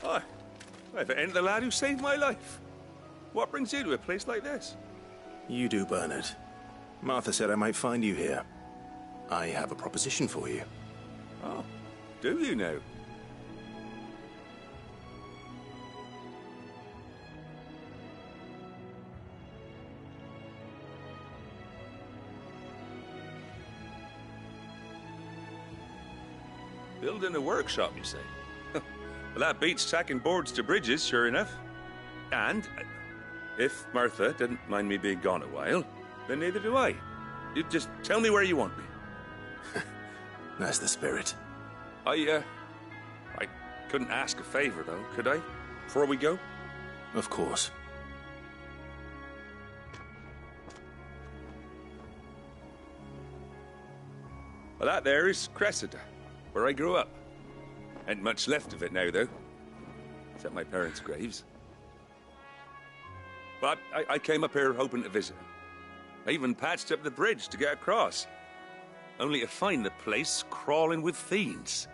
Hi. If it ain't the lad who saved my life. What brings you to a place like this? You do, Bernard. Martha said I might find you here. I have a proposition for you. Oh, do you now? Building a workshop, you say? Well, that beats tacking boards to bridges, sure enough. And if Martha didn't mind me being gone a while, then neither do I. You just tell me where you want me. That's the spirit. I couldn't ask a favor, though, could I? Before we go? Of course. Well, that there is Cressida, where I grew up. Ain't much left of it now, though. Except my parents' graves. But I came up here hoping to visit them. I even patched up the bridge to get across. Only to find the place crawling with fiends.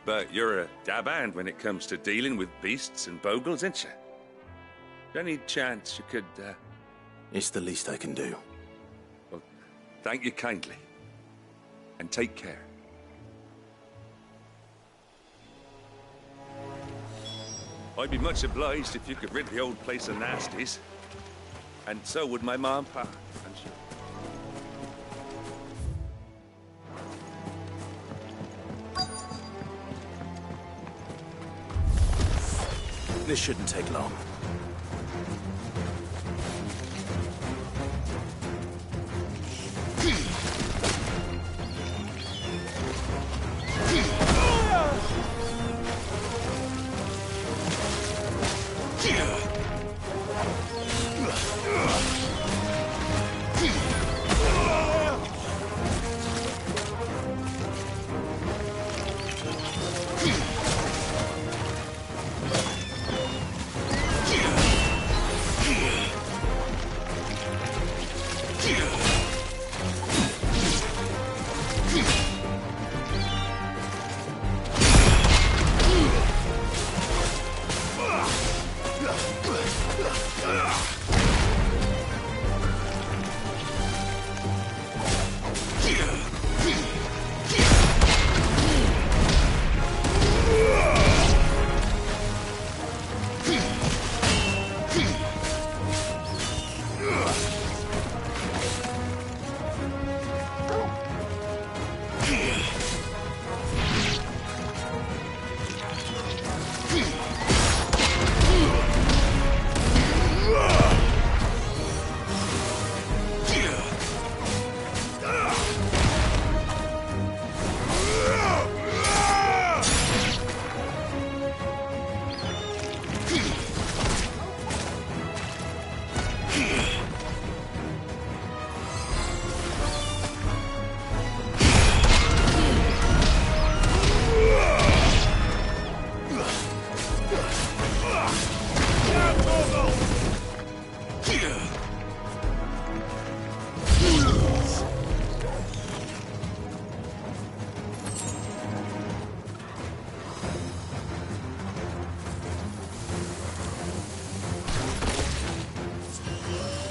But you're a dab hand when it comes to dealing with beasts and bogles, ain't you? Any chance you could, It's the least I can do. Well, thank you kindly. And take care. I'd be much obliged if you could rid the old place of nasties. And so would my ma and pa, I'm sure. This shouldn't take long.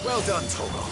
Well done, Torgal.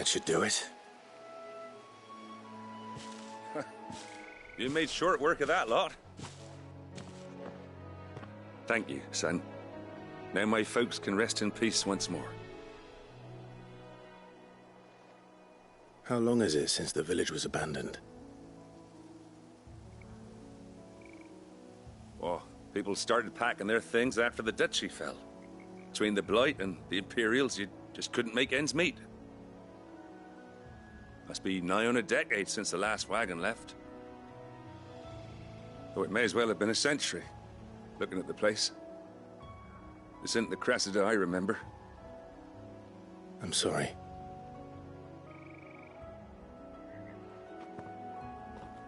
That should do it. You made short work of that lot. Thank you, son. Now my folks can rest in peace once more. How long is it since the village was abandoned? Oh, people started packing their things after the duchy fell. Between the Blight and the Imperials, you just couldn't make ends meet. Must be nigh on a decade since the last wagon left. Though it may as well have been a century, looking at the place. This isn't the Cressida I remember. I'm sorry.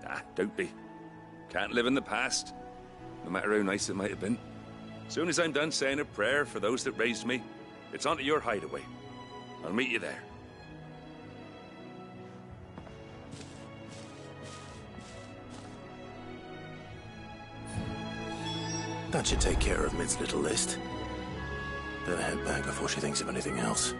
Ah, don't be. Can't live in the past, no matter how nice it might have been. Soon as I'm done saying a prayer for those that raised me, it's on to your hideaway. I'll meet you there. That should take care of Mid's little list. Better head back before she thinks of anything else.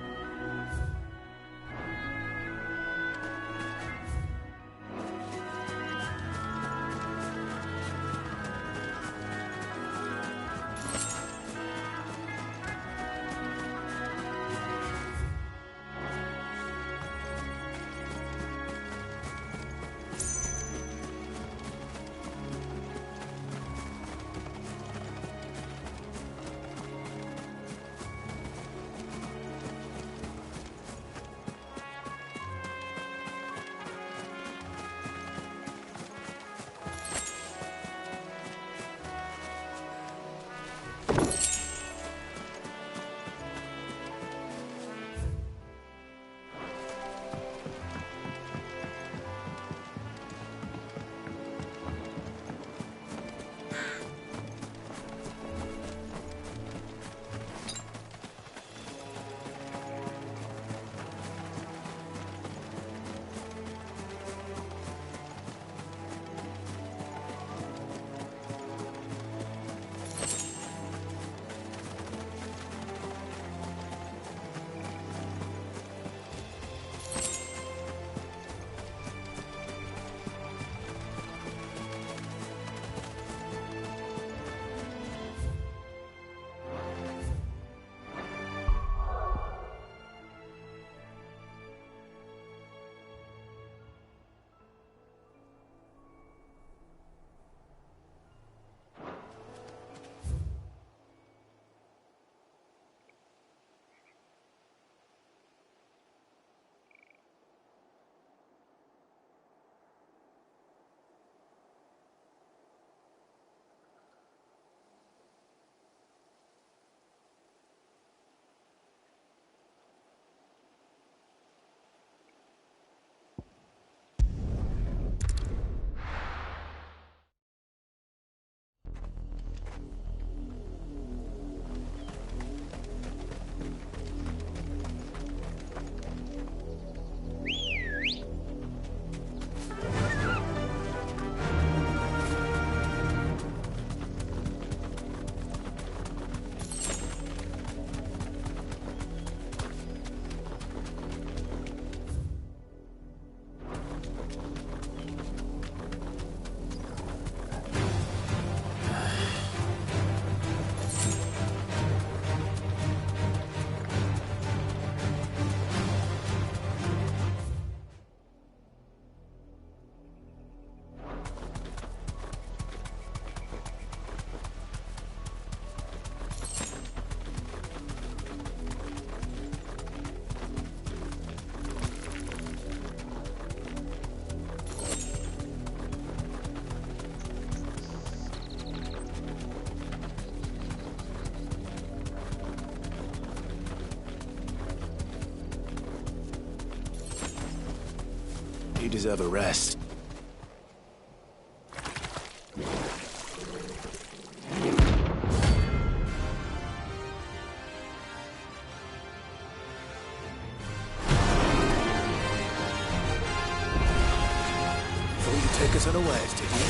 You deserve a rest. Thought you'd take us unawares, did you?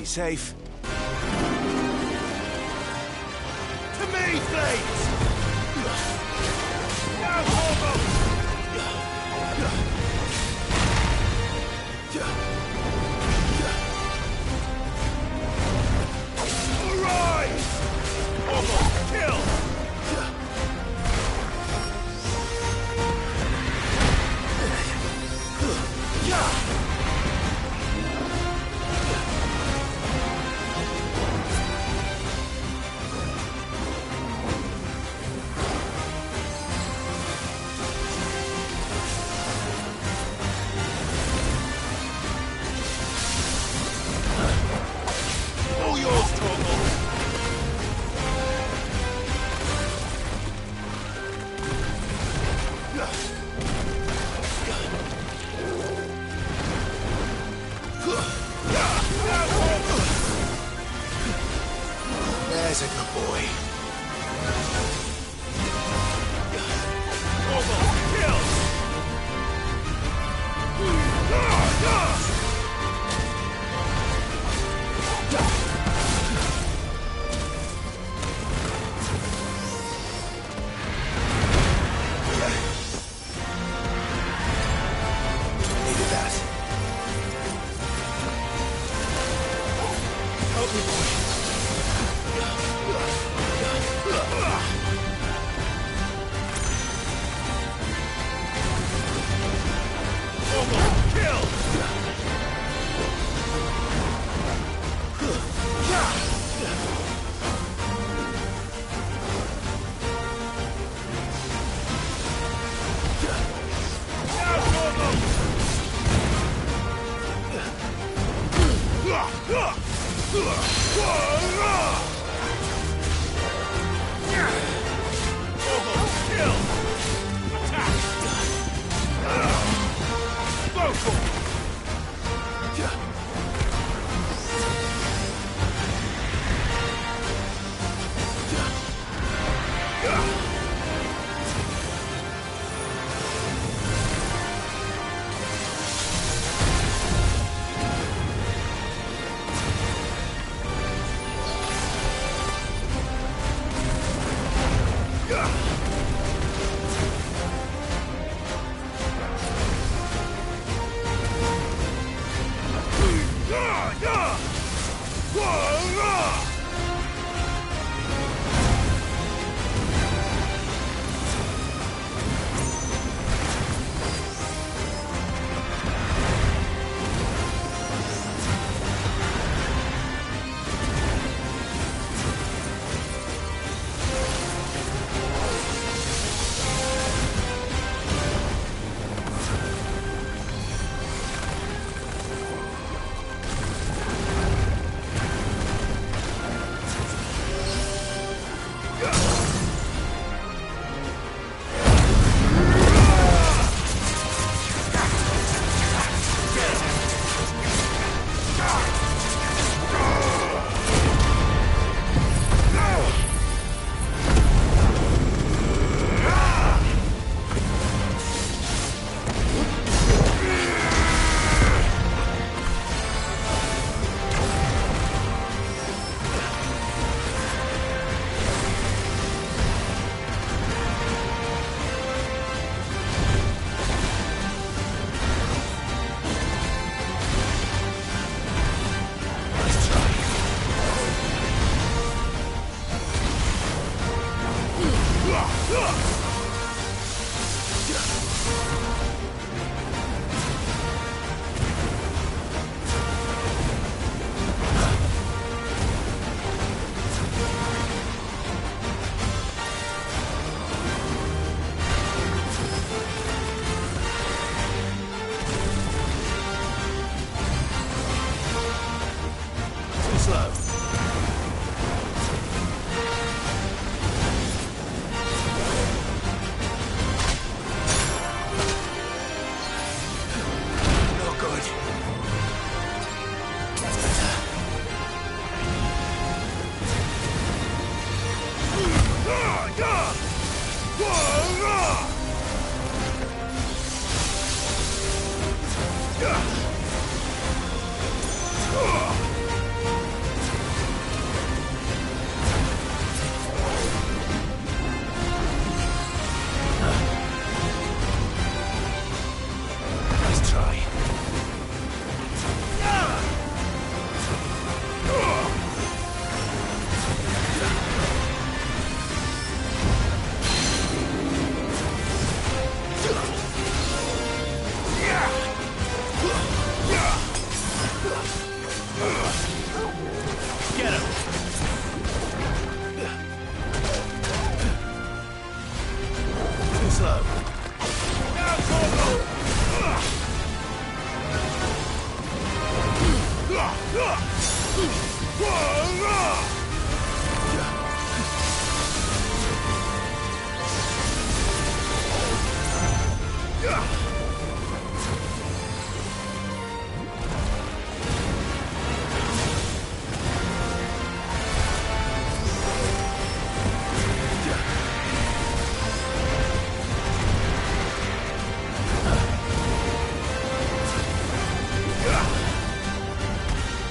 Be safe. To me, Blades! Now, Corvo! Arise! Corvo, kill!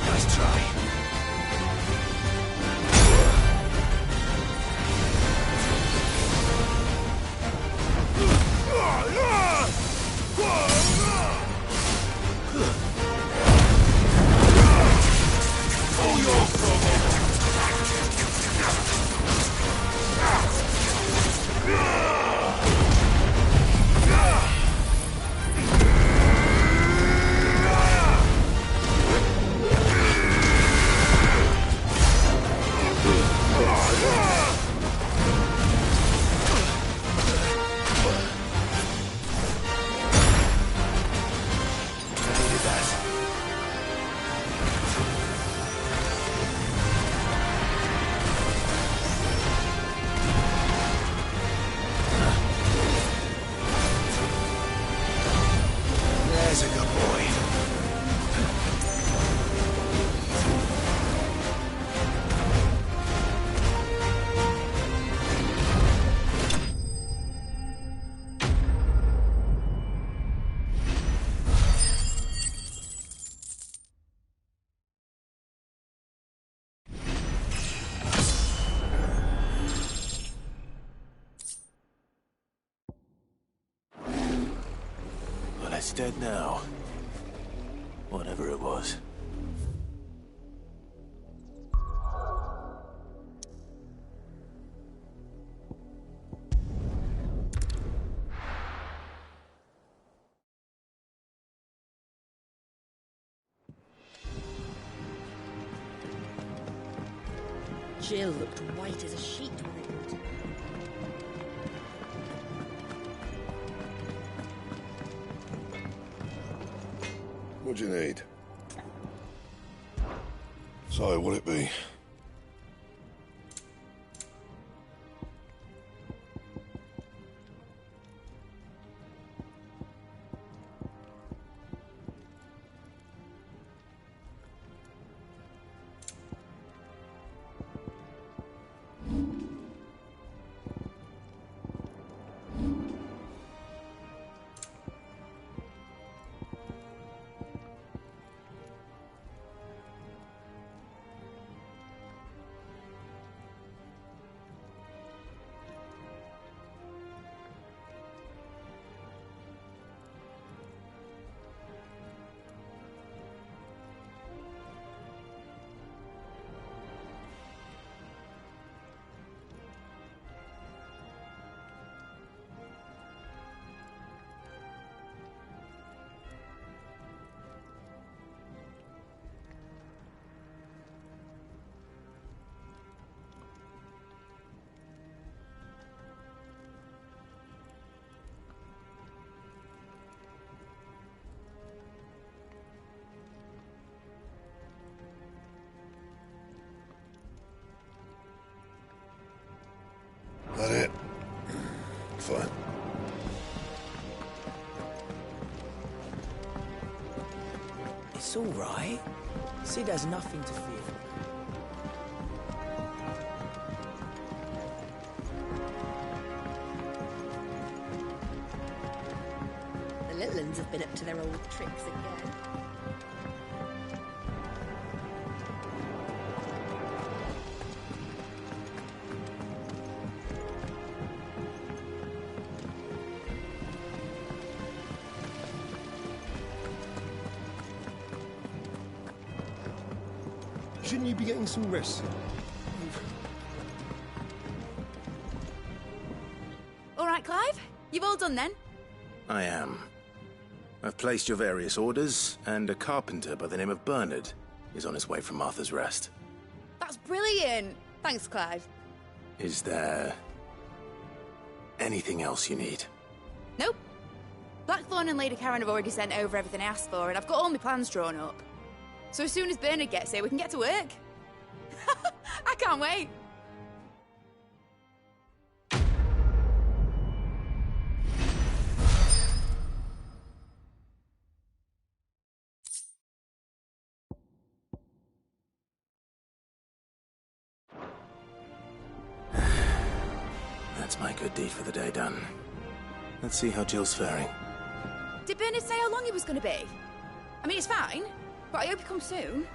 Nice try. There's a good boy. Well, it's dead now. Whatever it was. Jill looked white as a sheet when they brought her. What do you need? So, what'll it be? That it? Fine. It's all right. Sid has nothing to fear. The little uns have been up to their old tricks again. Shouldn't you be getting some rest? All right, Clive. You've all done then? I am. I've placed your various orders, and a carpenter by the name of Bernard is on his way from Martha's Rest. That's brilliant. Thanks, Clive. Is there anything else you need? Nope. Blackthorn and Lady Karen have already sent over everything I asked for, and I've got all my plans drawn up. So as soon as Bernard gets here, we can get to work. I can't wait. That's my good deed for the day done. Let's see how Jill's faring. Did Bernard say how long he was going to be? I mean, it's fine, but I hope he comes soon.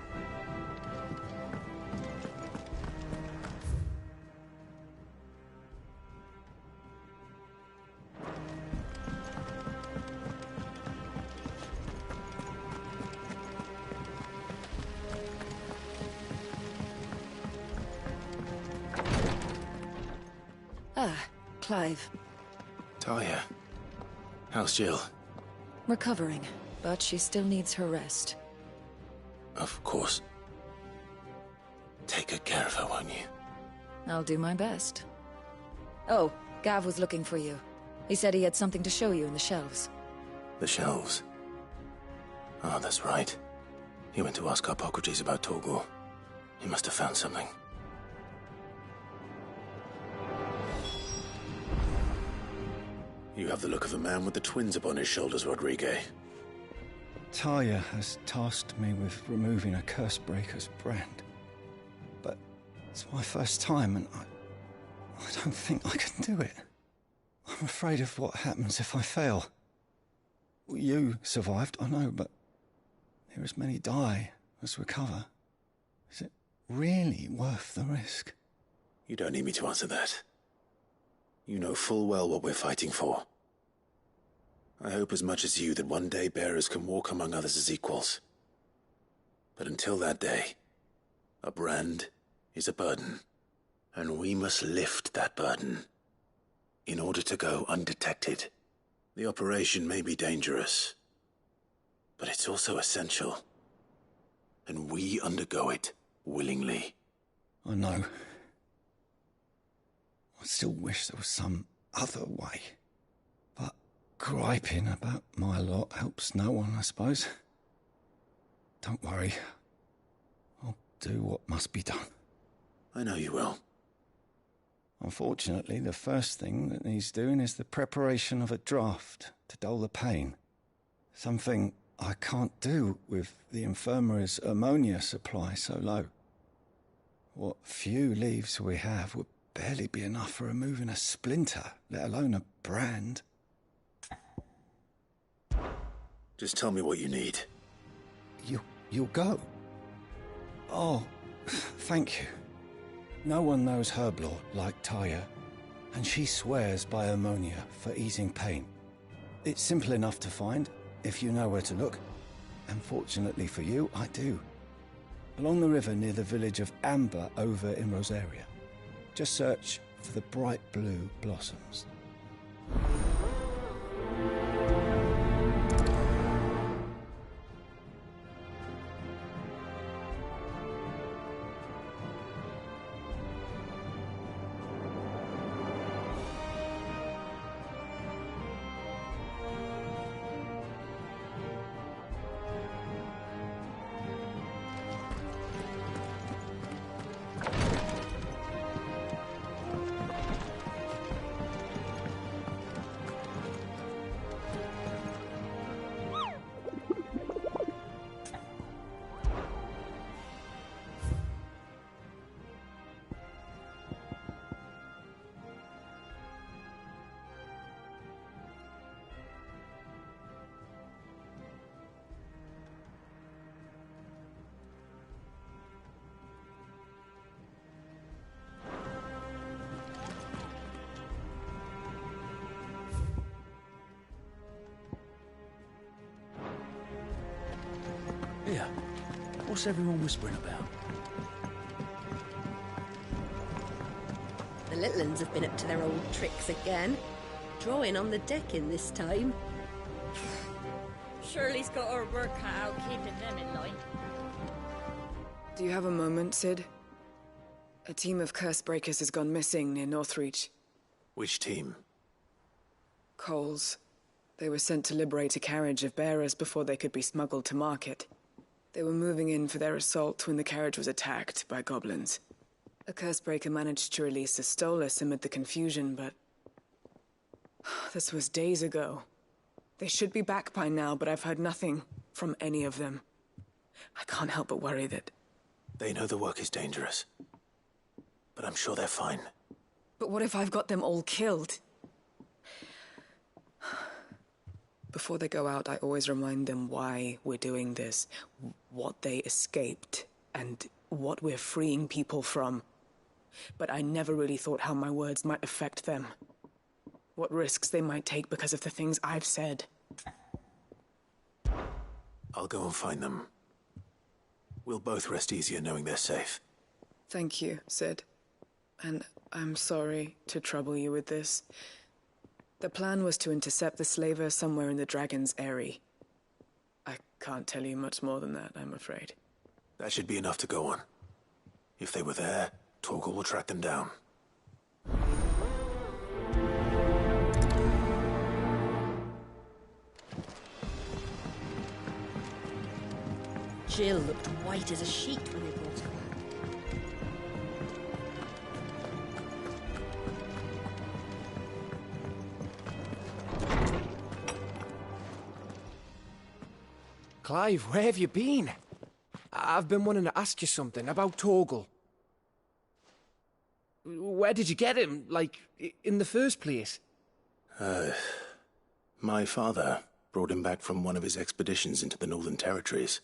Clive. Talia. How's Jill? Recovering, but she still needs her rest. Of course. Take good care of her, won't you? I'll do my best. Oh, Gav was looking for you. He said he had something to show you in the shelves. The shelves. Oh, that's right. He went to ask Harpocrates about Torgor. He must have found something. You have the look of a man with the twins upon his shoulders, Rodrigue. Talia has tasked me with removing a Cursebreaker's brand. But it's my first time, and I don't think I can do it. I'm afraid of what happens if I fail. You survived, I know, but there as many die as recover. Is it really worth the risk? You don't need me to answer that. You know full well what we're fighting for. I hope as much as you that one day bearers can walk among others as equals. But until that day, a brand is a burden, and we must lift that burden in order to go undetected. The operation may be dangerous, but it's also essential, and we undergo it willingly. I know. I still wish there was some other way. But griping about my lot helps no one, I suppose. Don't worry. I'll do what must be done. I know you will. Unfortunately, the first thing that needs doing is the preparation of a draft to dull the pain. Something I can't do with the infirmary's ammonia supply so low. What few leaves we have would barely be enough for removing a splinter, let alone a brand. Just tell me what you need. You'll go? Oh, thank you. No one knows Herblot like Talia, and she swears by ammonia for easing pain. It's simple enough to find, if you know where to look. And fortunately for you, I do. Along the river near the village of Amber over in Rosaria. Just search for the bright blue blossoms. Here, what's everyone whispering about? The little uns have been up to their old tricks again. Drawing on the decking this time. Shirley's got her work cut out keeping them in line. Do you have a moment, Sid? A team of Cursebreakers has gone missing near Northreach. Which team? Coles. They were sent to liberate a carriage of bearers before they could be smuggled to market. They were moving in for their assault when the carriage was attacked by goblins. A Cursebreaker managed to release a Stolas amid the confusion, but... this was days ago. They should be back by now, but I've heard nothing from any of them. I can't help but worry that... They know the work is dangerous. But I'm sure they're fine. But what if I've got them all killed? Before they go out, I always remind them why we're doing this, what they escaped, and what we're freeing people from. But I never really thought how my words might affect them. What risks they might take because of the things I've said. I'll go and find them. We'll both rest easier knowing they're safe. Thank you, Sid. And I'm sorry to trouble you with this. The plan was to intercept the slaver somewhere in the Dragon's Eyrie. I can't tell you much more than that, I'm afraid. That should be enough to go on. If they were there, Torgal will track them down. Jill looked white as a sheet when they brought her back. Clive, where have you been? I've been wanting to ask you something about Torgal. Where did you get him, like, in the first place? My father brought him back from one of his expeditions into the Northern Territories.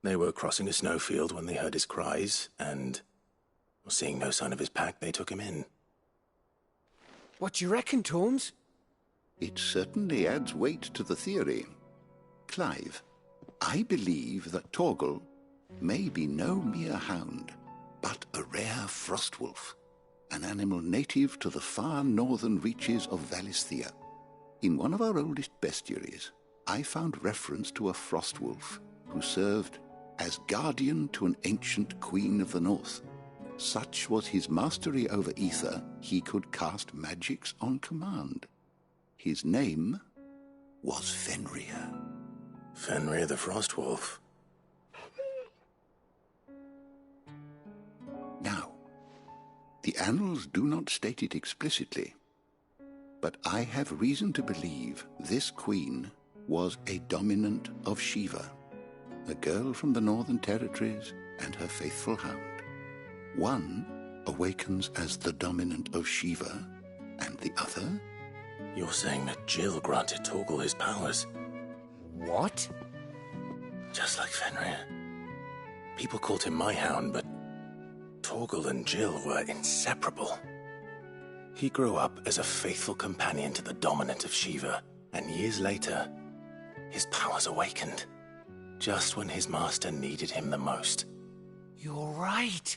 They were crossing a snowfield when they heard his cries, and seeing no sign of his pack, they took him in. What do you reckon, Tomes? It certainly adds weight to the theory. Clive, I believe that Torgal may be no mere hound, but a rare frostwolf, an animal native to the far northern reaches of Valisthea. In one of our oldest bestiaries, I found reference to a frostwolf who served as guardian to an ancient queen of the north. Such was his mastery over ether, he could cast magics on command. His name was Fenrir. Fenrir the Frostwolf. Now, the annals do not state it explicitly, but I have reason to believe this queen was a dominant of Shiva, a girl from the Northern Territories and her faithful hound. One awakens as the dominant of Shiva, and the other? You're saying that Jill granted Torgal his powers? What? Just like Fenrir. People called him my hound, but Torgal and Jill were inseparable. He grew up as a faithful companion to the dominant of Shiva, and years later, his powers awakened, just when his master needed him the most. You're right.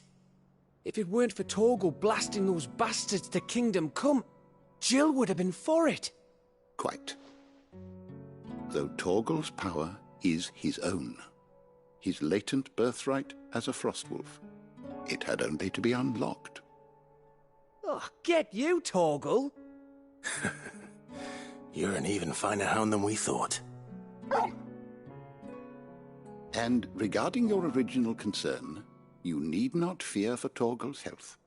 If it weren't for Torgal blasting those bastards to Kingdom Come, Jill would have been for it. Quite. Though Torgal's power is his own, his latent birthright as a Frostwolf, it had only to be unlocked. Oh, get you, Torgal! You're an even finer hound than we thought. And regarding your original concern, you need not fear for Torgal's health.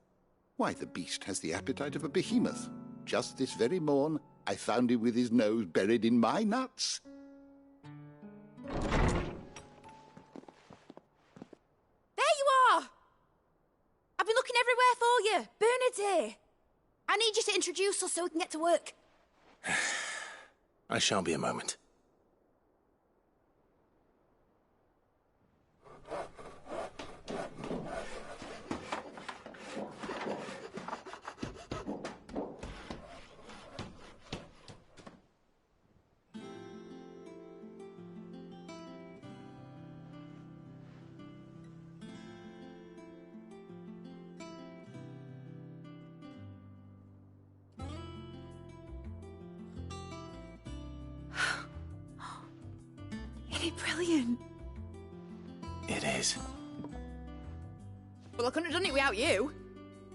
Why, the beast has the appetite of a behemoth. Just this very morn, I found him with his nose buried in my nuts. There you are! I've been looking everywhere for you. Bernard's here. I need you to introduce us so we can get to work. I shall be a moment. Brilliant. It is. Well, I couldn't have done it without you.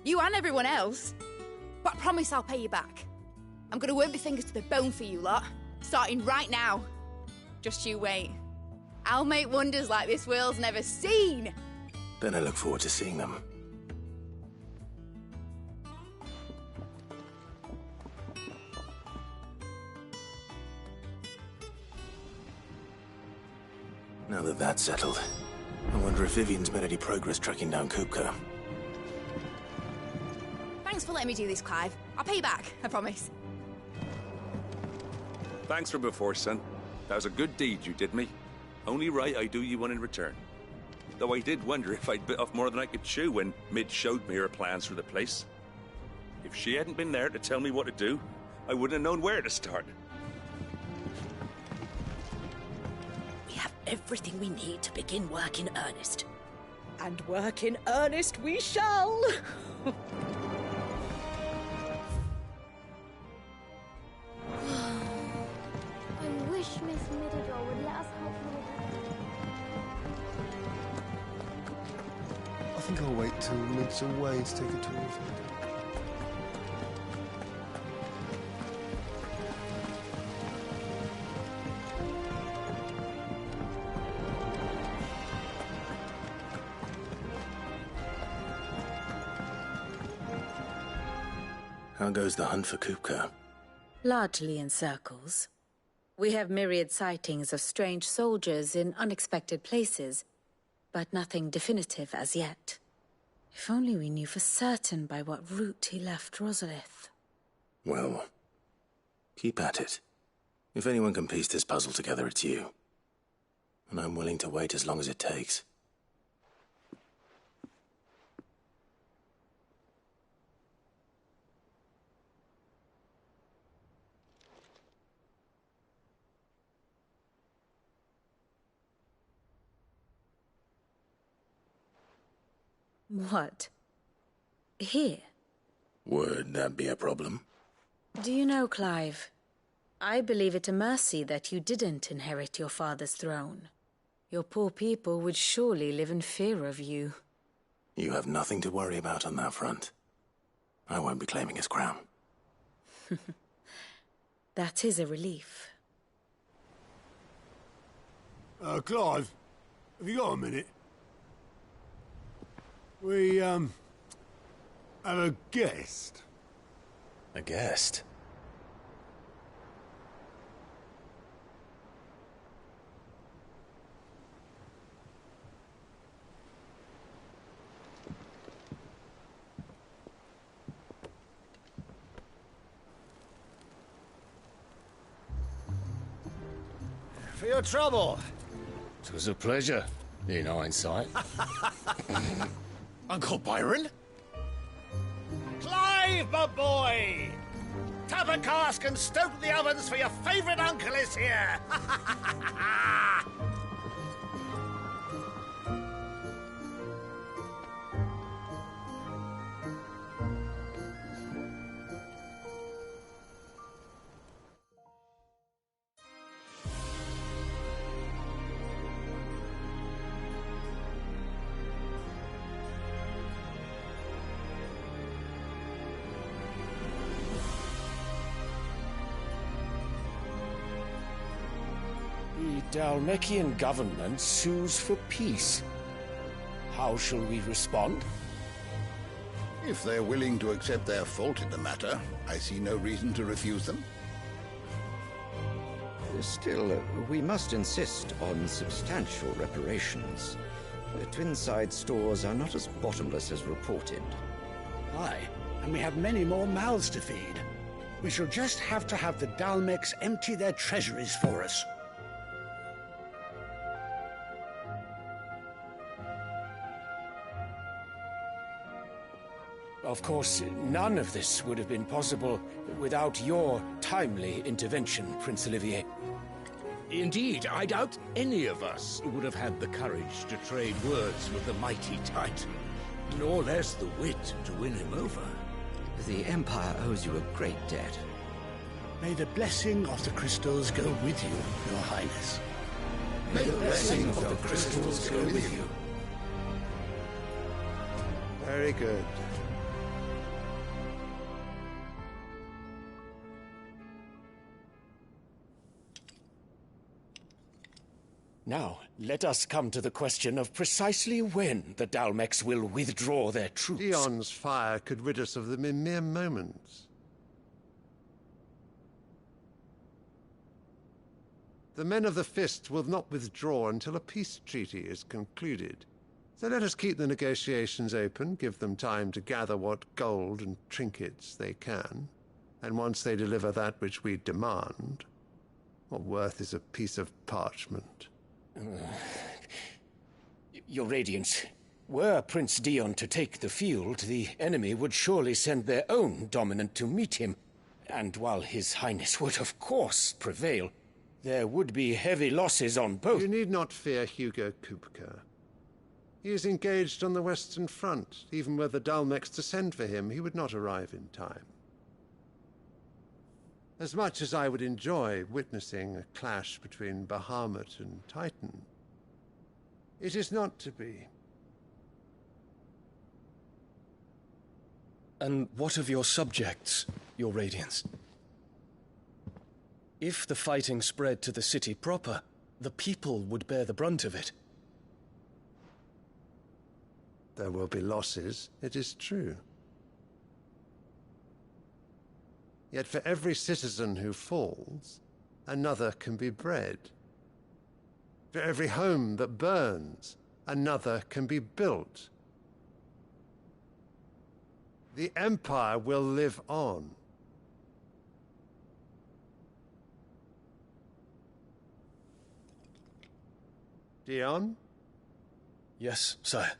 You and everyone else. But I promise I'll pay you back. I'm gonna work my fingers to the bone for you lot, starting right now. Just you wait. I'll make wonders like this world's never seen. Then I look forward to seeing them. Now that that's settled, I wonder if Vivian's made any progress tracking down Kupka. Thanks Thanks for letting me do this, Clive. I'll pay you back, I promise. Thanks from before, son. That was a good deed you did me. Only right I do you one in return. Though I did wonder if I'd bit off more than I could chew when Mid showed me her plans for the place. If she hadn't been there to tell me what to do, I wouldn't have known where to start. We have everything we need to begin work in earnest. And work in earnest we shall! I wish Miss Middledore would let us help her with her. I think I'll wait till Mid's away to take a tour of it. How goes the hunt for Kupka? Largely in circles. We have myriad sightings of strange soldiers in unexpected places, but nothing definitive as yet. If only we knew for certain by what route he left Rosalith. Well, keep at it. If anyone can piece this puzzle together, it's you. And I'm willing to wait as long as it takes. What? Here? Would that be a problem? Do you know, Clive, I believe it a mercy that you didn't inherit your father's throne. Your poor people would surely live in fear of you. You have nothing to worry about on that front. I won't be claiming his crown. That is a relief. Clive, have you got a minute? We, have a guest. A guest? For your trouble. It was a pleasure, in hindsight. Uncle Byron? Clive, my boy! Tap a cask and stoke the ovens, for your favourite uncle is here! The Dhalmekian government sues for peace. How shall we respond? If they're willing to accept their fault in the matter, I see no reason to refuse them. Still, we must insist on substantial reparations. The Twinside stores are not as bottomless as reported. Aye, and we have many more mouths to feed. We shall just have to have the Dhalmex empty their treasuries for us. Of course, none of this would have been possible without your timely intervention, Prince Olivier. Indeed, I doubt any of us would have had the courage to trade words with the mighty Titan, nor less the wit to win him over. The Empire owes you a great debt. May the blessing of the crystals go with you, Your Highness. May the blessing of the crystals go with you. Very good. Now, let us come to the question of precisely when the Dhalmex will withdraw their troops. Dion's fire could rid us of them in mere moments. The men of the Fist will not withdraw until a peace treaty is concluded. So let us keep the negotiations open, give them time to gather what gold and trinkets they can, and once they deliver that which we demand, what worth is a piece of parchment? Your Radiance, were Prince Dion to take the field, the enemy would surely send their own dominant to meet him. And while His Highness would of course prevail, there would be heavy losses on both. You need not fear Hugo Kupka. He is engaged on the Western Front. Even were the Dalmex to send for him, he would not arrive in time. As much as I would enjoy witnessing a clash between Bahamut and Titan, it is not to be. And what of your subjects, Your Radiance? If the fighting spread to the city proper, the people would bear the brunt of it. There will be losses, it is true. Yet for every citizen who falls, another can be bred. For every home that burns, another can be built. The Empire will live on. Dion? Yes, sire.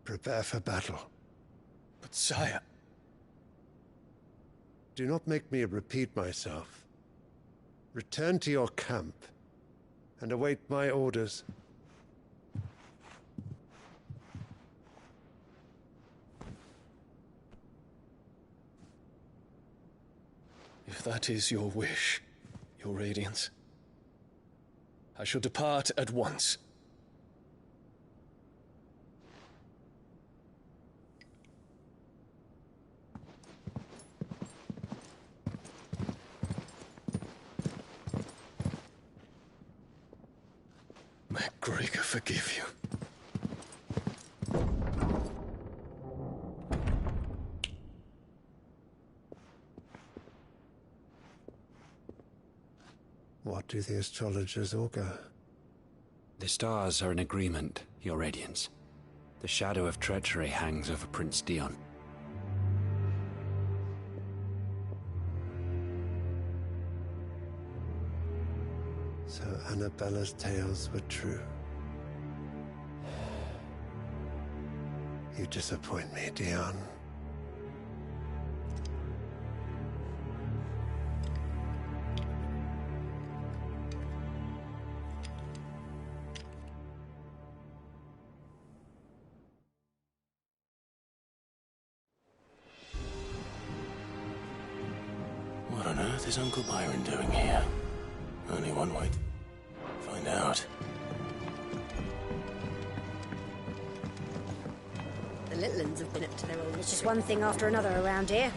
Prepare for battle. But sire... Do not make me repeat myself. Return to your camp and await my orders. If that is your wish, Your Radiance, I shall depart at once. May Gregor forgive you. What do the astrologers augur? The stars are in agreement, Your Radiance. The shadow of treachery hangs over Prince Dion. So Annabella's tales were true. You disappoint me, Dion. What on earth is Uncle Byron doing here? Only one way to find out. The Litlans have been up to their old It's just one thing after another around here.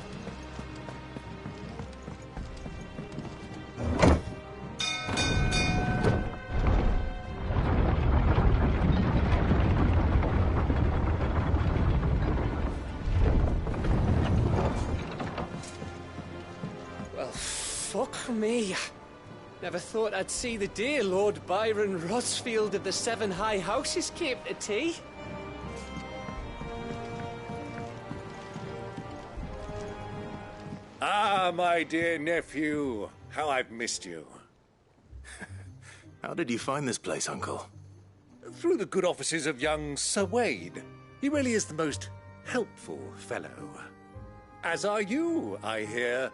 Well, fuck me. Never thought I'd see the dear Lord Byron Rosfield of the Seven High Houses came to tea. Ah, my dear nephew. How I've missed you. How did you find this place, Uncle? Through the good offices of young Sir Wade. He really is the most helpful fellow. As are you, I hear.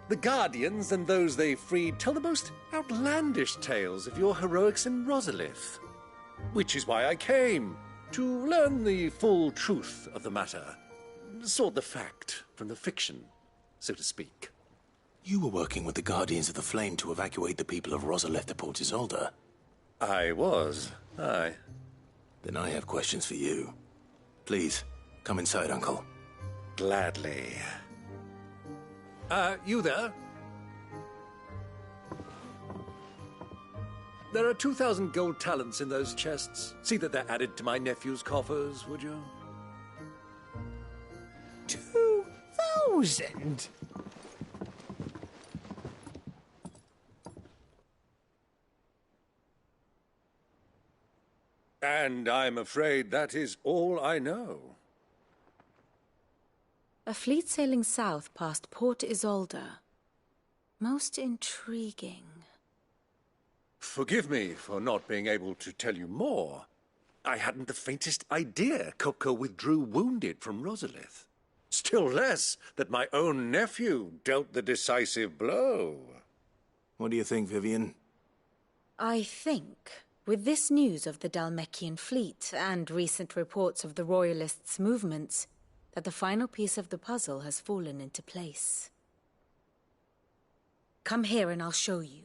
The Guardians and those they freed tell the most outlandish tales of your heroics in Rosalith. Which is why I came, to learn the full truth of the matter. Sort the fact from the fiction, so to speak. You were working with the Guardians of the Flame to evacuate the people of Rosalith to Port Isolde. I was, aye. Then I have questions for you. Please, come inside, Uncle. Gladly. You there? There are 2,000 gold talents in those chests. See that they're added to my nephew's coffers, would you? 2,000? And I'm afraid that is all I know. A fleet sailing south past Port Isolde. Most intriguing. Forgive me for not being able to tell you more. I hadn't the faintest idea Kupka withdrew wounded from Rosalith. Still less that my own nephew dealt the decisive blow. What do you think, Vivian? I think, with this news of the Dhalmekian fleet and recent reports of the Royalists' movements, that the final piece of the puzzle has fallen into place. Come here and I'll show you.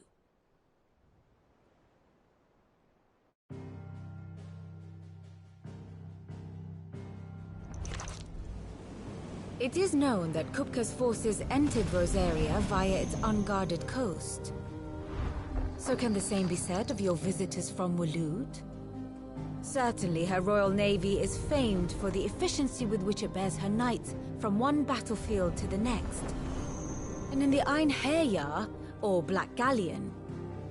It is known that Kupka's forces entered Rosaria via its unguarded coast. So can the same be said of your visitors from Waloed? Certainly, her Royal Navy is famed for the efficiency with which it bears her knights from one battlefield to the next. And in the Einherjar, or Black Galleon,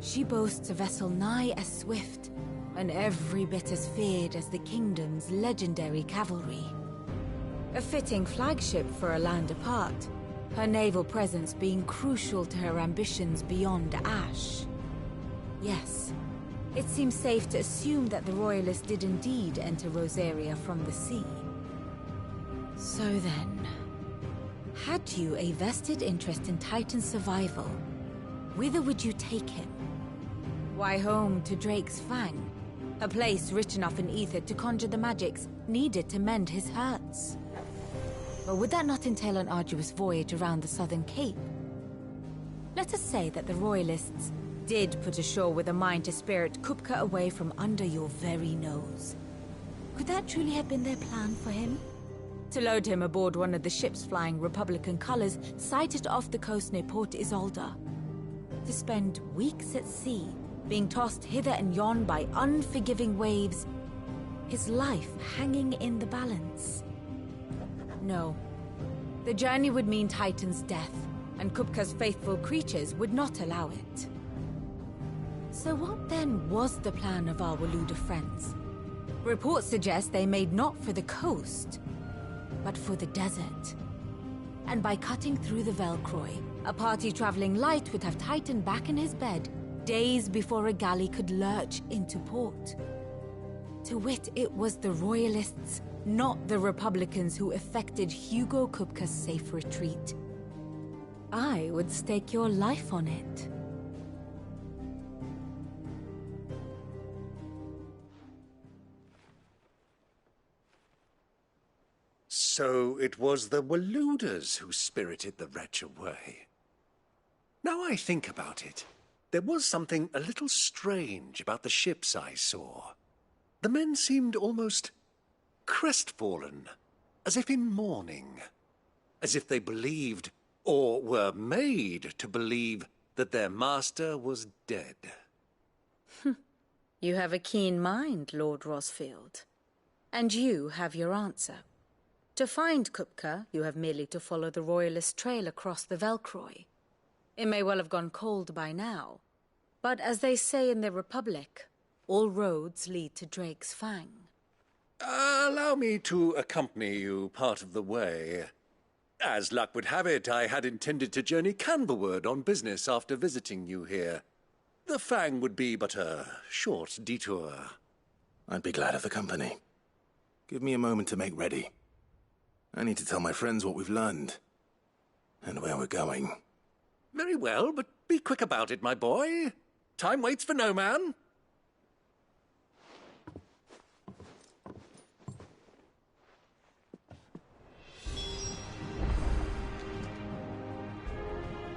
she boasts a vessel nigh as swift and every bit as feared as the kingdom's legendary cavalry. A fitting flagship for a land apart, her naval presence being crucial to her ambitions beyond Ash. Yes. It seems safe to assume that the Royalists did indeed enter Rosaria from the sea. So then, had you a vested interest in Titan's survival, whither would you take him? Why, home to Drake's Fang, a place rich enough in ether to conjure the magics needed to mend his hurts. But would that not entail an arduous voyage around the southern cape? Let us say that the Royalists did put ashore with a mind to spirit Kupka away from under your very nose. Could that truly have been their plan for him? To load him aboard one of the ships flying Republican colors sighted off the coast near Port Isolde. To spend weeks at sea, being tossed hither and yon by unforgiving waves, his life hanging in the balance. No. The journey would mean Titan's death, and Kupka's faithful creatures would not allow it. So what then was the plan of our Waloed friends? Reports suggest they made not for the coast, but for the desert. And by cutting through the Velcroy, a party traveling light would have Titan back in his bed days before a galley could lurch into port. To wit, it was the Royalists, not the Republicans, who effected Hugo Kupka's safe retreat. I would stake your life on it. So it was the Waloeders who spirited the wretch away. Now I think about it, there was something a little strange about the ships I saw. The men seemed almost crestfallen, as if in mourning, as if they believed, or were made to believe, that their master was dead. You have a keen mind, Lord Rosfield. And you have your answer. To find Kupka, you have merely to follow the Royalist trail across the Velcroy. It may well have gone cold by now, but as they say in the Republic, all roads lead to Drake's Fang. Allow me to accompany you part of the way. As luck would have it, I had intended to journey Canberward on business after visiting you here. The Fang would be but a short detour. I'd be glad of the company. Give me a moment to make ready. I need to tell my friends what we've learned, and where we're going. Very well, but be quick about it, my boy. Time waits for no man.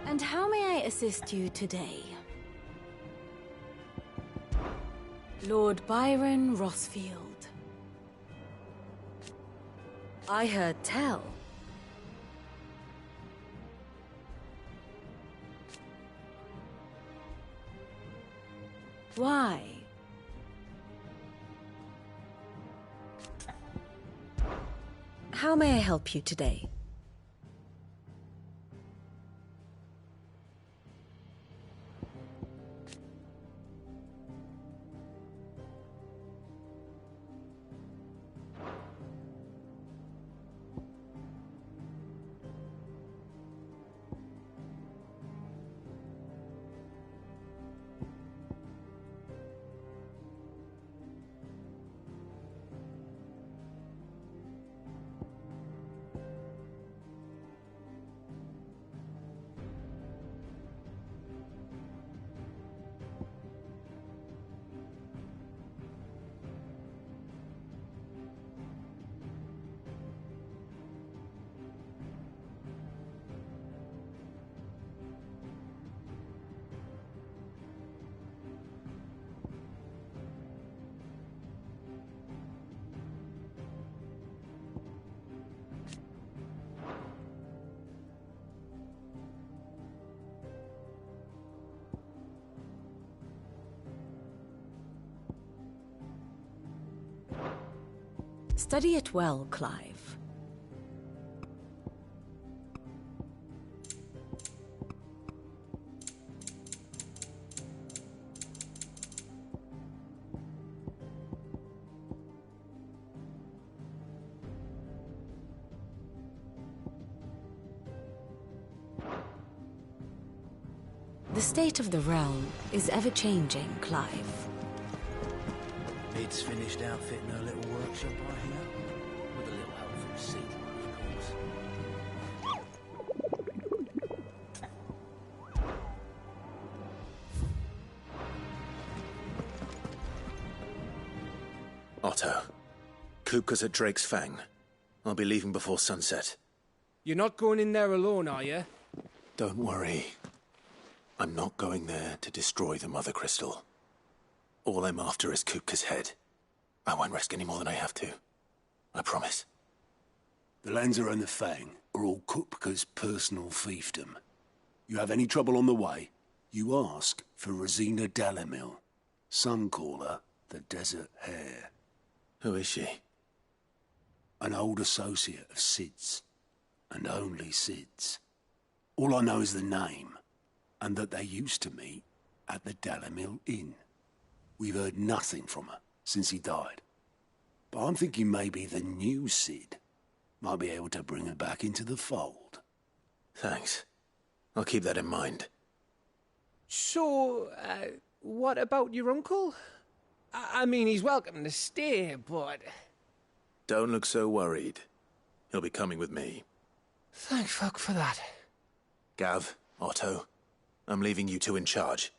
And how may I assist you today? Lord Byron Rothfield. I heard tell. Why? How may I help you today? Study it well, Clive. The state of the realm is ever-changing, Clive. Mid's finished outfitting her little workshop, I hear. With a little help from Seymour, of course. Otto, Kupka's at Drake's Fang. I'll be leaving before sunset. You're not going in there alone, are you? Don't worry. I'm not going there to destroy the Mother Crystal. All I'm after is Kupka's head. I won't risk any more than I have to. I promise. The Lancer and the Fang are all Kupka's personal fiefdom. You have any trouble on the way, you ask for Rosina Dalimil. Some call her the Desert Hare. Who is she? An old associate of Sid's. And only Sid's. All I know is the name, and that they used to meet at the Dalimil Inn. We've heard nothing from her since he died. But I'm thinking maybe the new Sid might be able to bring her back into the fold. Thanks. I'll keep that in mind. So, what about your uncle? I mean, he's welcome to stay, but... Don't look so worried. He'll be coming with me. Thank fuck for that. Gav, Otto, I'm leaving you two in charge.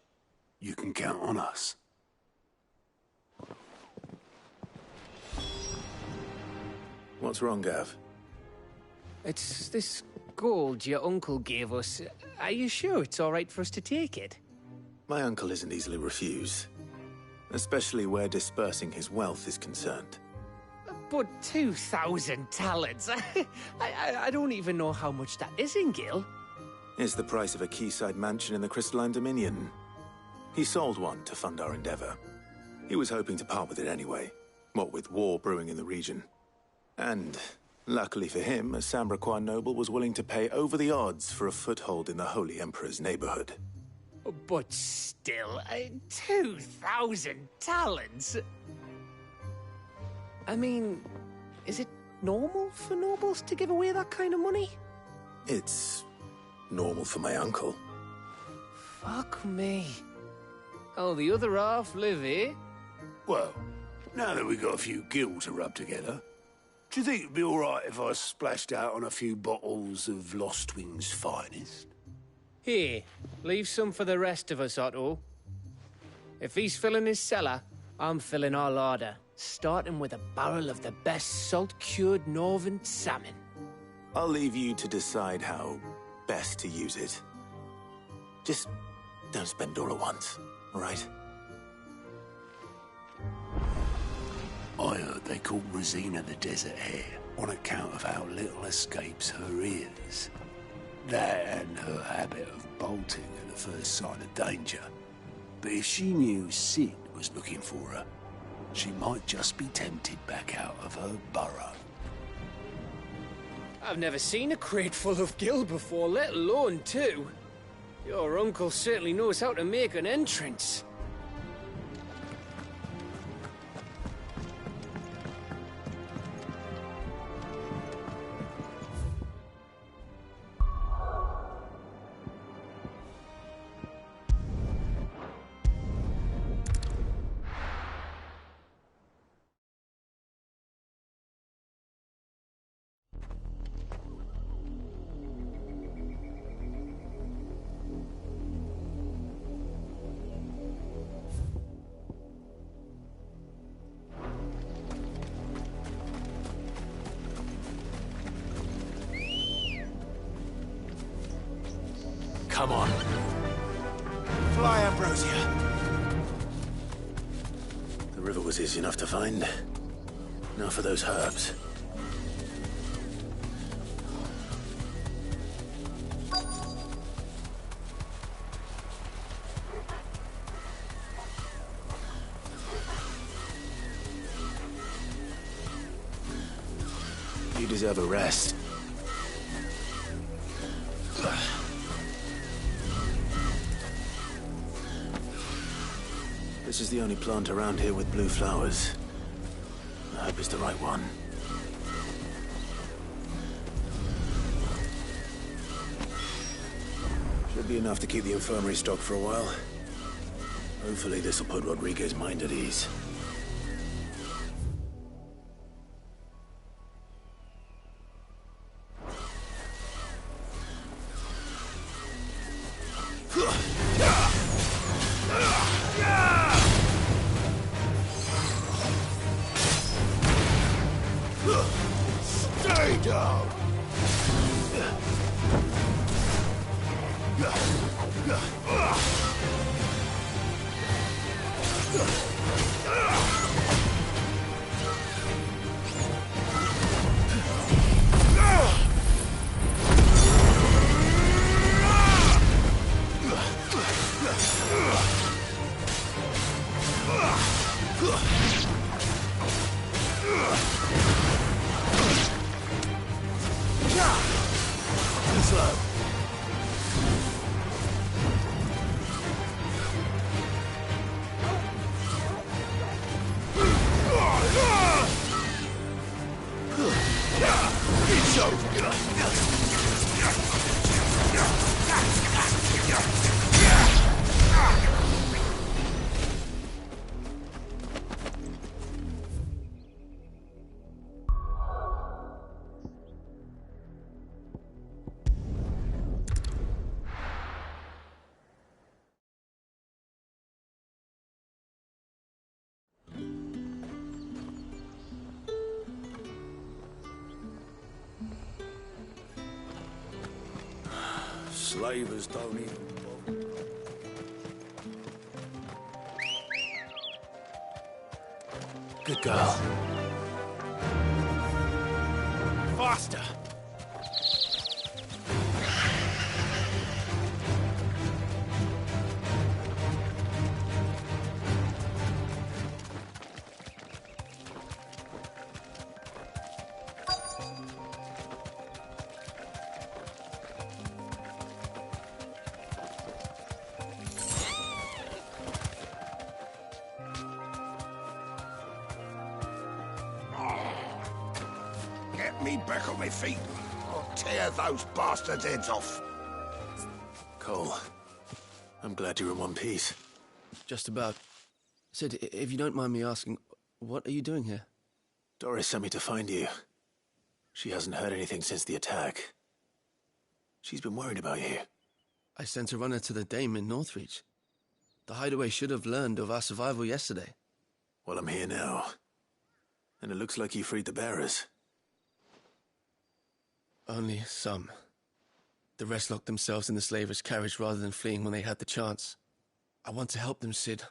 You can count on us. What's wrong, Gav? It's this gold your uncle gave us. Are you sure it's all right for us to take it? My uncle isn't easily refused. Especially where dispersing his wealth is concerned. But 2,000 talents? I don't even know how much that is in Gil. It's the price of a quayside mansion in the Crystalline Dominion. He sold one to fund our endeavor. He was hoping to part with it anyway, what with war brewing in the region. And, luckily for him, a Sambraquan noble was willing to pay over the odds for a foothold in the Holy Emperor's neighborhood. But still, 2,000 talents? I mean, is it normal for nobles to give away that kind of money? It's normal for my uncle. Fuck me. Oh, the other half live, eh? Well, now that we've got a few gil to rub together, do you think it'd be all right if I splashed out on a few bottles of Lost Wing's finest? Here, leave some for the rest of us, Otto. If he's filling his cellar, I'm filling our larder, starting with a barrel of the best salt-cured northern salmon. I'll leave you to decide how best to use it. Just don't spend all at once, all right? I heard they call Rosina the Desert Hare on account of how little escapes her ears. That and her habit of bolting at the first sign of danger. But if she knew Sid was looking for her, she might just be tempted back out of her burrow. I've never seen a crate full of gill before, let alone two. Your uncle certainly knows how to make an entrance. Come on. Fly, Ambrosia. The river was easy enough to find. Now for those herbs. You deserve a rest. This is the only plant around here with blue flowers. I hope it's the right one. Should be enough to keep the infirmary stocked for a while. Hopefully this will put Rodriguez's mind at ease. Stay down! Slavers don't even... Good girl. Faster! Get me back on my feet. I'll tear those bastards' heads off. Cole, I'm glad you're in one piece. Just about. Sid, if you don't mind me asking, what are you doing here? Doris sent me to find you. She hasn't heard anything since the attack. She's been worried about you. I sent a runner to the Dame in Northreach. The Hideaway should have learned of our survival yesterday. Well, I'm here now. And it looks like you freed the bearers. Only some. The rest locked themselves in the slaver's carriage rather than fleeing when they had the chance. I want to help them, Cid.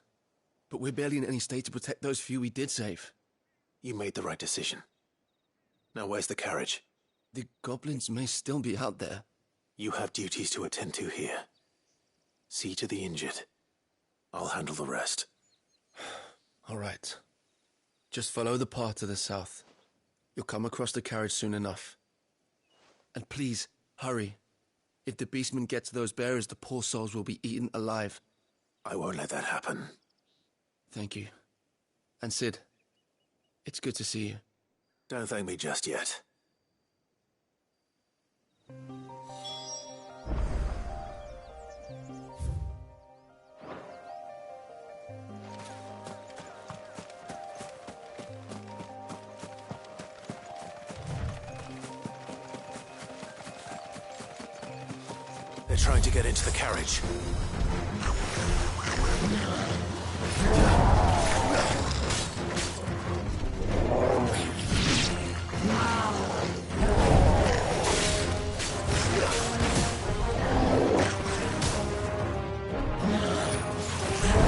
But we're barely in any state to protect those few we did save. You made the right decision. Now where's the carriage? The goblins may still be out there. You have duties to attend to here. See to the injured. I'll handle the rest. All right. Just follow the path to the south. You'll come across the carriage soon enough. And please, hurry. If the beastmen get to those bearers, the poor souls will be eaten alive. I won't let that happen. Thank you. And Cid, it's good to see you. Don't thank me just yet. They're trying to get into the carriage.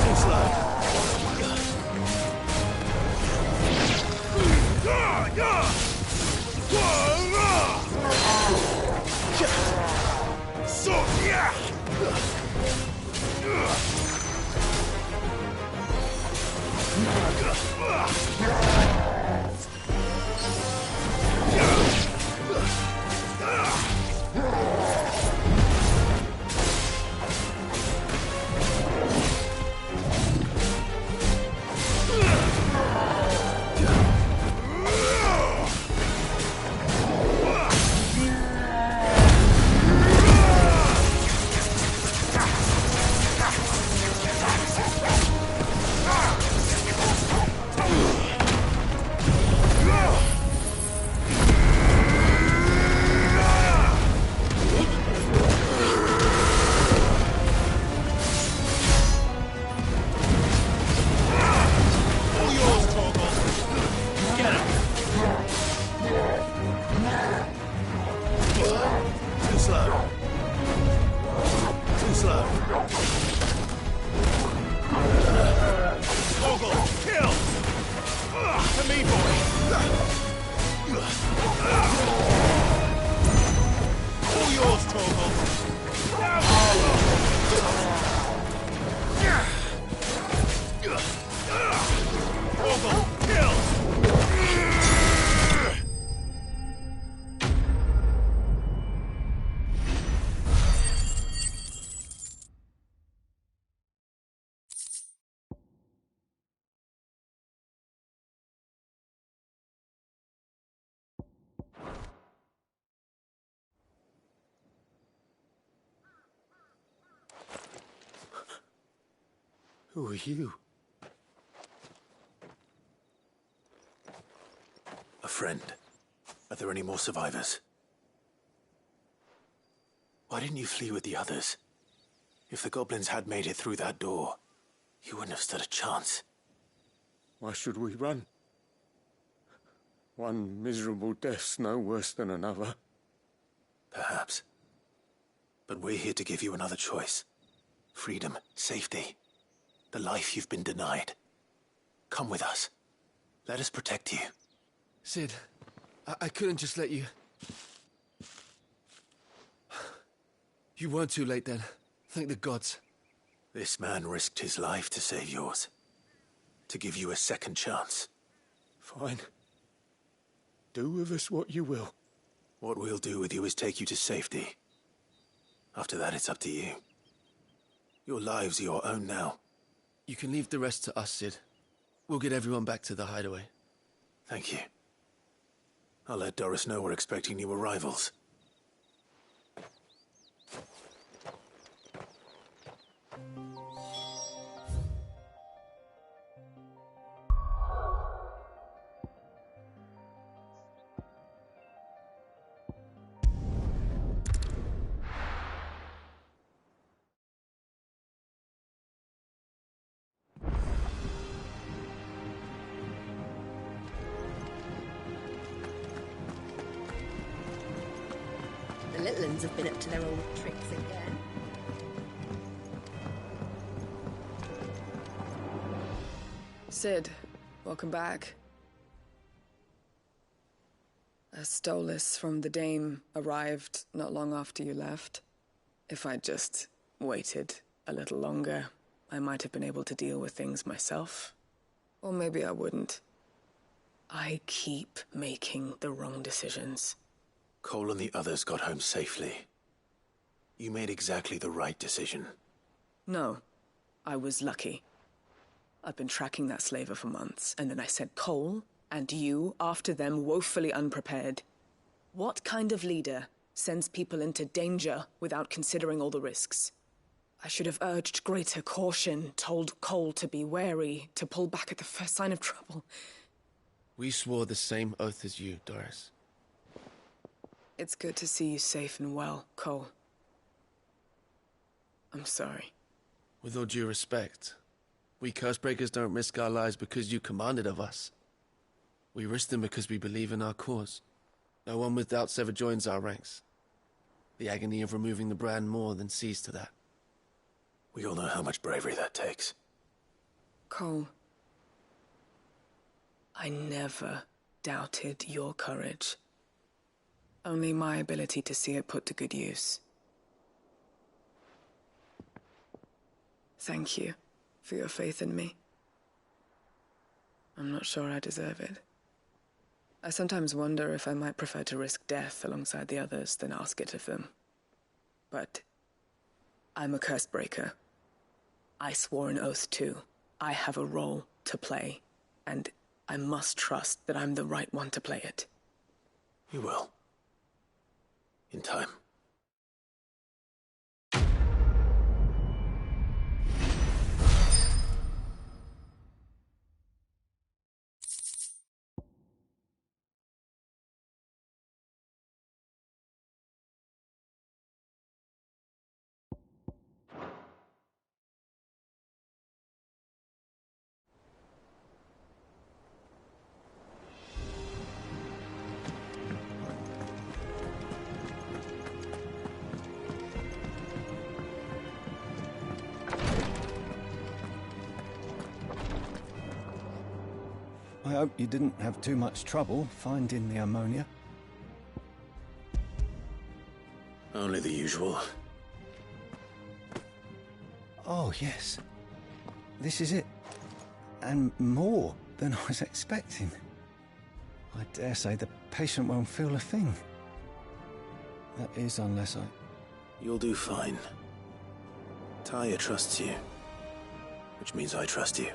Too slow. Who are you? A friend. Are there any more survivors? Why didn't you flee with the others? If the goblins had made it through that door, you wouldn't have stood a chance. Why should we run? One miserable death's no worse than another. Perhaps. But we're here to give you another choice. Freedom, safety. The life you've been denied. Come with us. Let us protect you. Cid, I couldn't just let you... You weren't too late then. Thank the gods. This man risked his life to save yours. To give you a second chance. Fine. Do with us what you will. What we'll do with you is take you to safety. After that, it's up to you. Your lives are your own now. You can leave the rest to us, Cid. We'll get everyone back to the hideaway. Thank you. I'll let Doris know we're expecting new arrivals. little uns have been up to their old tricks again. Cid, welcome back. A Stolas from the Dame arrived not long after you left. If I'd just waited a little longer, I might have been able to deal with things myself. Or maybe I wouldn't. I keep making the wrong decisions. Cole and the others got home safely. You made exactly the right decision. No, I was lucky. I've been tracking that slaver for months, and then I sent Cole and you after them, woefully unprepared. What kind of leader sends people into danger without considering all the risks? I should have urged greater caution, told Cole to be wary, to pull back at the first sign of trouble. We swore the same oath as you, Doris. It's good to see you safe and well, Cole. I'm sorry. With all due respect, we Cursebreakers don't risk our lives because you commanded of us. We risk them because we believe in our cause. No one with doubts ever joins our ranks. The agony of removing the brand more than sees to that. We all know how much bravery that takes. Cole, I never doubted your courage. Only my ability to see it put to good use. Thank you for your faith in me. I'm not sure I deserve it. I sometimes wonder if I might prefer to risk death alongside the others than ask it of them. But I'm a Cursebreaker. I swore an oath too. I have a role to play, and I must trust that I'm the right one to play it. You will. In time. I hope you didn't have too much trouble finding the ammonia. Only the usual. Oh, yes. This is it. And more than I was expecting. I dare say the patient won't feel a thing. That is, unless I... You'll do fine. Tyr trusts you. Which means I trust you.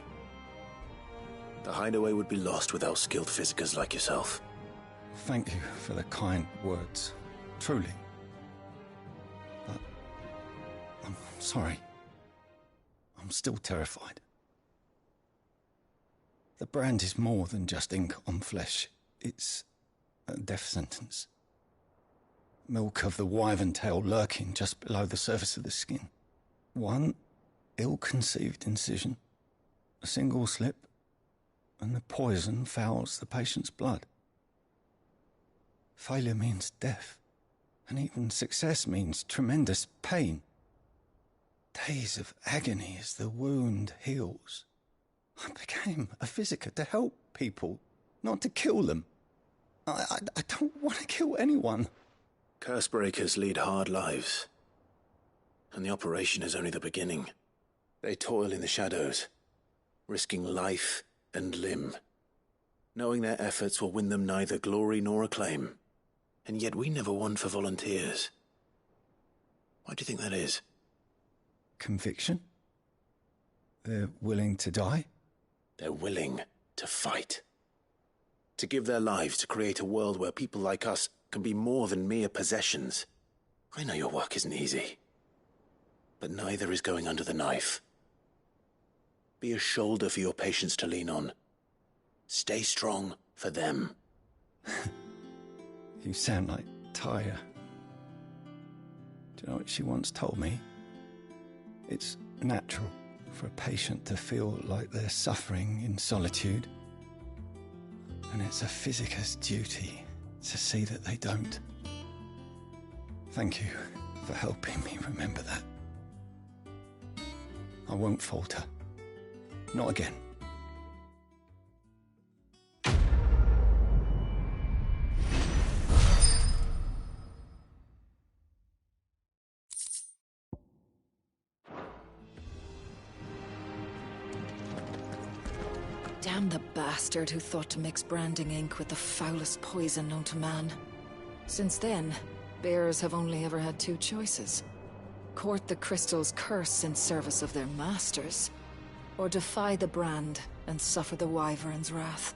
The hideaway would be lost without skilled physicers like yourself. Thank you for the kind words. Truly. But... I'm sorry. I'm still terrified. The brand is more than just ink on flesh. It's a death sentence. Milk of the wyvern tail lurking just below the surface of the skin. One ill-conceived incision, a single slip, and the poison fouls the patient's blood. Failure means death, and even success means tremendous pain. Days of agony as the wound heals. I became a physiker to help people, not to kill them. I don't want to kill anyone. Cursebreakers lead hard lives. And the operation is only the beginning. They toil in the shadows, risking life and limb, knowing their efforts will win them neither glory nor acclaim. And yet we never won for volunteers. Why do you think that is? Conviction? They're willing to die? They're willing to fight. To give their lives to create a world where people like us can be more than mere possessions. I know your work isn't easy. But neither is going under the knife. Be a shoulder for your patients to lean on. Stay strong for them. You sound like Tyr. Do you know what she once told me? It's natural for a patient to feel like they're suffering in solitude. And it's a physicer's duty to see that they don't. Thank you for helping me remember that. I won't falter. Not again. Damn the bastard who thought to mix branding ink with the foulest poison known to man. Since then, bears have only ever had two choices. Court the crystal's curse in service of their masters, or defy the brand and suffer the wyvern's wrath.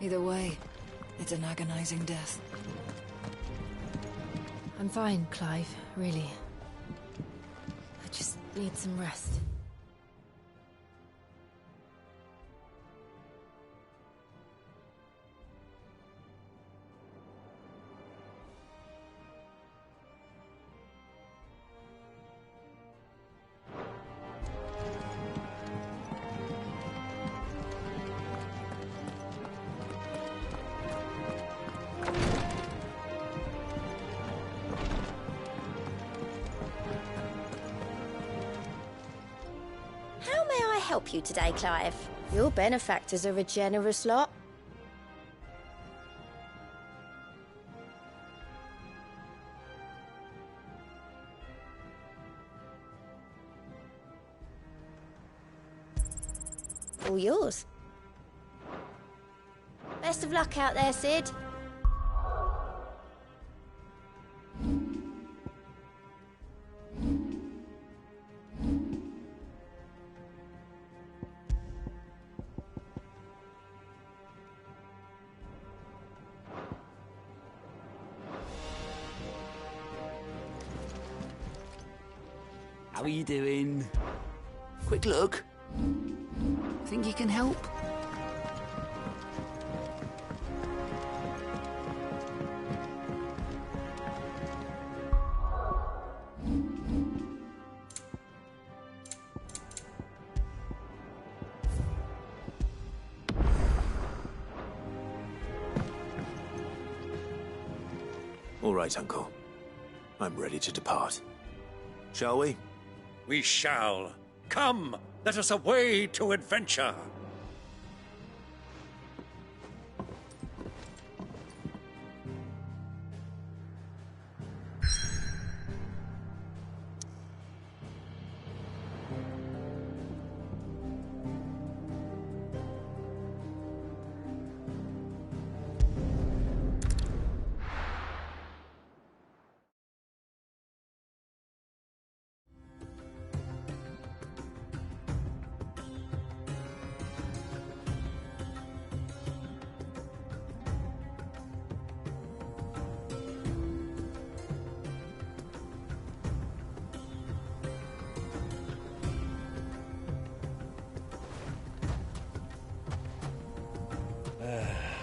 Either way, it's an agonizing death. I'm fine, Clive, really. I just need some rest. Help you today, Clive. Your benefactors are a generous lot. All yours. Best of luck out there, Sid. How are you doing? Quick look. Think you can help? All right, Uncle. I'm ready to depart. Shall we? We shall. Come, let us away to adventure.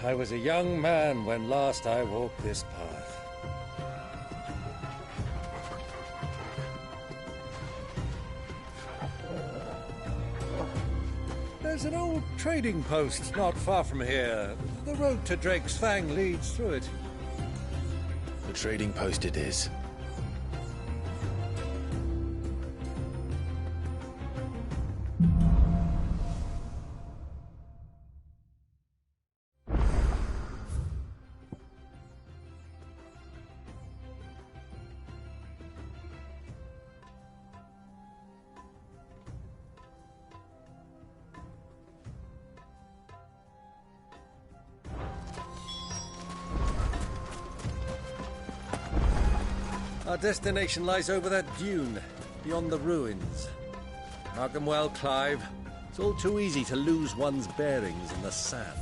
I was a young man when last I walked this path. There's an old trading post not far from here. The road to Drake's Fang leads through it. The trading post it is. Our destination lies over that dune, beyond the ruins. Mark them well, Clive. It's all too easy to lose one's bearings in the sand.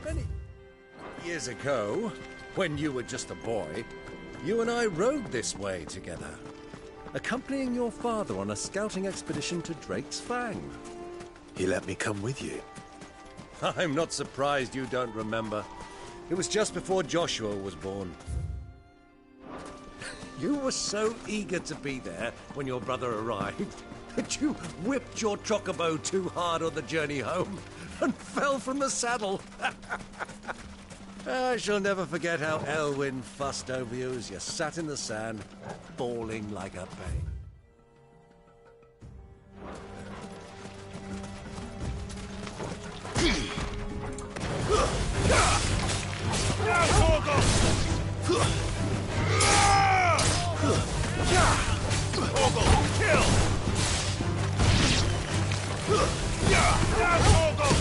Many years ago, when you were just a boy, you and I rode this way together, accompanying your father on a scouting expedition to Drake's Fang. He let me come with you. I'm not surprised you don't remember. It was just before Joshua was born. You were so eager to be there when your brother arrived that you whipped your chocobo too hard on the journey home and fell from the saddle. I shall never forget how Elwyn fussed over you as you sat in the sand, bawling like a babe. Now, Torgal! Torgal, kill! Now, Torgal!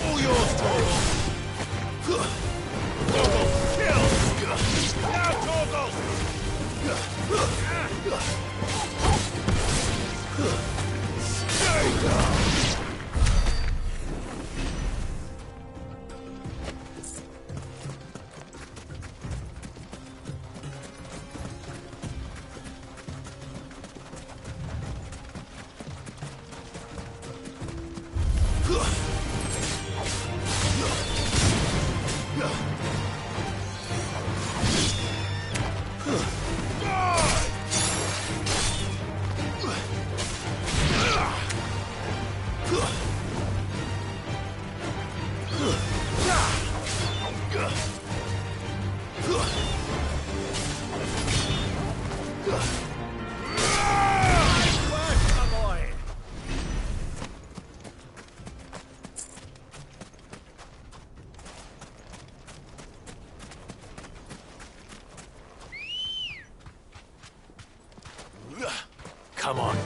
All yours, Torgal! Torgal, kill! Now, Torgal! Stay down! Come on.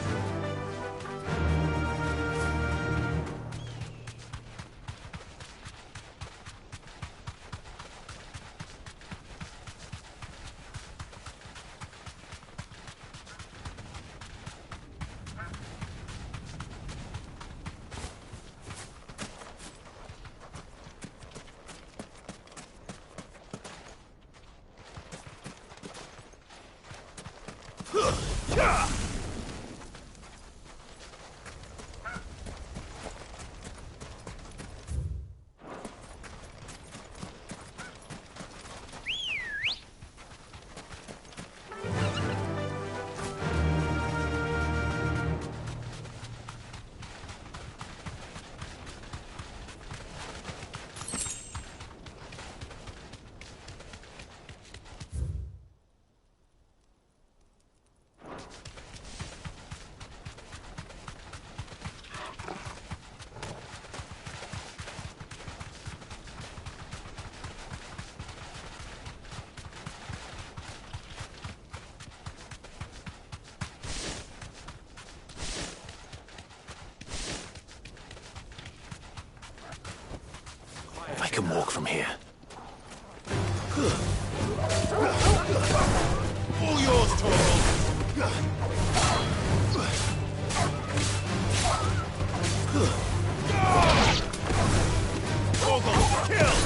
I can walk from here. All yours, Torgal! Torgal, kill!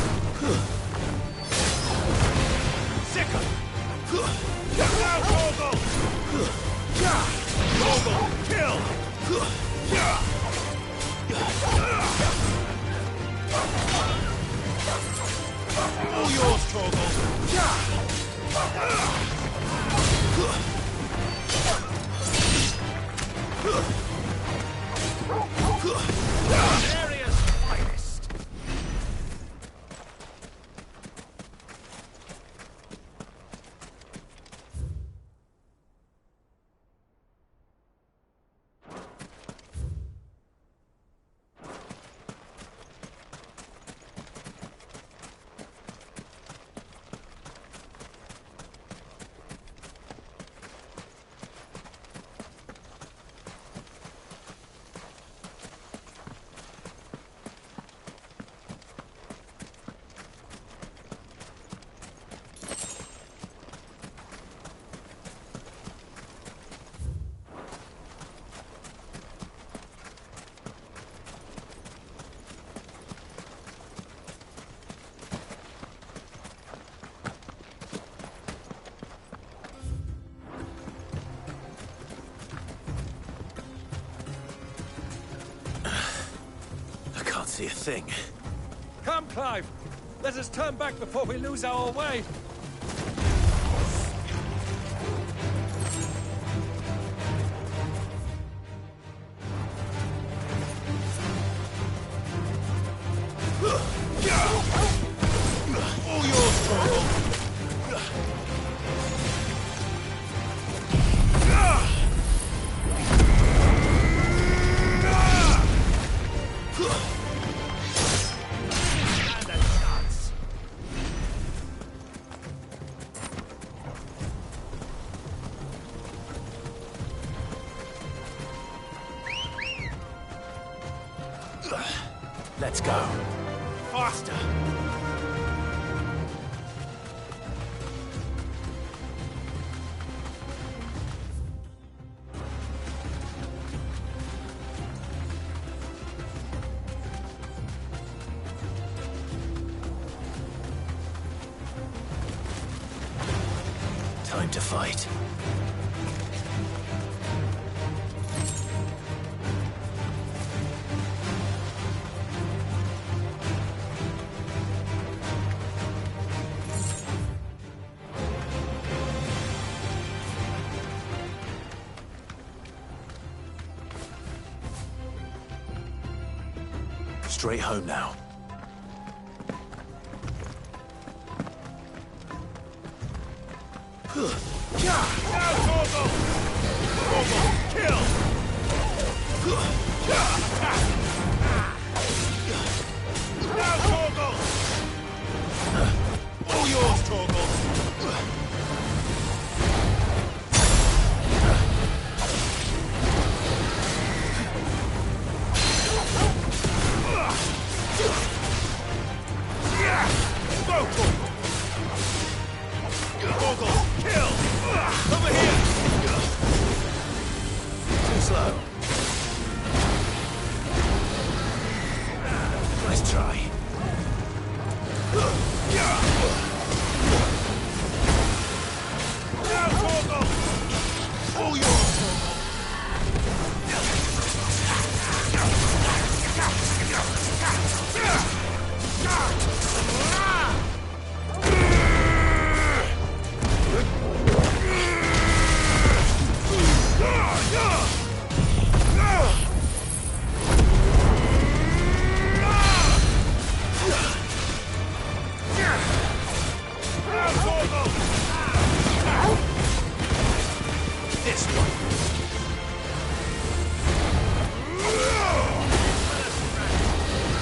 Sicker! Now, Torgal! Torgal, kill! All yours, Torgal! Area's finest! See a thing. Come, Clive! Let us turn back before we lose our way! Let's go. Faster! Time to fight. Straight home now. Now, Torgal! Torgal, kill! Now, Torgal! All yours, Torgal! Go, Torgal! Torgal, kill! Over here! Too slow. Nice try. Now, Torgal! All yours, this one.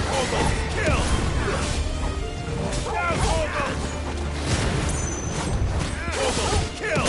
Torgal, kill! Now, Torgal! Torgal, kill!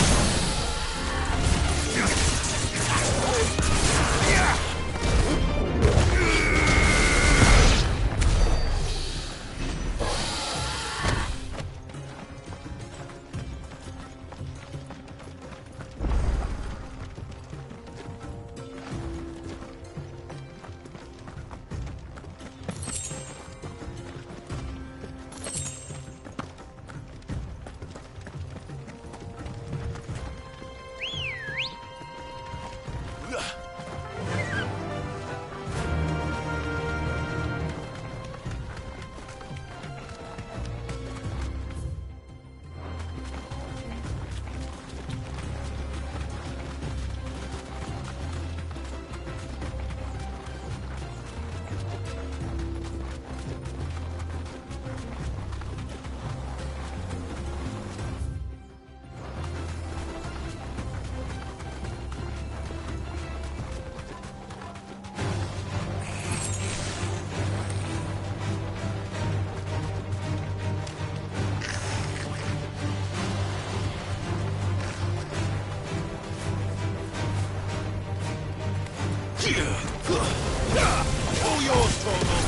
All yours, Torgal!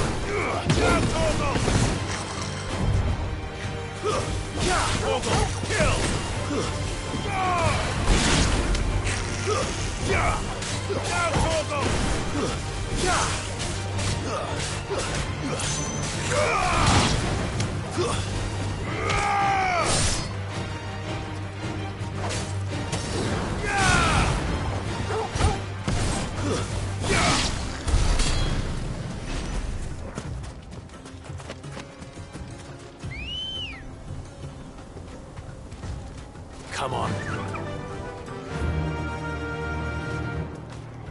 Now, Torgal! Torgal, kill! Now, Torgal! Come on.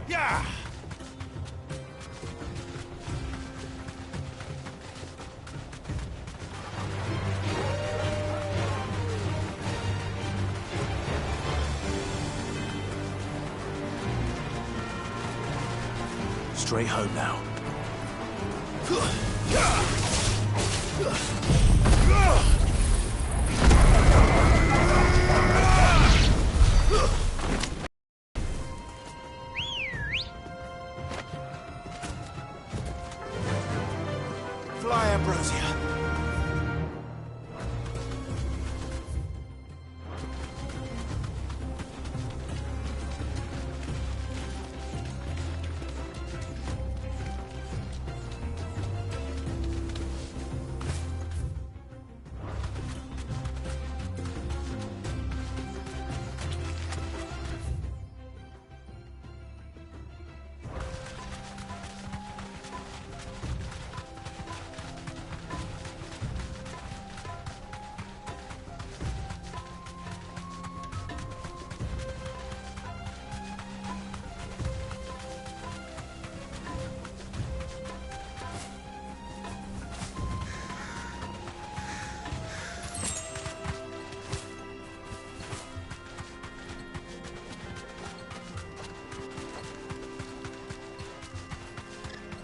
Yeah! Straight home now.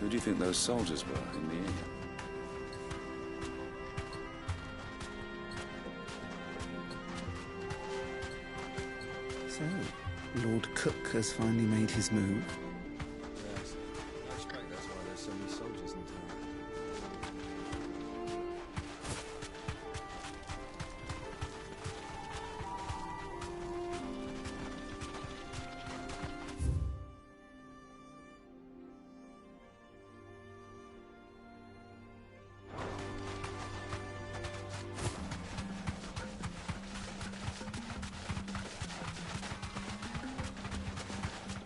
Who do you think those soldiers were in the inn? So, Lord Cook has finally made his move. Yes, I expect that's why there's so many soldiers in town.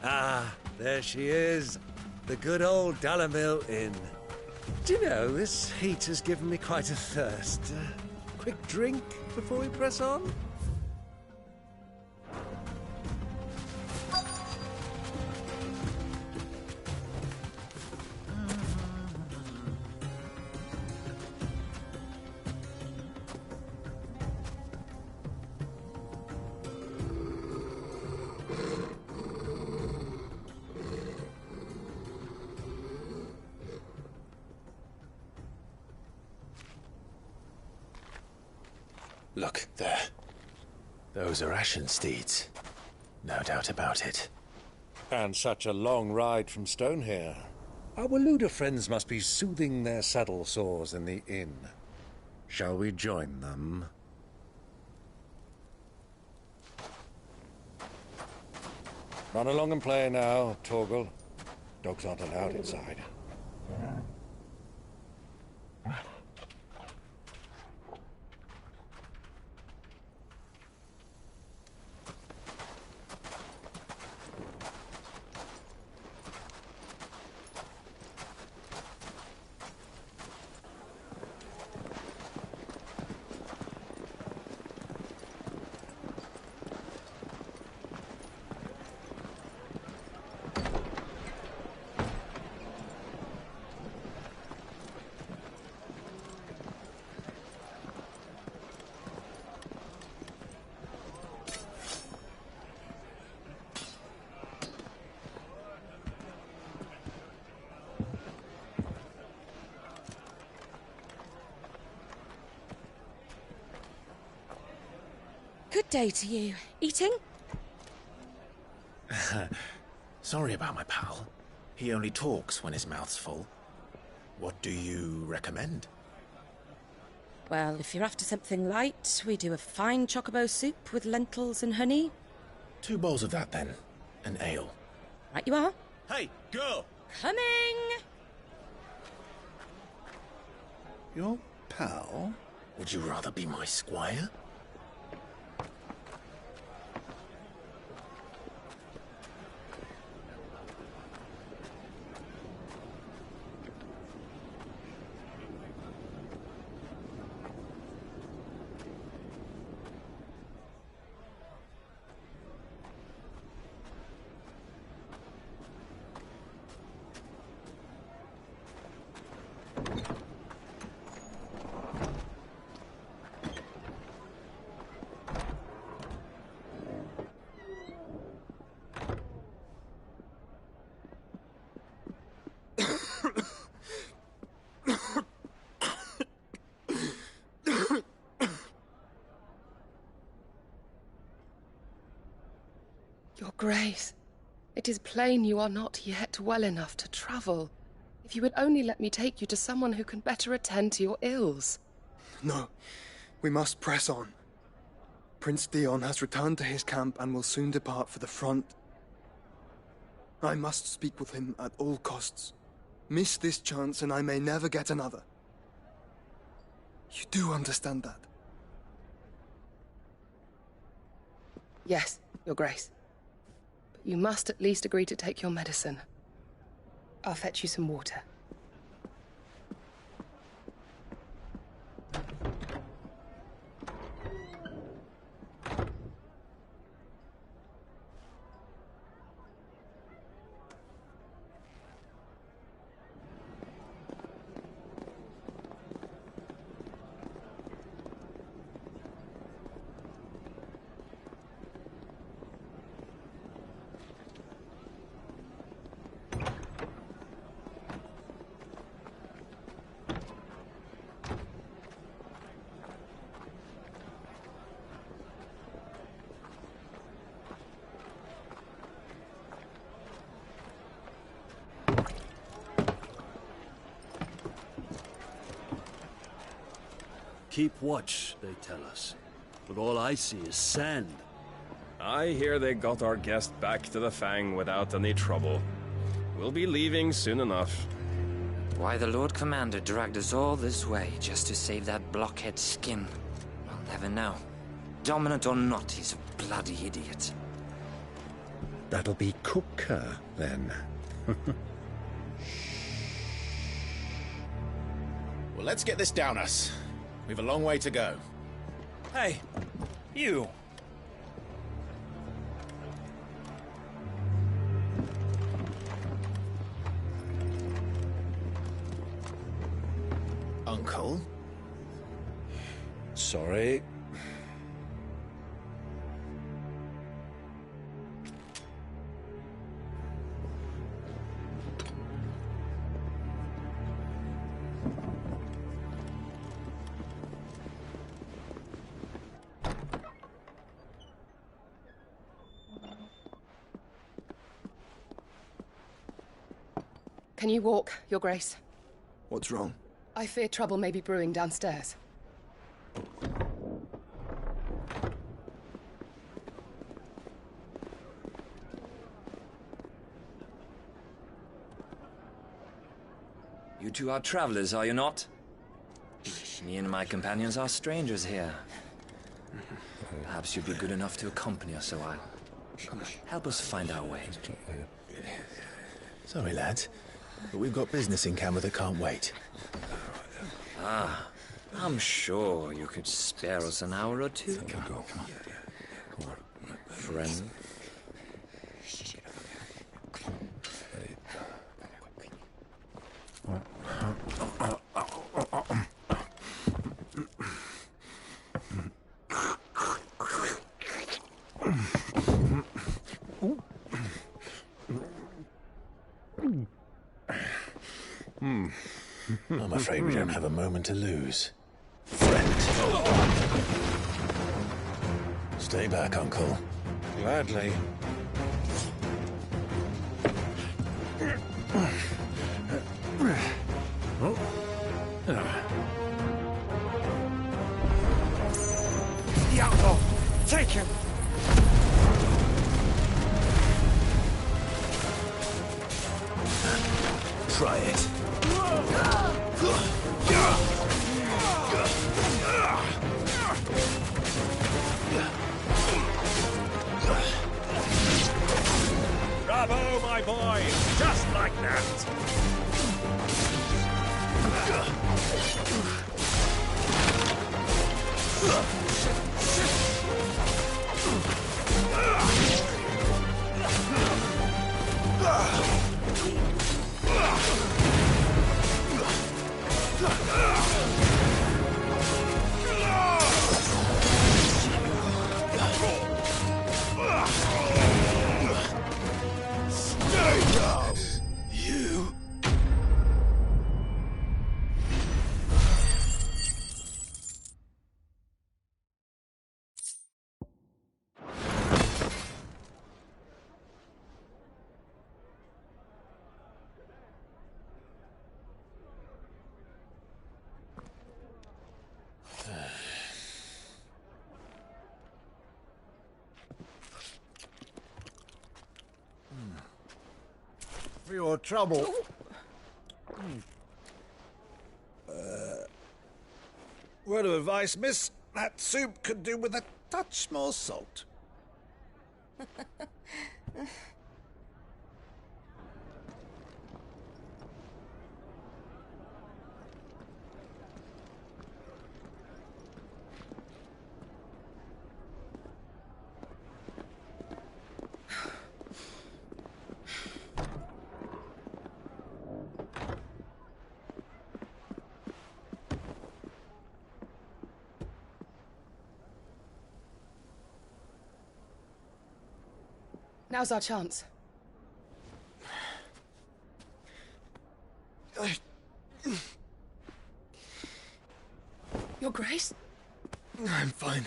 Ah, there she is. The good old Dalamil Inn. Do you know, this heat has given me quite a thirst. Quick drink before we press on? Look, there. Those are Ashen steeds. No doubt about it. And such a long ride from Stonehere. Our Waluda friends must be soothing their saddle sores in the inn. Shall we join them? Run along and play now, Torgal. Dogs aren't allowed inside. Good day to you. Eating? Sorry about my pal. He only talks when his mouth's full. What do you recommend? Well, if you're after something light, we do a fine chocobo soup with lentils and honey. 2 bowls of that, then. An ale. Right you are. Hey, girl! Coming! Your pal? Would you rather be my squire? Your Grace, it is plain you are not yet well enough to travel. If you would only let me take you to someone who can better attend to your ills. No, we must press on. Prince Dion has returned to his camp and will soon depart for the front. I must speak with him at all costs. Miss this chance and I may never get another. You do understand that? Yes, Your Grace. But you must at least agree to take your medicine. I'll fetch you some water. keep watch, they tell us. But all I see is sand. I hear they got our guest back to the Fang without any trouble. We'll be leaving soon enough. Why the Lord Commander dragged us all this way just to save that blockhead Skin, I'll never know. Dominant or not, he's a bloody idiot. That'll be Cooker, then. Well, let's get this down us. We've a long way to go. Hey, you. Uncle? Sorry. Can you walk, Your Grace? What's wrong? I fear trouble may be brewing downstairs. You two are travelers, are you not? Me and my companions are strangers here. Perhaps you'd be good enough to accompany us a while. Help us find our way. Sorry, lads, but we've got business in Camber that can't wait. Ah, I'm sure you could spare us an hour or two. Come on. Friend. I'm afraid we don't have a moment to lose. Friend. Stay back, Uncle. Gladly. The outlaw! Take him! Try it. Bravo, my boy! Just like that! Stay down! You... For your trouble. Word of advice, miss. That soup could do with a touch more salt. Now's our chance. Your Grace? I'm fine.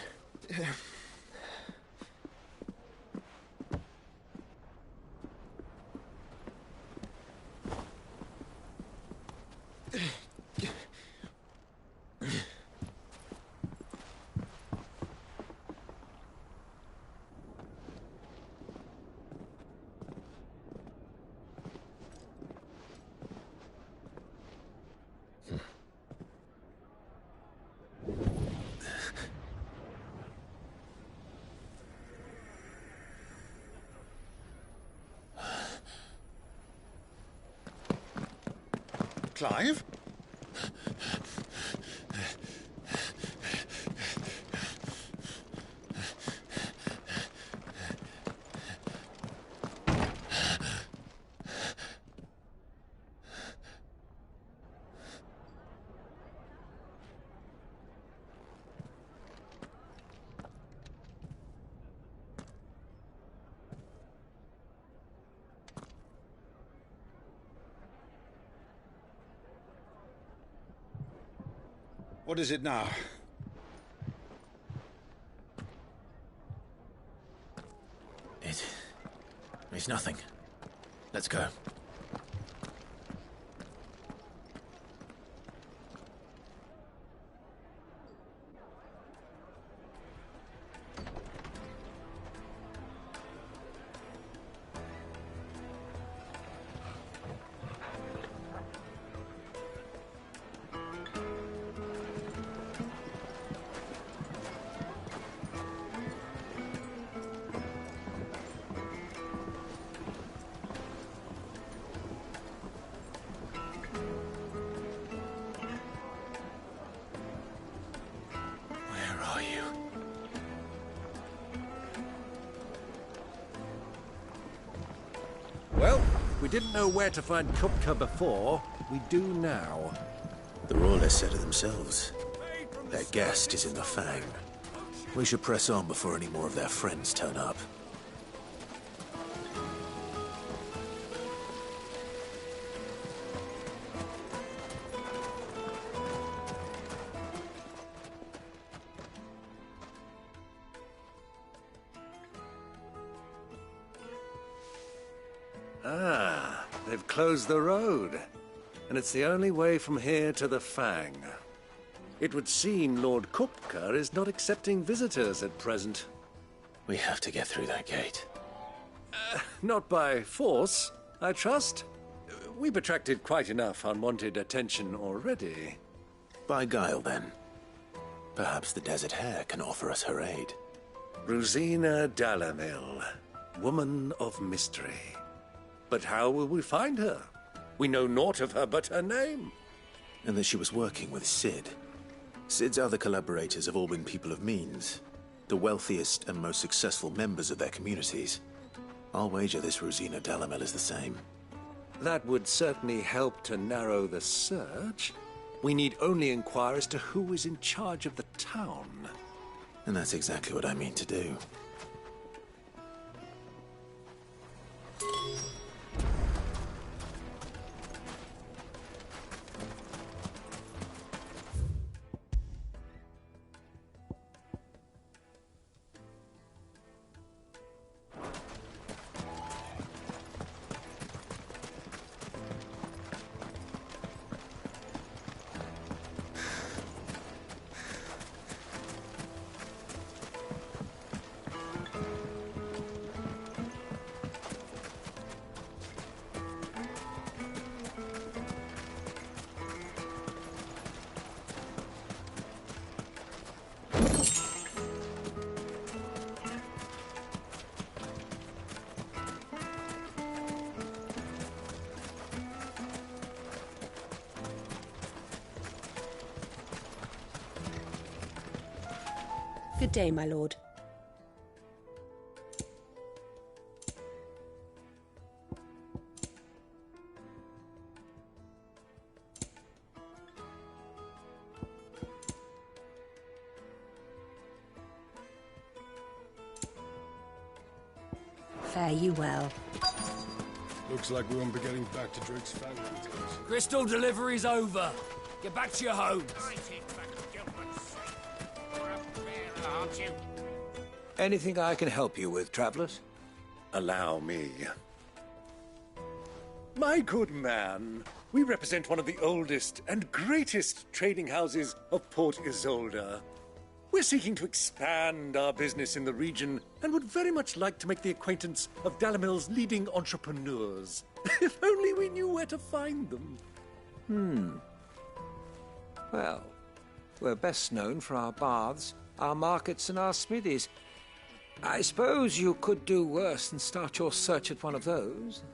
Clive? What is it now? It's nothing. Let's go. Well, we didn't know where to find Kupka before. We do now. The Royalists said it themselves. Their guest is in the Fang. We should press on before any more of their friends turn up. Ah, they've closed the road. And it's the only way from here to the Fang. It would seem Lord Kupka is not accepting visitors at present. We have to get through that gate. Not by force, I trust. We've attracted quite enough unwanted attention already. By guile, then. Perhaps the Desert Hare can offer us her aid. Rosina Dalamil, woman of mystery. But how will we find her? We know naught of her but her name. And that she was working with Cid. Cid's other collaborators have all been people of means, the wealthiest and most successful members of their communities. I'll wager this Rosina Dalamil is the same. That would certainly help to narrow the search. We need only inquire as to who is in charge of the town. And that's exactly what I mean to do. Good day, my lord. Fare you well. Looks like we won't be getting back to Drake's Fang. Crystal delivery's over. Get back to your homes. Anything I can help you with, travelers? Allow me. My good man, we represent one of the oldest and greatest trading houses of Port Isolde. We're seeking to expand our business in the region and would very much like to make the acquaintance of Dalamil's leading entrepreneurs. If only we knew where to find them. Well, we're best known for our baths, our markets and our smithies. I suppose you could do worse than start your search at one of those.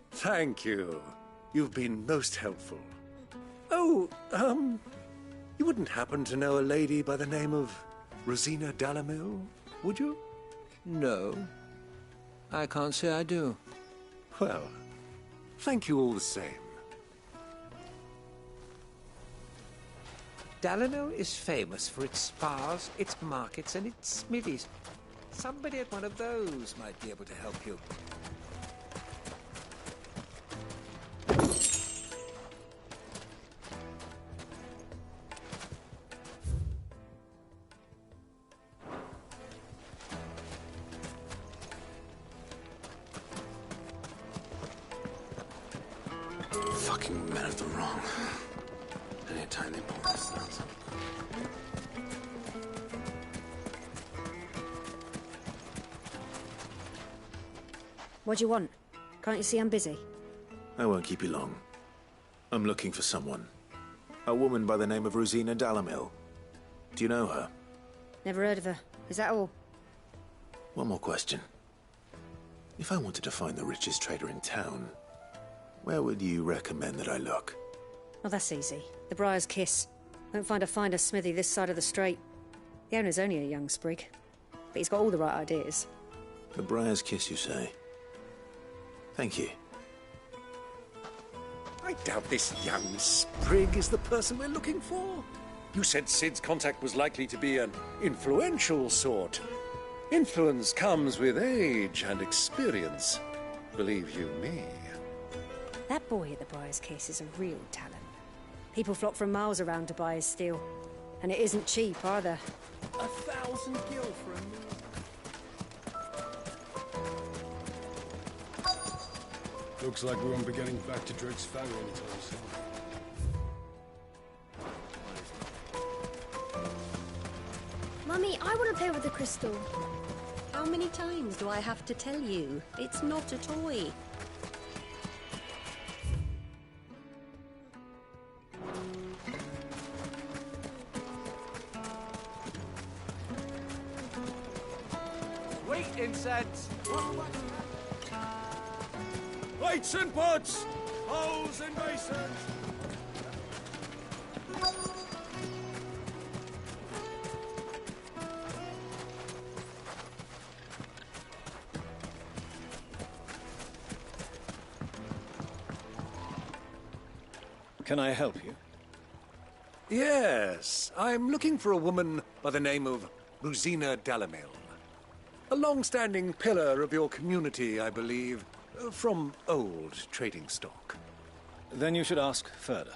Thank you. You've been most helpful. Oh, you wouldn't happen to know a lady by the name of Rosina Dalamil, would you? No. I can't say I do. Well, thank you all the same. Dalamil is famous for its spas, its markets, and its smithies. Somebody at one of those might be able to help you. Fucking men of the wrong. Anytime they pull this nonsense. What do you want? Can't you see I'm busy? I won't keep you long. I'm looking for someone. A woman by the name of Rosina Dalamil. Do you know her? Never heard of her. Is that all? One more question. If I wanted to find the richest trader in town, where would you recommend that I look? Oh, that's easy. The Briar's Kiss. Won't find a finer smithy this side of the strait. The owner's only a young sprig, but he's got all the right ideas. The Briar's Kiss, you say? Thank you. I doubt this young sprig is the person we're looking for. You said Sid's contact was likely to be an influential sort. Influence comes with age and experience. Believe you me. That boy at the Briar's Kiss is a real talent. People flock from miles around to buy his steel. And it isn't cheap, either. 1,000 gil for a new... Looks like we won't be getting back to Drake's Fang anytime soon. Mummy, I want to play with the crystal. How many times do I have to tell you? It's not a toy. Wait, incense! Plates and pots! Bowls and basins! Can I help you? Yes, I'm looking for a woman by the name of Rosina Dalamil. A long-standing pillar of your community, I believe, from old trading stock. Then you should ask Ferda.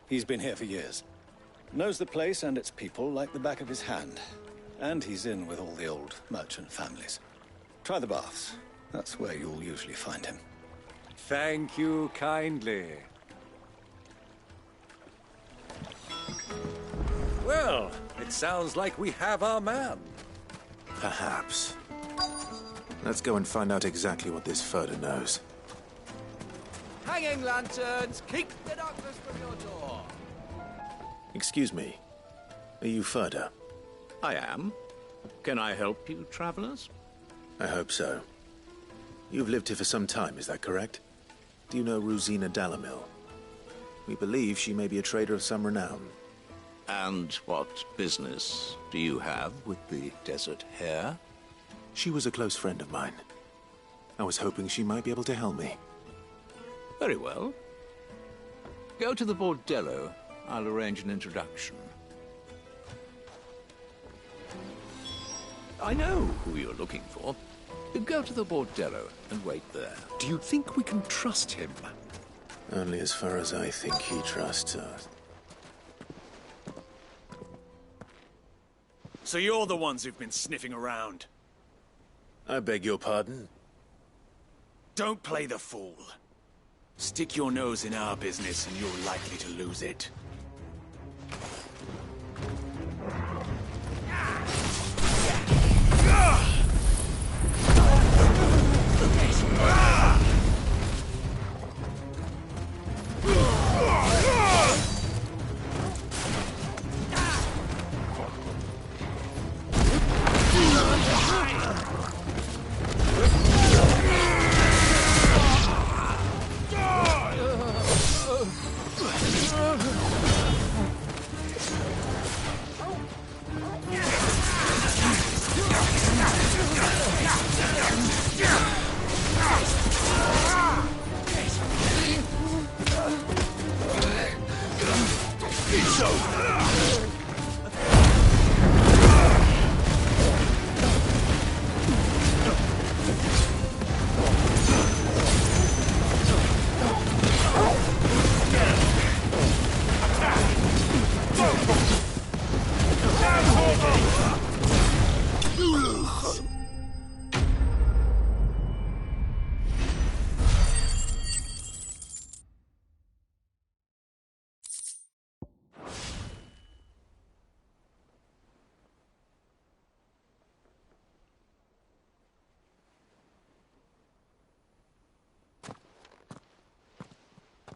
He's been here for years. Knows the place and its people like the back of his hand. And he's in with all the old merchant families. Try the baths. That's where you'll usually find him. Thank you kindly. Well, it sounds like we have our man. Perhaps. Let's go and find out exactly what this Ferda knows. Hanging lanterns, keep the darkness from your door. Excuse me. Are you Ferda? I am. Can I help you, travelers? I hope so. You've lived here for some time, is that correct? Do you know Rosina Dalamil? We believe she may be a trader of some renown. And what business do you have with the Desert Hare? She was a close friend of mine. I was hoping she might be able to help me. Very well. Go to the Bordello. I'll arrange an introduction. I know who you're looking for. Go to the Bordello and wait there. Do you think we can trust him? Only as far as I think he trusts us. So you're the ones who've been sniffing around. I beg your pardon? Don't play the fool. Stick your nose in our business and you're likely to lose it.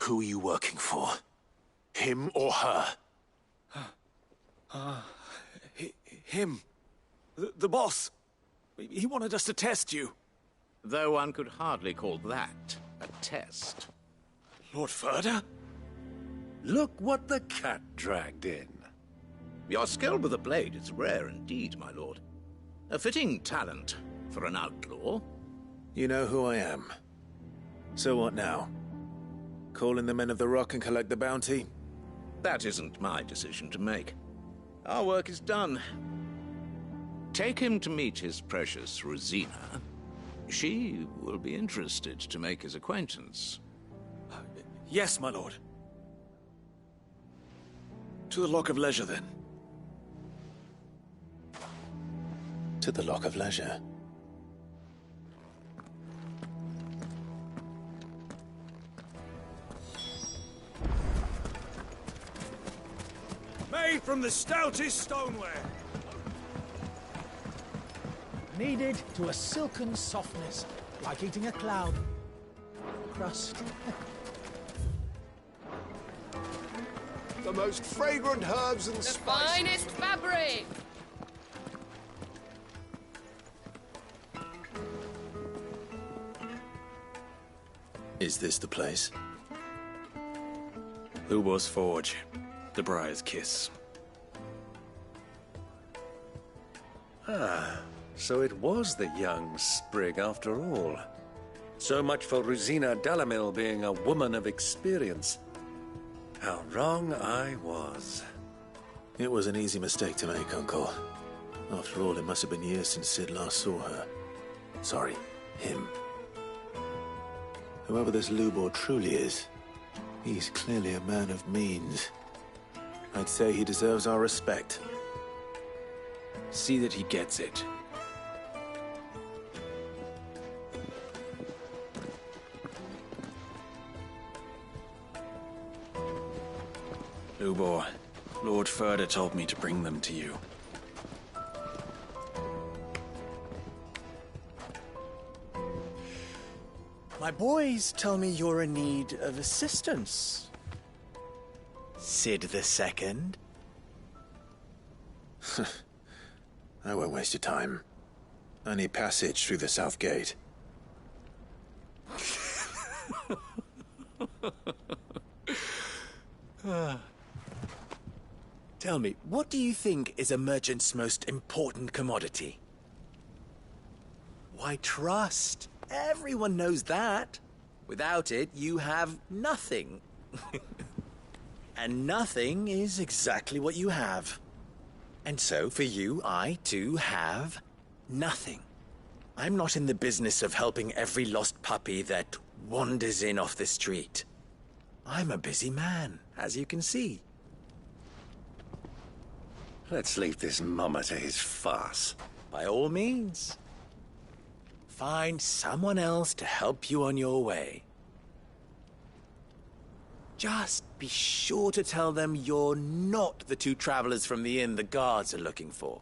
Who are you working for? Him or her? Him. The boss. He wanted us to test you. Though one could hardly call that a test. Lord Ferda? Look what the cat dragged in. Your skill with the blade is rare indeed, my lord. A fitting talent for an outlaw. You know who I am. So what now? Call in the Men of the Rock and collect the bounty? That isn't my decision to make. Our work is done. Take him to meet his precious Rosina. She will be interested to make his acquaintance. Yes, my lord. To the Lock of Leisure, then. To the Lock of Leisure. Made from the stoutest stoneware. Kneaded to a silken softness, like eating a cloud. Crust. The most fragrant herbs and spices. The finest fabric! Is this the place? Lubor's Forge. The Briar's Kiss. Ah, so it was the young sprig after all. So much for Rosina Dalamil being a woman of experience. How wrong I was. It was an easy mistake to make, Uncle. After all, it must have been years since Sid last saw her. Sorry, him. Whoever this Lubor truly is, he's clearly a man of means. I'd say he deserves our respect. See that he gets it. Lubor, Lord Ferda told me to bring them to you. My boys tell me you're in need of assistance. Sid the Second? I won't waste your time. I need passage through the south gate. Tell me, what do you think is a merchant's most important commodity? Why, trust. Everyone knows that. Without it, you have nothing. And nothing is exactly what you have. And so, for you, I, too, have nothing. I'm not in the business of helping every lost puppy that wanders in off the street. I'm a busy man, as you can see. Let's leave this mummer to his farce. By all means. Find someone else to help you on your way. Just be sure to tell them you're not the two travelers from the inn the guards are looking for.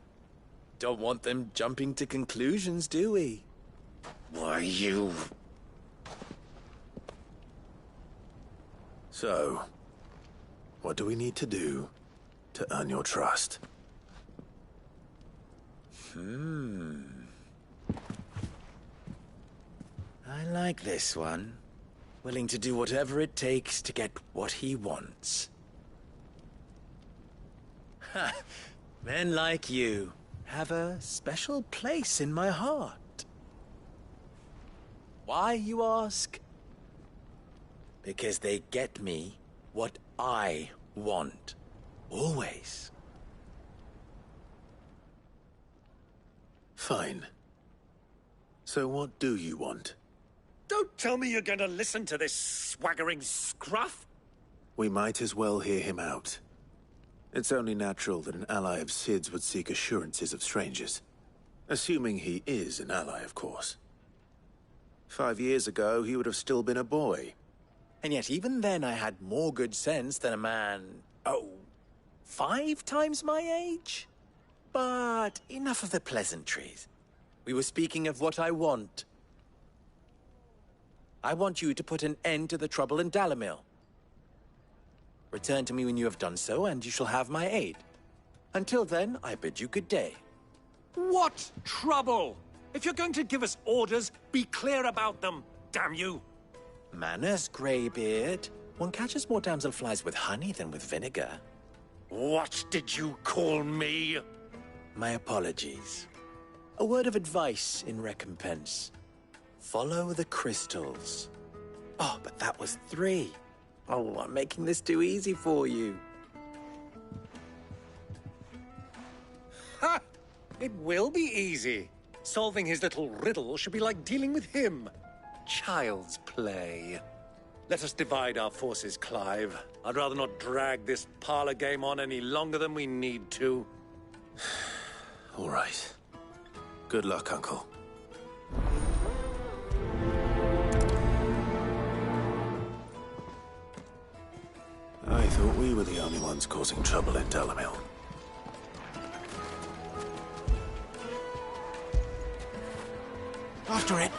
Don't want them jumping to conclusions, do we? Why, you... So, what do we need to do to earn your trust? I like this one. Willing to do whatever it takes to get what he wants. Ha! Men like you have a special place in my heart. Why, you ask? Because they get me what I want. Always. Fine. So what do you want? Don't tell me you're going to listen to this swaggering scruff! We might as well hear him out. It's only natural that an ally of Sid's would seek assurances of strangers. Assuming he is an ally, of course. 5 years ago, he would have still been a boy. And yet even then I had more good sense than a man, 5 times my age? But enough of the pleasantries. We were speaking of what I want. I want you to put an end to the trouble in Dalamil. Return to me when you have done so, and you shall have my aid. Until then, I bid you good day. What trouble? If you're going to give us orders, be clear about them, damn you! Manners, Greybeard. One catches more damselflies with honey than with vinegar. What did you call me? My apologies. A word of advice in recompense. Follow the crystals. Oh, but that was 3. Oh, I'm making this too easy for you. Ha! It will be easy. Solving his little riddle should be like dealing with him. Child's play. Let us divide our forces, Clive. I'd rather not drag this parlor game on any longer than we need to. All right. Good luck, Uncle. I thought we were the only ones causing trouble in Dalimil. After it.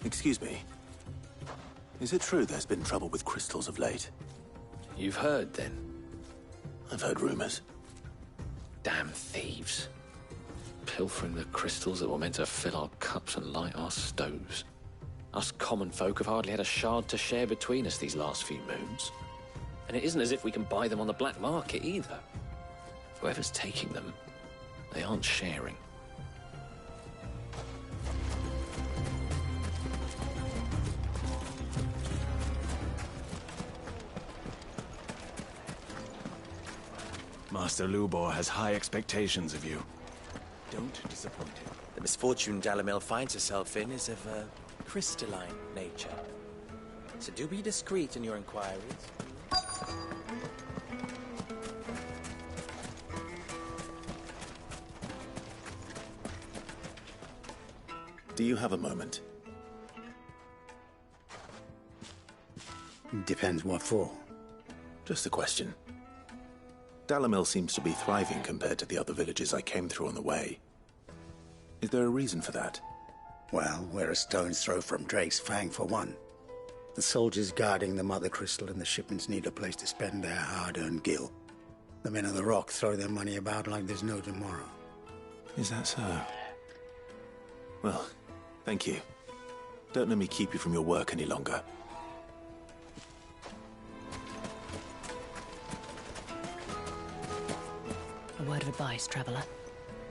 Excuse me. Is it true there's been trouble with crystals of late? You've heard, then? I've heard rumors. Damn thieves. Pilfering the crystals that were meant to fill our cups and light our stoves. Us common folk have hardly had a shard to share between us these last few moons. And it isn't as if we can buy them on the black market either. Whoever's taking them, they aren't sharing. Master Lubor has high expectations of you. Don't disappoint him. The misfortune Dalimil finds herself in is of a crystalline nature. So do be discreet in your inquiries. Do you have a moment? Depends what for. Just a question. Dalimil seems to be thriving compared to the other villages I came through on the way. Is there a reason for that? Well, we're a stone's throw from Drake's Fang, for one. The soldiers guarding the Mother Crystal and the shipments need a place to spend their hard-earned gil. The men of the Rock throw their money about like there's no tomorrow. Is that so? Well, thank you. Don't let me keep you from your work any longer. A word of advice, traveller.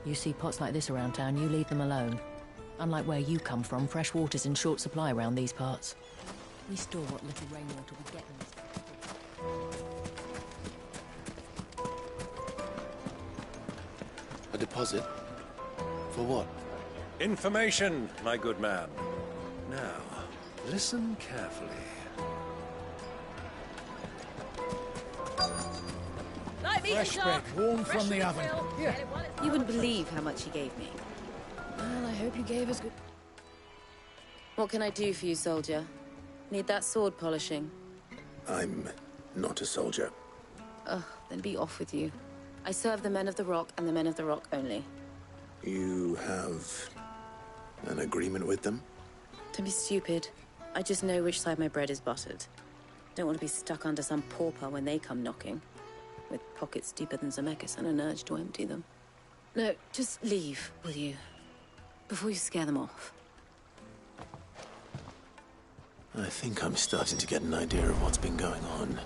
You see pots like this around town, you leave them alone. Unlike where you come from, fresh water's in short supply around these parts. We store what little rainwater we get in this. A deposit? For what? Information, my good man. Now, listen carefully. Fresh bread, warm from the oven. Here. You wouldn't believe how much he gave me. Well, I hope you gave us good... What can I do for you, soldier? Need that sword polishing? I'm not a soldier. Ugh, then be off with you. I serve the men of the Rock and the men of the Rock only. You have an agreement with them? Don't be stupid. I just know which side my bread is buttered. Don't want to be stuck under some pauper when they come knocking. With pockets deeper than Zemeckis and an urge to empty them. No, just leave, will you? Before you scare them off. I think I'm starting to get an idea of what's been going on.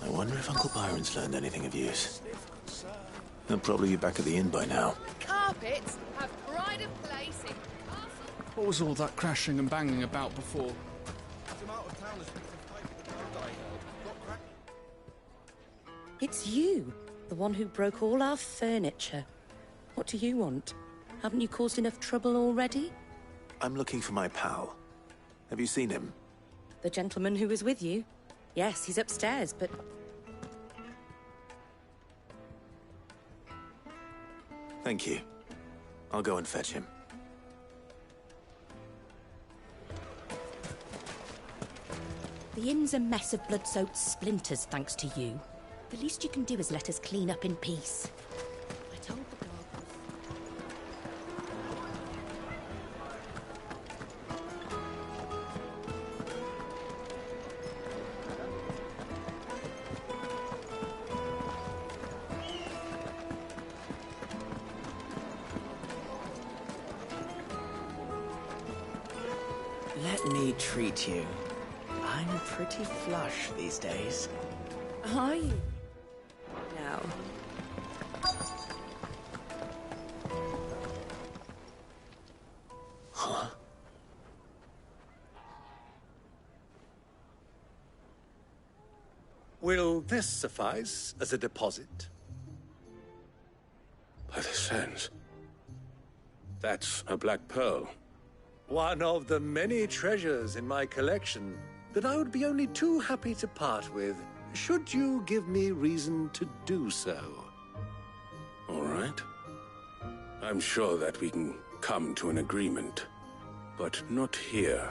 I wonder if Uncle Byron's learned anything of use. He'll probably be back at the inn by now. Carpets have pride of place in castle. What was all that crashing and banging about before? It's you, the one who broke all our furniture. What do you want? Haven't you caused enough trouble already? I'm looking for my pal. Have you seen him? The gentleman who was with you? Yes, he's upstairs, but... Thank you. I'll go and fetch him. The inn's a mess of blood-soaked splinters, thanks to you. The least you can do is let us clean up in peace. I told the dog. Let me treat you. I'm pretty flush these days. Are you? Now. Huh? Will this suffice as a deposit? By the sands. That's a black pearl. One of the many treasures in my collection that I would be only too happy to part with, should you give me reason to do so. All right. I'm sure that we can come to an agreement, but not here.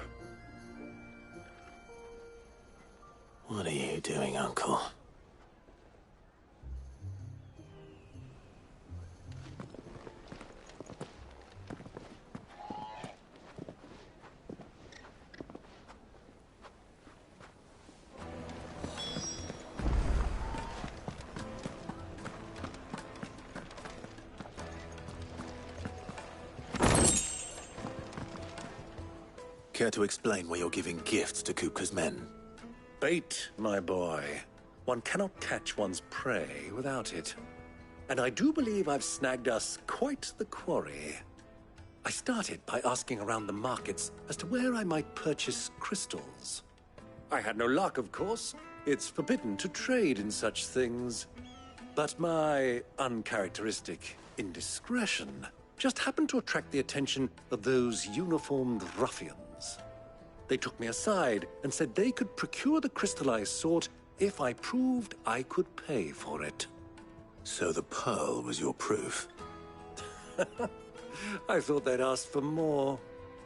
What are you doing, Uncle? Care to explain why you're giving gifts to Kupka's men? Bait, my boy. One cannot catch one's prey without it. And I do believe I've snagged us quite the quarry. I started by asking around the markets as to where I might purchase crystals. I had no luck, of course. It's forbidden to trade in such things. But my uncharacteristic indiscretion just happened to attract the attention of those uniformed ruffians. They took me aside and said they could procure the crystal I sought if I proved I could pay for it. So the pearl was your proof? I thought they'd asked for more.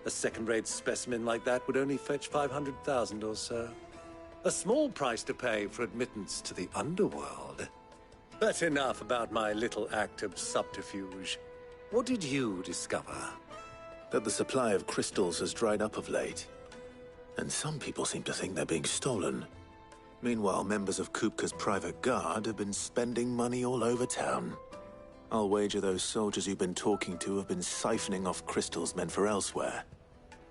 A second-rate specimen like that would only fetch 500,000 or so. A small price to pay for admittance to the underworld. But enough about my little act of subterfuge. What did you discover? That the supply of crystals has dried up of late. And some people seem to think they're being stolen. Meanwhile, members of Kupka's private guard have been spending money all over town. I'll wager those soldiers you've been talking to have been siphoning off crystals meant for elsewhere,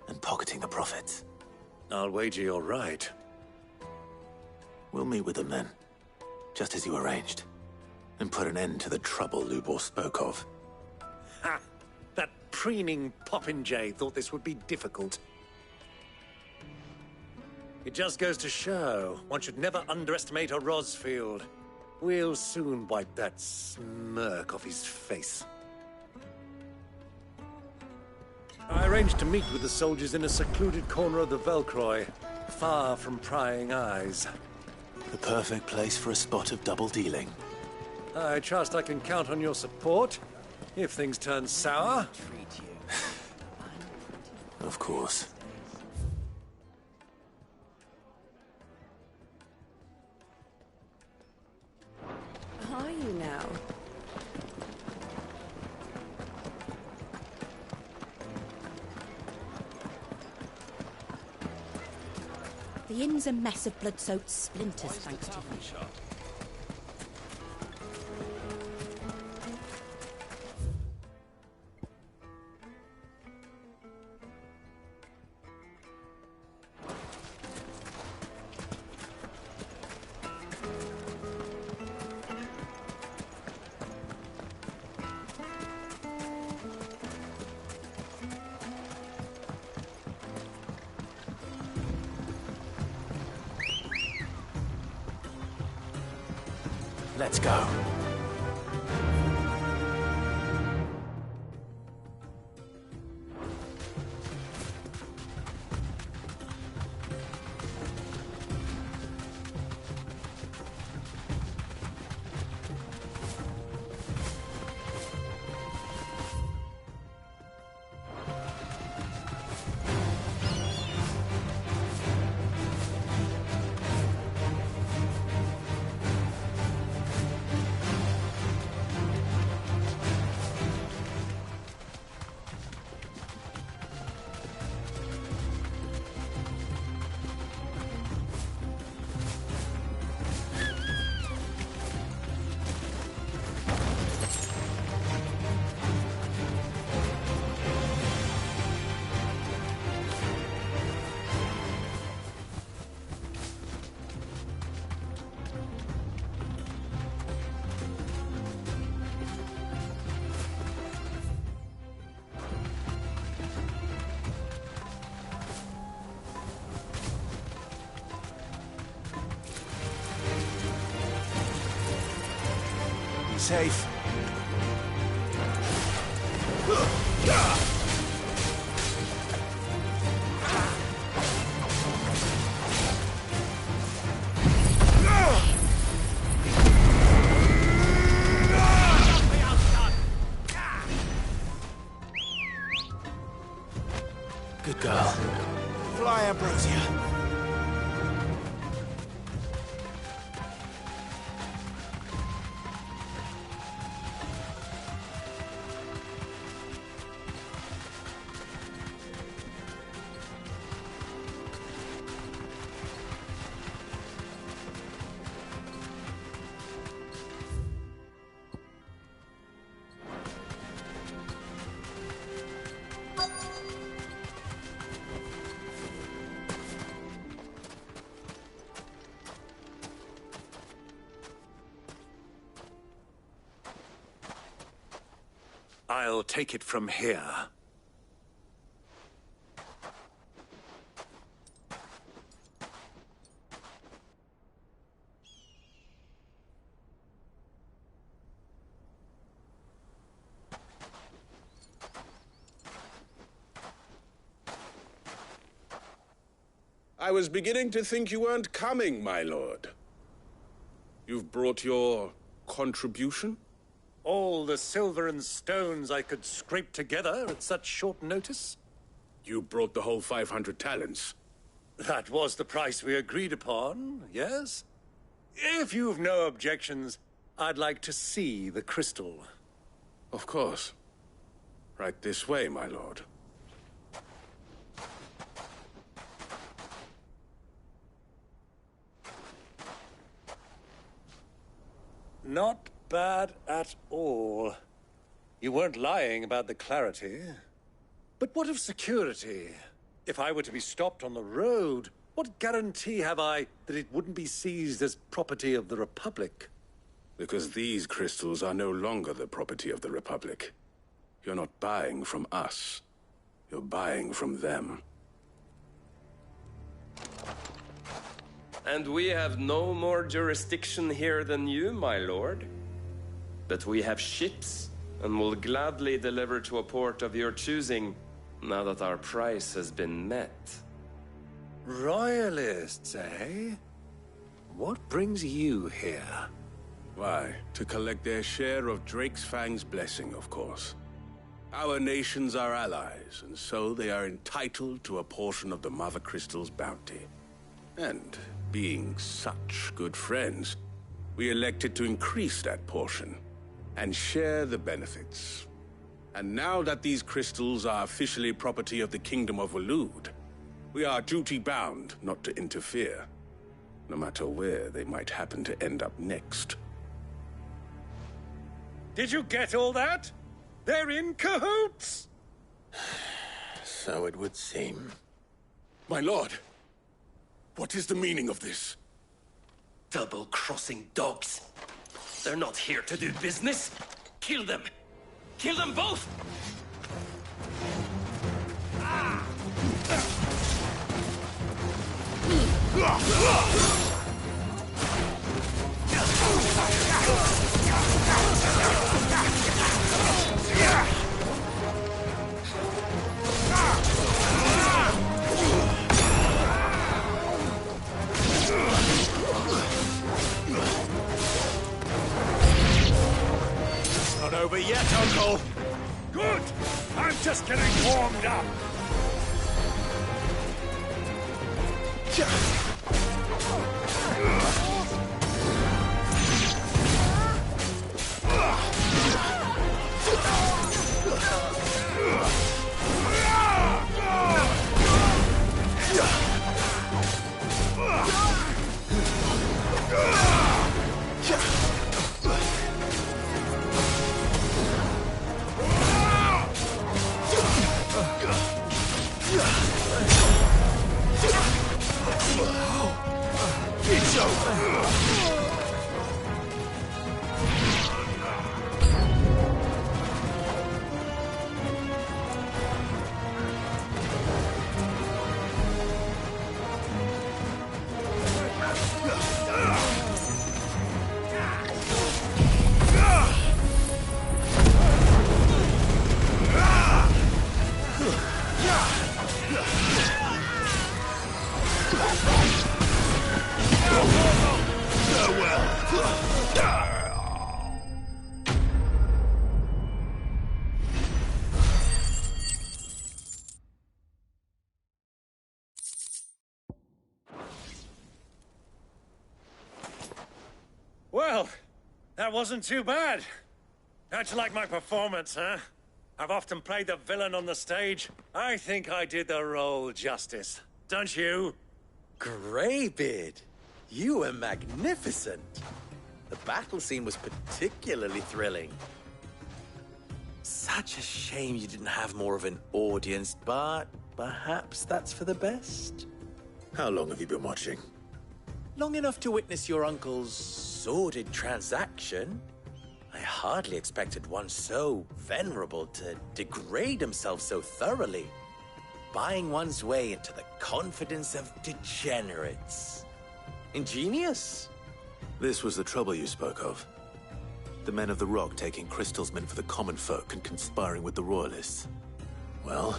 and pocketing the profits. I'll wager you're right. We'll meet with them then, just as you arranged, and put an end to the trouble Lubor spoke of. Ha! That preening popinjay thought this would be difficult. It just goes to show, one should never underestimate a Rosfield. We'll soon wipe that smirk off his face. I arranged to meet with the soldiers in a secluded corner of the Velcroy, far from prying eyes. The perfect place for a spot of double dealing. I trust I can count on your support, if things turn sour. Of course. Are you now? The inn's a mess of blood-soaked splinters, thanks to you. Let's go. Be safe. Good girl. Fly, Ambrosia. I'll take it from here. I was beginning to think you weren't coming, my lord. You've brought your contribution? All the silver and stones I could scrape together at such short notice? You brought the whole 500 talents. That was the price we agreed upon, yes? If you've no objections, I'd like to see the crystal. Of course. Right this way, my lord. Not bad at all. You weren't lying about the clarity. But what of security? If I were to be stopped on the road, what guarantee have I that it wouldn't be seized as property of the Republic? Because these crystals are no longer the property of the Republic. You're not buying from us. You're buying from them. And we have no more jurisdiction here than you, my lord. But we have ships, and will gladly deliver to a port of your choosing, now that our price has been met. Royalists, eh? What brings you here? Why, to collect their share of Drakesfang's blessing, of course. Our nations are allies, and so they are entitled to a portion of the Mother Crystal's bounty. And being such good friends, we elected to increase that portion and share the benefits. And now that these crystals are officially property of the Kingdom of Waloed, we are duty-bound not to interfere, no matter where they might happen to end up next. Did you get all that? They're in cahoots! So it would seem. My lord, what is the meaning of this? Double-crossing dogs. They're not here to do business. Kill them! Kill them both! Not over yet, Uncle. Good! I'm just getting warmed up. It's over! Well, that wasn't too bad. How'd you like my performance, huh? I've often played the villain on the stage. I think I did the role justice. Don't you? Greybeard, you were magnificent. The battle scene was particularly thrilling. Such a shame you didn't have more of an audience, but perhaps that's for the best. How long have you been watching? Long enough to witness your uncle's sordid transaction. I hardly expected one so venerable to degrade himself so thoroughly, buying one's way into the confidence of degenerates. Ingenious. This was the trouble you spoke of. The men of the Rock taking Crystal's men for the common folk and conspiring with the Royalists. Well,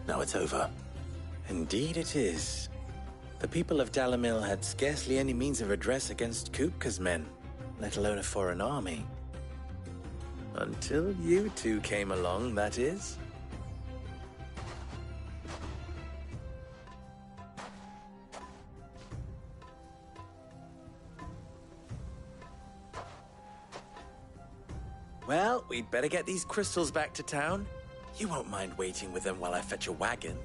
now it's over. Indeed it is. The people of Dalimil had scarcely any means of redress against Kupka's men, let alone a foreign army. Until you two came along, that is. Well, we'd better get these crystals back to town. You won't mind waiting with them while I fetch a wagon.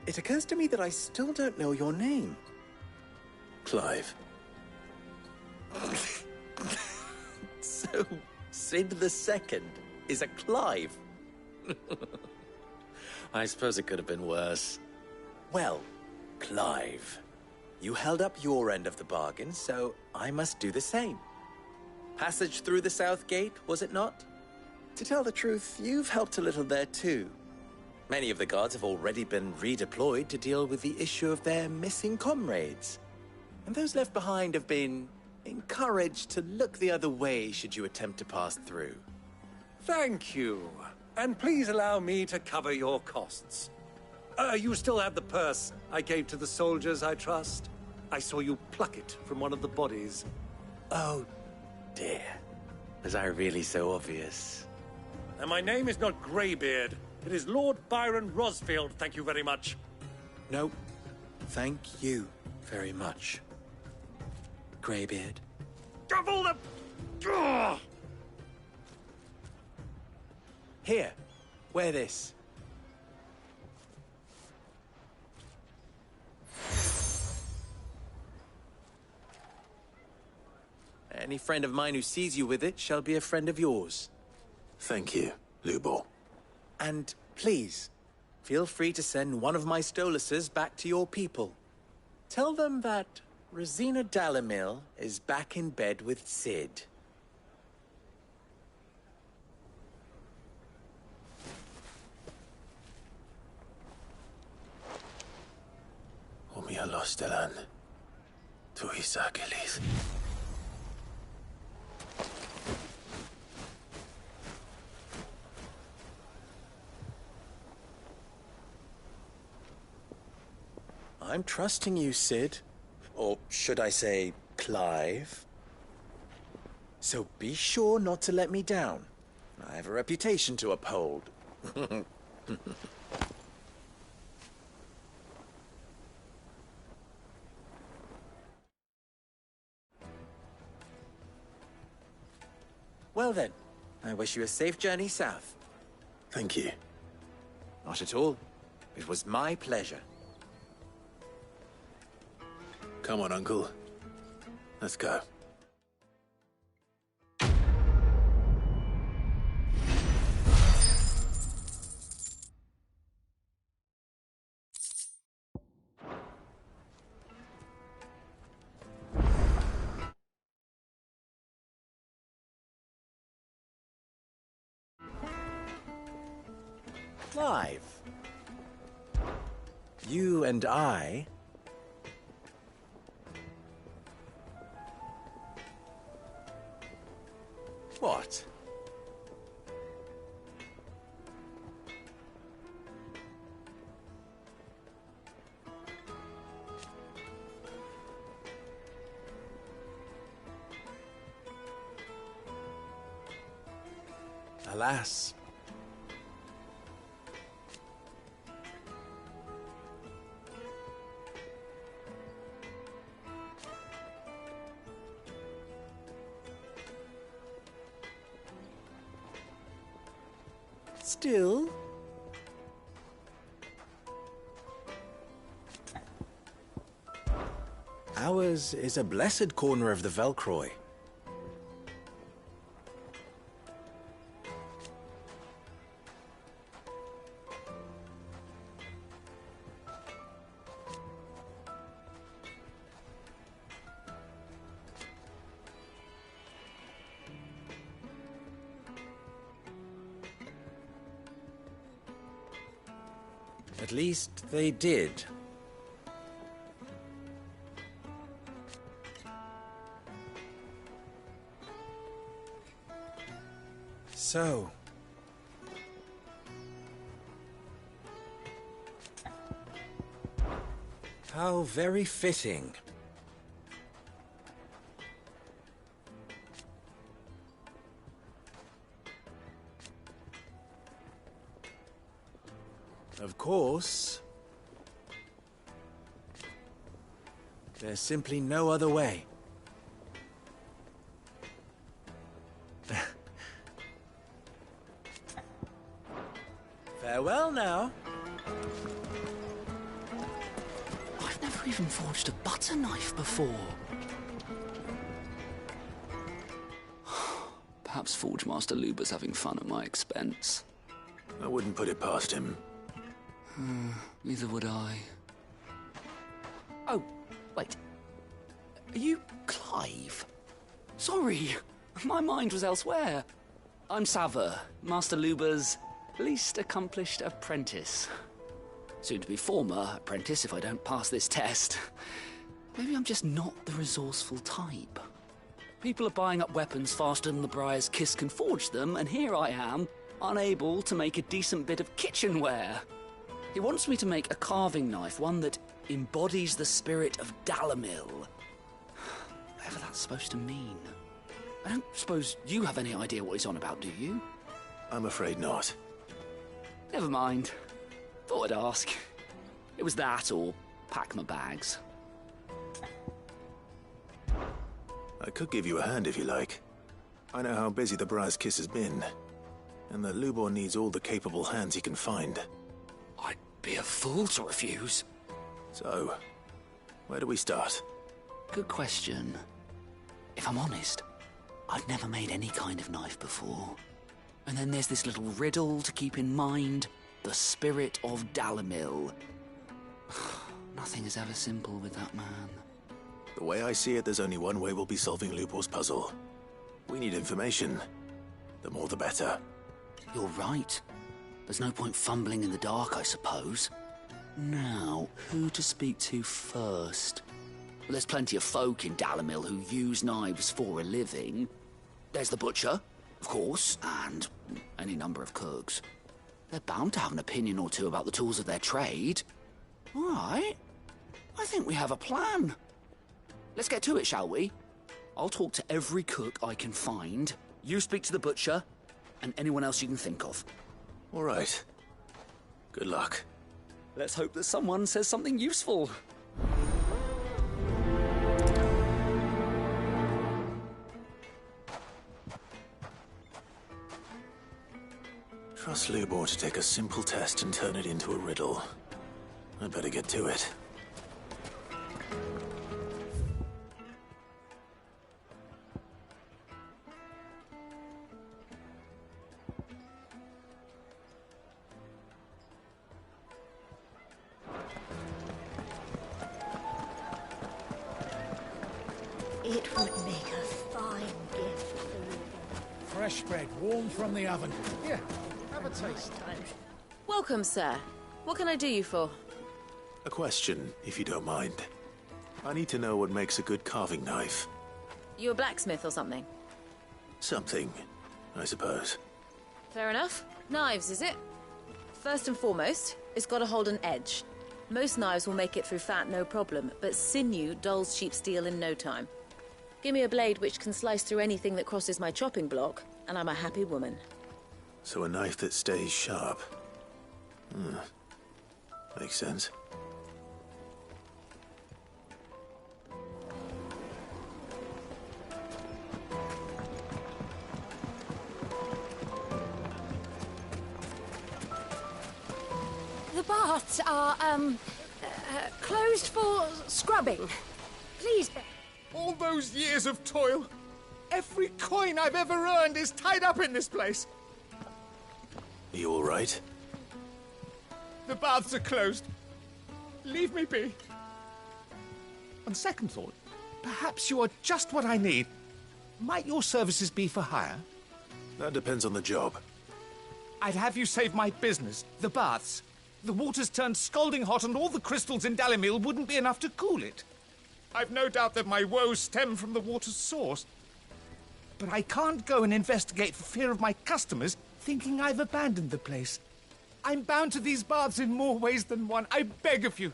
It occurs to me that I still don't know your name. Clive. So, Sid the Second is a Clive? I suppose it could have been worse. Well, Clive, you held up your end of the bargain, so I must do the same. Passage through the South Gate, was it not? To tell the truth, you've helped a little there too. Many of the guards have already been redeployed to deal with the issue of their missing comrades. And those left behind have been encouraged to look the other way should you attempt to pass through. Thank you. And please allow me to cover your costs. You still have the purse I gave to the soldiers, I trust? I saw you pluck it from one of the bodies. Oh, dear. Was I really so obvious? And my name is not Greybeard. It is Lord Byron Rosfield, thank you very much. No, thank you very much, Greybeard. Of all the... Ugh! Here, wear this. Any friend of mine who sees you with it shall be a friend of yours. Thank you, Lubor. And please, feel free to send one of my Stoluses back to your people. Tell them that Rosina Dalimil is back in bed with Sid. Omia Lostelan. Tuisa Achilles. I'm trusting you, Sid. Or should I say, Clive. So be sure not to let me down. I have a reputation to uphold. Well then, I wish you a safe journey south. Thank you. Not at all. It was my pleasure. Come on, Uncle. Let's go. Clive. You and I... What? Alas. Still... ours is a blessed corner of the Velcroy. At least they did. So... how very fitting. Of course, there's simply no other way. Farewell now. I've never even forged a butter knife before. Perhaps Forge Master Luber's having fun at my expense. I wouldn't put it past him. Neither would I. Oh, wait. Are you Clive? Sorry, my mind was elsewhere. I'm Sava, Master Luber's least accomplished apprentice. Soon to be former apprentice if I don't pass this test. Maybe I'm just not the resourceful type. People are buying up weapons faster than the Briar's Kiss can forge them, and here I am, unable to make a decent bit of kitchenware. He wants me to make a carving knife, one that embodies the spirit of Dalamil. Whatever that's supposed to mean. I don't suppose you have any idea what he's on about, do you? I'm afraid not. Never mind. Thought I'd ask. It was that or pack my bags. I could give you a hand if you like. I know how busy the Briar's Kiss has been, and that Lubor needs all the capable hands he can find. I'd be a fool to refuse. So, where do we start? Good question. If I'm honest, I've never made any kind of knife before. And then there's this little riddle to keep in mind. The spirit of Dalamil. Nothing is ever simple with that man. The way I see it, there's only one way we'll be solving Lubor's puzzle. We need information. The more the better. You're right. There's no point fumbling in the dark, I suppose. Now, who to speak to first? Well, there's plenty of folk in Dalamil who use knives for a living. There's the butcher, of course, and any number of cooks. They're bound to have an opinion or two about the tools of their trade. All right. I think we have a plan. Let's get to it, shall we? I'll talk to every cook I can find. You speak to the butcher, and anyone else you can think of. All right. Good luck. Let's hope that someone says something useful. Trust Lubor to take a simple test and turn it into a riddle. I'd better get to it. It would make a fine gift for you. Fresh bread, warm from the oven. Here, have a taste. Welcome, sir. What can I do you for? A question, if you don't mind. I need to know what makes a good carving knife. You a blacksmith or something? Something, I suppose. Fair enough. Knives, is it? First and foremost, it's got to hold an edge. Most knives will make it through fat, no problem, but sinew dulls cheap steel in no time. Give me a blade which can slice through anything that crosses my chopping block, and I'm a happy woman. So a knife that stays sharp. Makes sense. The baths are, closed for scrubbing. Please. All those years of toil. Every coin I've ever earned is tied up in this place. Are you all right? The baths are closed. Leave me be. On second thought, perhaps you are just what I need. Might your services be for hire? That depends on the job. I'd have you save my business, the baths. The water's turned scalding hot and all the crystals in Dalimil wouldn't be enough to cool it. I've no doubt that my woes stem from the water's source. But I can't go and investigate for fear of my customers thinking I've abandoned the place. I'm bound to these baths in more ways than one. I beg of you.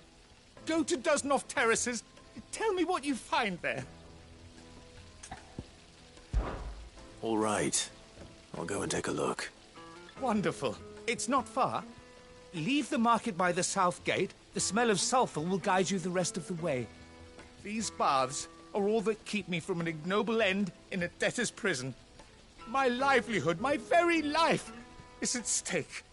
Go to Dusnov Terraces. Tell me what you find there. All right. I'll go and take a look. Wonderful. It's not far. Leave the market by the south gate. The smell of sulphur will guide you the rest of the way. These baths are all that keep me from an ignoble end in a debtor's prison. My livelihood, my very life, is at stake.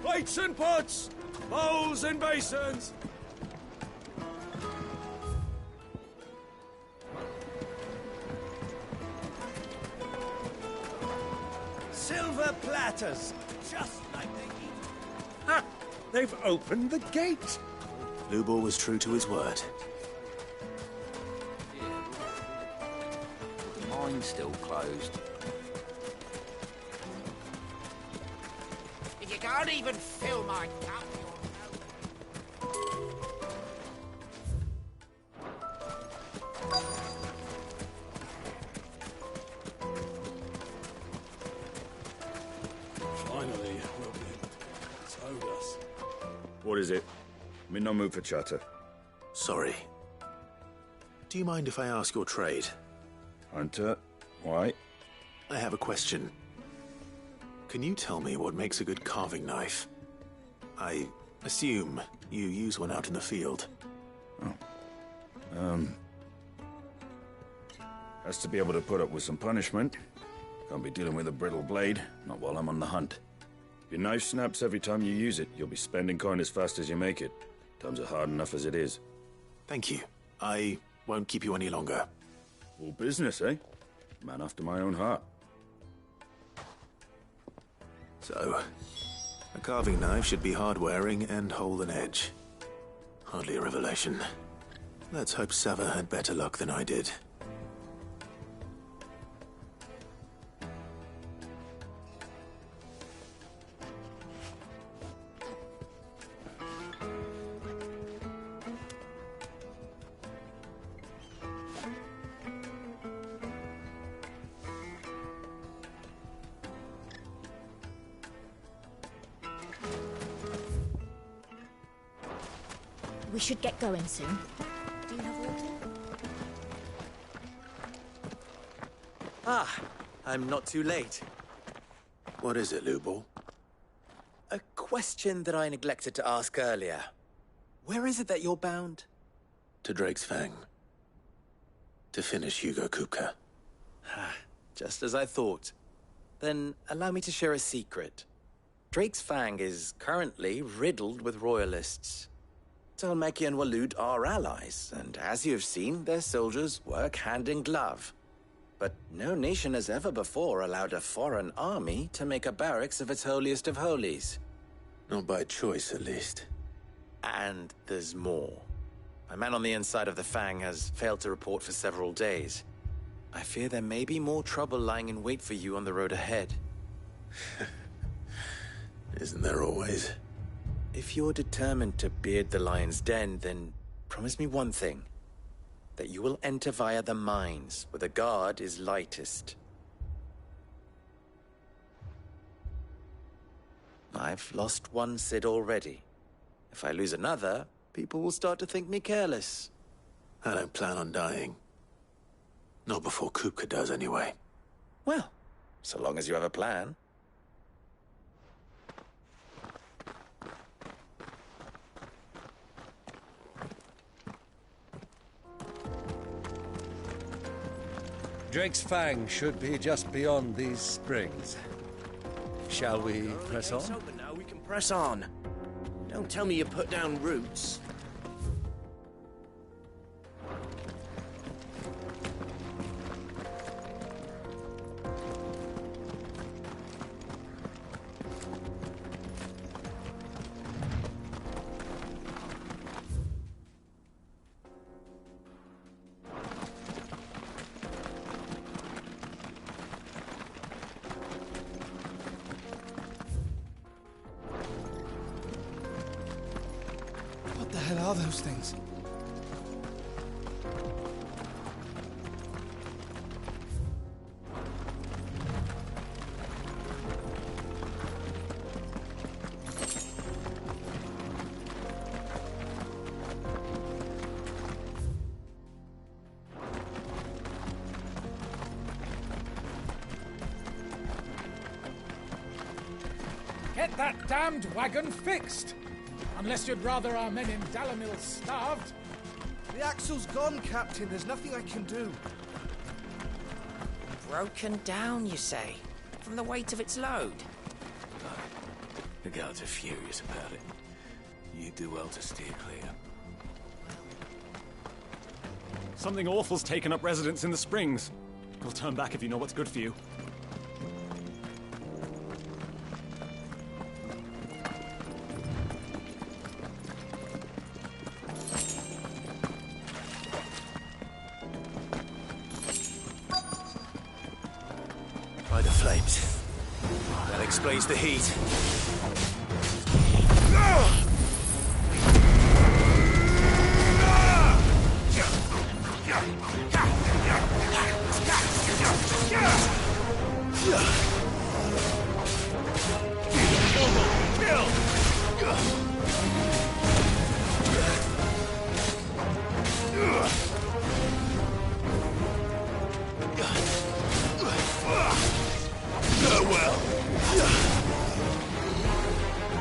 Plates and pots! Bowls and basins! Silver platters, just like they eat. Ha! They've opened the gate. Lubor was true to his word. The mine's still closed. If you can't even fill my cup, Finally, told us. What is it? I'm in no mood for chatter. Sorry. Do you mind if I ask your trade? Hunter, why? I have a question. Can you tell me what makes a good carving knife? I assume you use one out in the field. Has to be able to put up with some punishment. Can't be dealing with a brittle blade, not while I'm on the hunt. If your knife snaps every time you use it, you'll be spending coin as fast as you make it. Times are hard enough as it is. Thank you. I won't keep you any longer. All business, eh? Man after my own heart. So, a carving knife should be hard-wearing and hold an edge. Hardly a revelation. Let's hope Sava had better luck than I did. We should get going soon. Do you have water? Ah, I'm not too late. What is it, Lubor? A question that I neglected to ask earlier. Where is it that you're bound? To Drake's Fang. To finish Hugo Kupka. Just as I thought. Then allow me to share a secret. Drake's Fang is currently riddled with royalists. Dhalmekia and Waloed are allies, and as you've seen, their soldiers work hand in glove. But no nation has ever before allowed a foreign army to make a barracks of its holiest of holies. Not by choice, at least. And there's more. A man on the inside of the Fang has failed to report for several days. I fear there may be more trouble lying in wait for you on the road ahead. Isn't there always? If you're determined to beard the lion's den, then promise me one thing. That you will enter via the mines, where the guard is lightest. I've lost one Cid already. If I lose another, people will start to think me careless. I don't plan on dying. Not before Kupka does, anyway. Well, so long as you have a plan. Drake's Fang should be just beyond these springs. Shall we press on? Open now, we can press on. Don't tell me you put down roots. What the hell are those things? Get that damned wagon fixed! Unless you'd rather our men in Dalimil starved. The axle's gone, Captain. There's nothing I can do. Broken down, you say? From the weight of its load? The guards are furious about it. You do well to steer clear. Something awful's taken up residence in the springs. We'll turn back if you know what's good for you. By the flames. That explains the heat.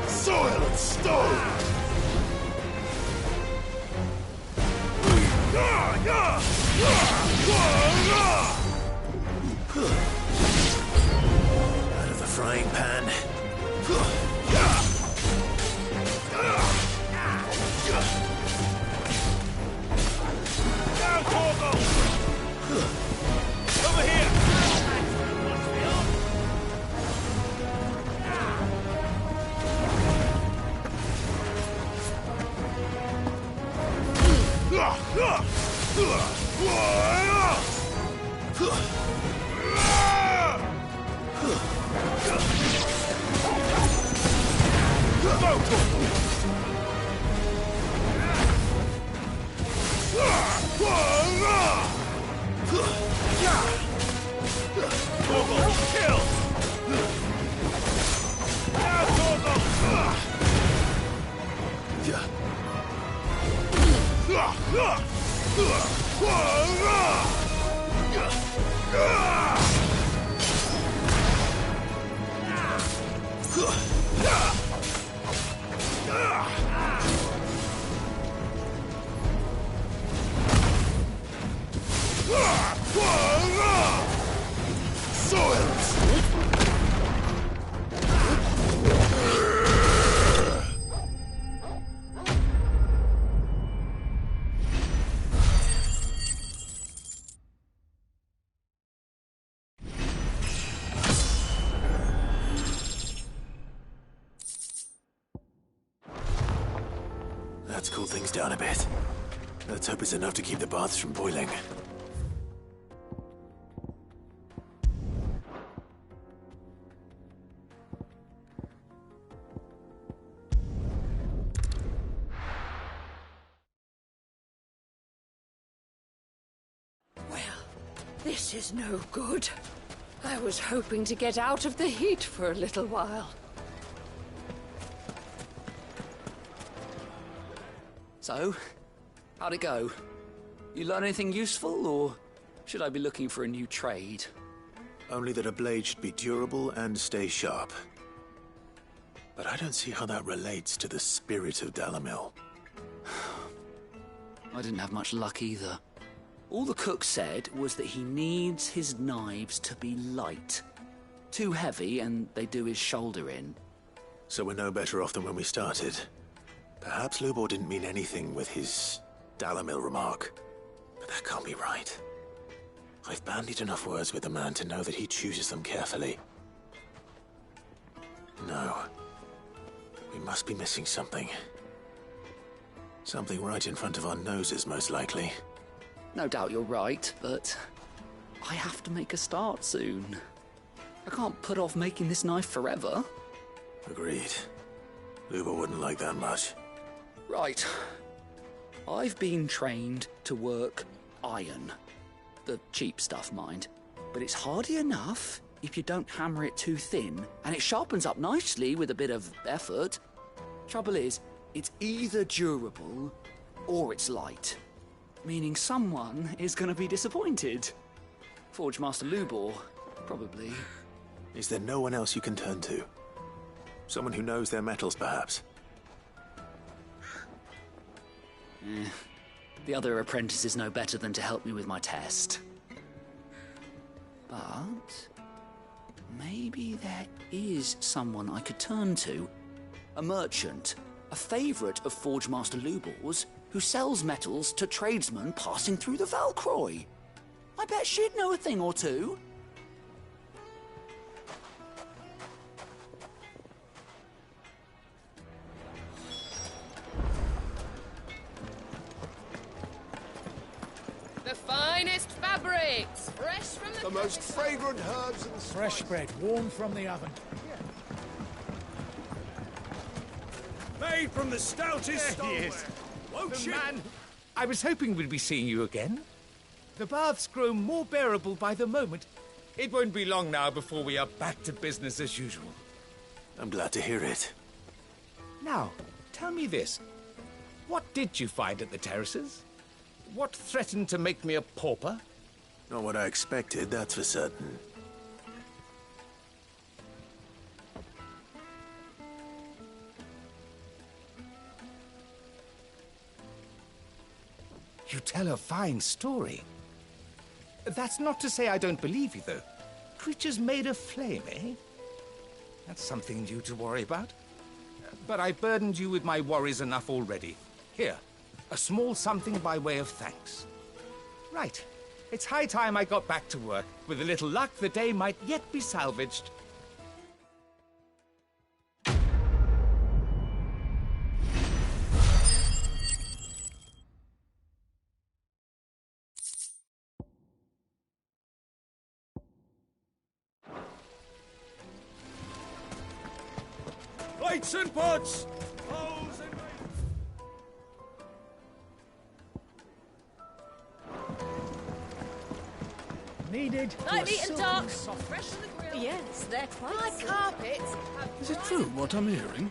Soil and stone! Out of the frying pan. Down, Torgo! Over here! Let's cool things down a bit. Let's hope it's enough to keep the baths from boiling. This is no good. I was hoping to get out of the heat for a little while. So, how'd it go? You learn anything useful, or should I be looking for a new trade? Only that a blade should be durable and stay sharp. But I don't see how that relates to the spirit of Dalimil. I didn't have much luck either. All the cook said was that he needs his knives to be light. Too heavy and they do his shoulder in. So we're no better off than when we started. Perhaps Lubor didn't mean anything with his Dalimil remark. But that can't be right. I've bandied enough words with the man to know that he chooses them carefully. No. We must be missing something. Something right in front of our noses, most likely. No doubt you're right, but I have to make a start soon. I can't put off making this knife forever. Agreed. Lubor wouldn't like that much. Right. I've been trained to work iron. The cheap stuff, mind. But it's hardy enough if you don't hammer it too thin, and it sharpens up nicely with a bit of effort. Trouble is, it's either durable or it's light. Meaning someone is going to be disappointed. Forge Master Lubor, probably. Is there no one else you can turn to? Someone who knows their metals, perhaps? The other apprentices know better than to help me with my test. But maybe there is someone I could turn to. A merchant, a favourite of Forge Master Lubor's, who sells metals to tradesmen passing through the Valcroy. I bet she'd know a thing or two. The finest fabrics, fresh from the most fragrant herbs and fresh bread, warm from the oven. Made from the stoutest There he is. stoneware. Won't The you? man. I was hoping we'd be seeing you again. The baths grow more bearable by the moment. It won't be long now before we are back to business as usual. I'm glad to hear it. Now, tell me this. What did you find at the terraces? What threatened to make me a pauper? Not what I expected, that's for certain. You tell a fine story. That's not to say I don't believe you, though. Creatures made of flame, eh? That's something new to worry about. But I burdened you with my worries enough already. Here, a small something by way of thanks. Right. It's high time I got back to work. With a little luck, the day might yet be salvaged. Plates and pots! Bowls and... Needed. Light meat and dark, soft. fresh from the grill. Yes, they're quite Hard silky. carpets. Is it true what I'm hearing?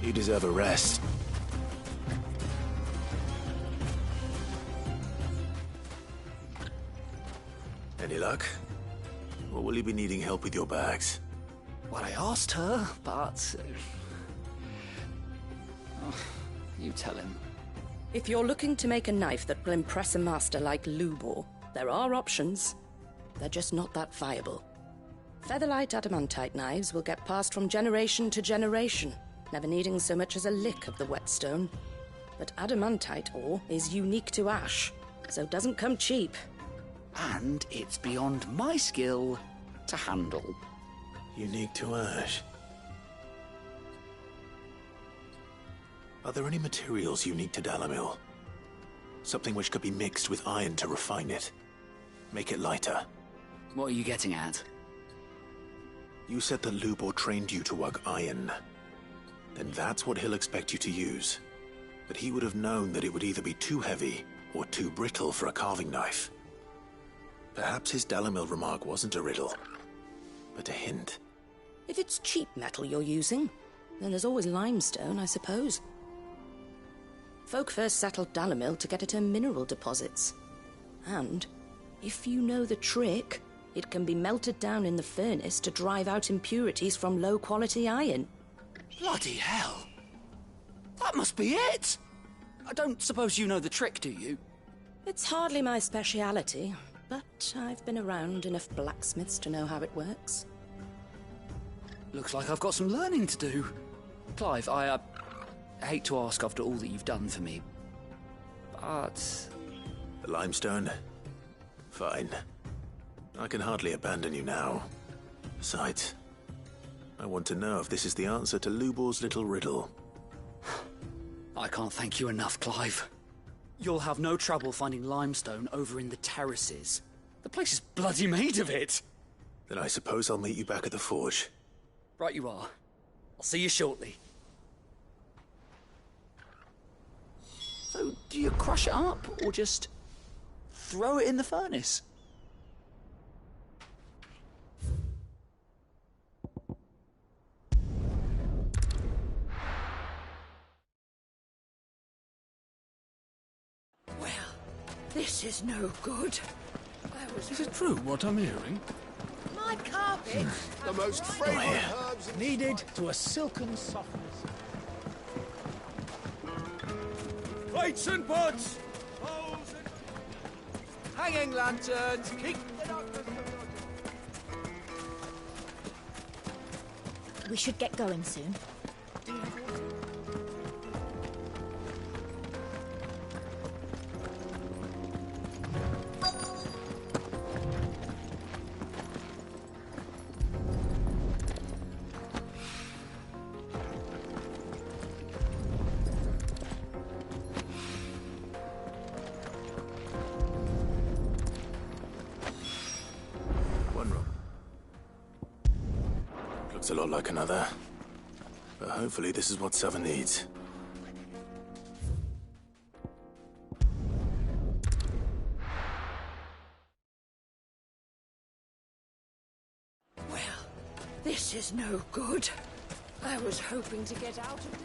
You deserve a rest. Any luck? Or will you be needing help with your bags? Well, I asked her, but... Oh, you tell him. If you're looking to make a knife that will impress a master like Lubor, there are options. They're just not that viable. Featherlight adamantite knives will get passed from generation to generation, never needing so much as a lick of the whetstone. But adamantite ore is unique to ash, so it doesn't come cheap. and it's beyond my skill to handle. Unique to Ash. Are there any materials unique to Dalimil? Something which could be mixed with iron to refine it. Make it lighter. What are you getting at? You said that Lubor trained you to work iron. Then that's what he'll expect you to use. But he would have known that it would either be too heavy or too brittle for a carving knife. Perhaps his Dalimil remark wasn't a riddle, but a hint. If it's cheap metal you're using, then there's always limestone, I suppose. Folk first settled Dalimil to get at her mineral deposits. And, if you know the trick, it can be melted down in the furnace to drive out impurities from low-quality iron. Bloody hell! That must be it! I don't suppose you know the trick, do you? It's hardly my speciality, but I've been around enough blacksmiths to know how it works. Looks like I've got some learning to do. Clive, I hate to ask after all that you've done for me, but... The limestone? Fine. I can hardly abandon you now. Besides, I want to know if this is the answer to Lubor's little riddle. I can't thank you enough, Clive. You'll have no trouble finding limestone over in the terraces. The place is bloody made of it. Then I suppose I'll meet you back at the forge. Right you are. I'll see you shortly. So, do you crush it up, or just throw it in the furnace? Well, this is no good. Is it true what I'm hearing? My carpet! The most fragrant herbs needed to a silken softness. Plates and pots! Hanging lanterns! Keep... We should get going soon. Looks a lot like another. But hopefully this is what Sava needs. Well, this is no good. I was hoping to get out of it.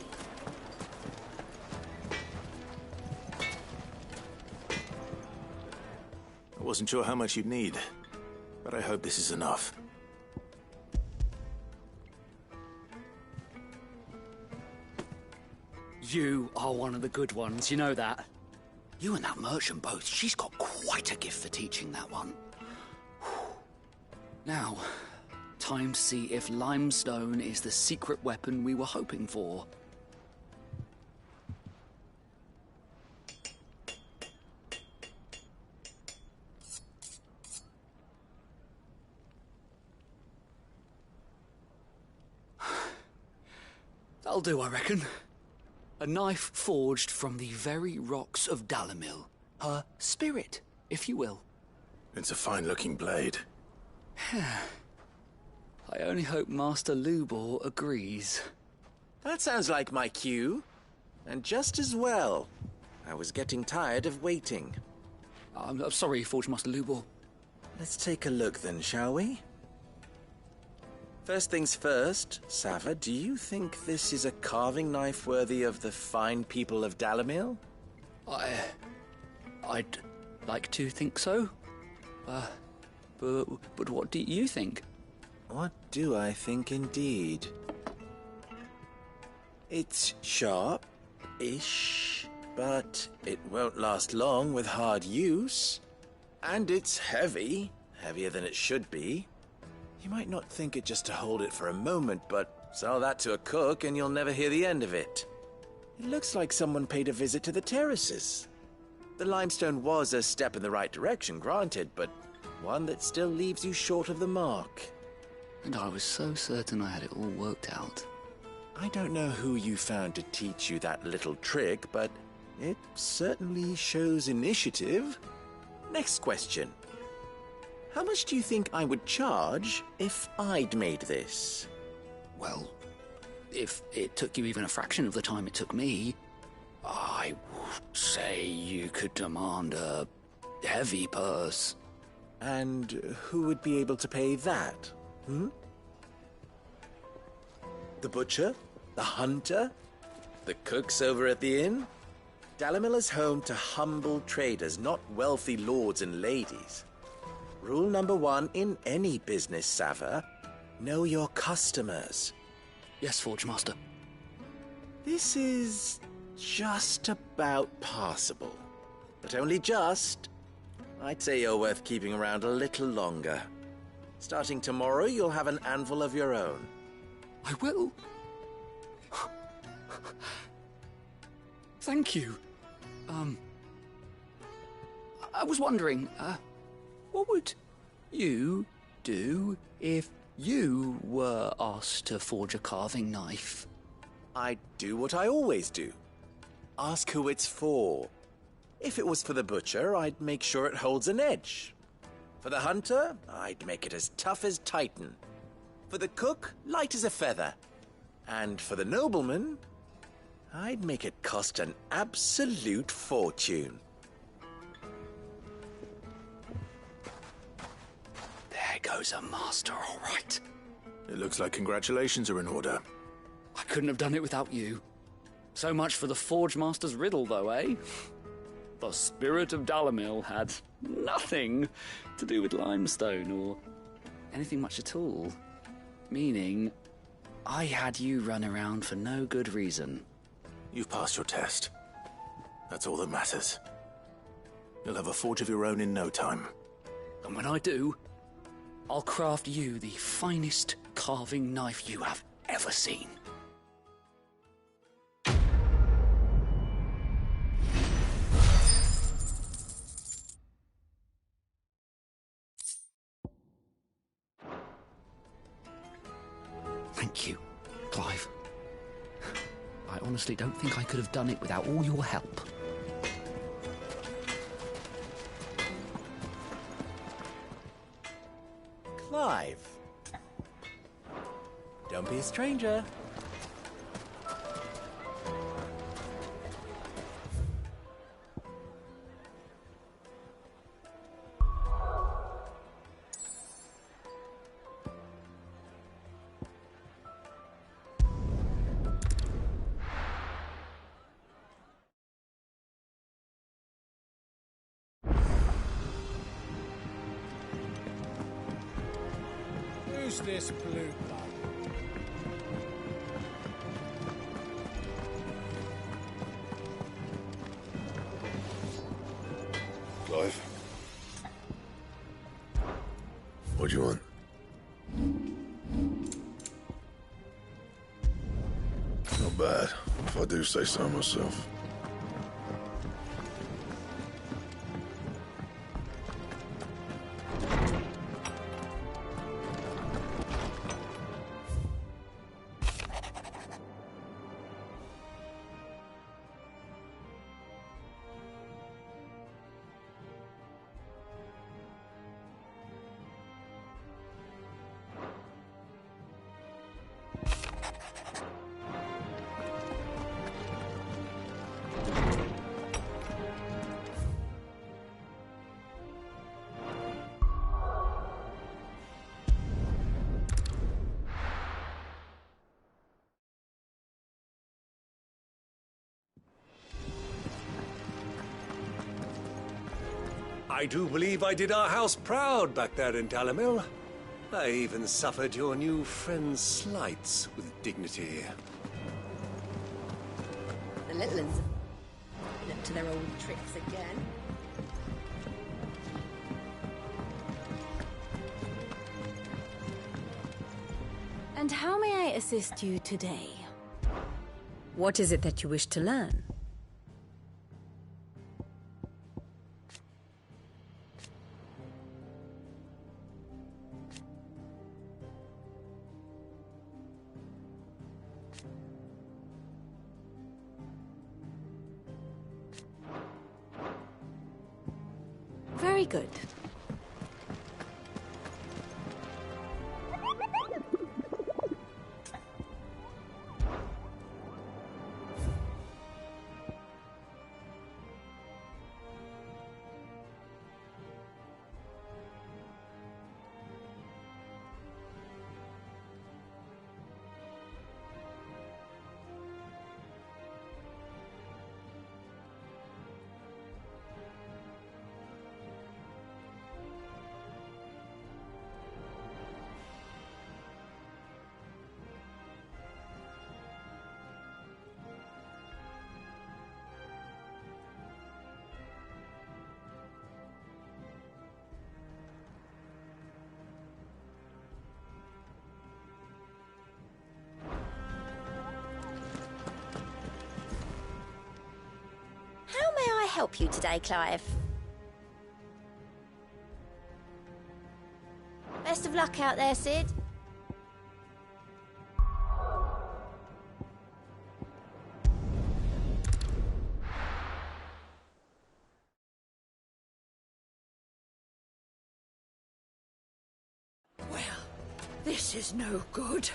I wasn't sure how much you'd need, but I hope this is enough. You are one of the good ones, you know that. You and that merchant both, she's got quite a gift for teaching that one. Now, time to see if limestone is the secret weapon we were hoping for. That'll do, I reckon. A knife forged from the very rocks of Dalimil. Her spirit, if you will. It's a fine-looking blade. I only hope Master Lubor agrees. That sounds like my cue. And just as well. I was getting tired of waiting. I'm sorry, Forge Master Lubor. Let's take a look then, shall we? First things first, Sava, do you think this is a carving knife worthy of the fine people of Dalimil? I'd like to think so. But what do you think? What do I think indeed? It's sharp-ish, but it won't last long with hard use. And it's heavy, heavier than it should be. You might not think it just to hold it for a moment, but sell that to a cook and you'll never hear the end of it. It looks like someone paid a visit to the terraces. The limestone was a step in the right direction, granted, but One that still leaves you short of the mark. And I was so certain I had it all worked out. I don't know who you found to teach you that little trick, but it certainly shows initiative. Next question. How much do you think I would charge if I'd made this? Well, if it took you even a fraction of the time it took me, I would say you could demand a heavy purse. And who would be able to pay that? The butcher? The hunter? The cooks over at the inn? Dalimil is home to humble traders, not wealthy lords and ladies. Rule number 1 in any business, Sava: know your customers. Yes, Forge Master. This is just about passable. But only just. I'd say you're worth keeping around a little longer. Starting tomorrow, you'll have an anvil of your own. I will. Thank you. I was wondering, what would you do if you were asked to forge a carving knife? I'd do what I always do. Ask who it's for. If it was for the butcher, I'd make sure it holds an edge. For the hunter, I'd make it as tough as Titan. For the cook, light as a feather. And for the nobleman, I'd make it cost an absolute fortune. There goes a master, all right. It looks like congratulations are in order. I couldn't have done it without you. So much for the Forge Master's riddle, though, eh? The spirit of Dalimil had nothing to do with limestone or anything much at all. Meaning, I had you run around for no good reason. You've passed your test. That's all that matters. You'll have a forge of your own in no time. And when I do, I'll craft you the finest carving knife you have ever seen. Thank you, Clive. I honestly don't think I could have done it without all your help. Clive. Don't be a stranger. Who's this blue blood? Clive? What do you want? Not bad, if I do say so myself. I do believe I did our house proud back there in Dalimil. I even suffered your new friend's slights with dignity. The little ones are up to their old tricks again. And how may I assist you today? What is it that you wish to learn? Very good. How may I help you today, Clive? Best of luck out there, Sid. Well, this is no good.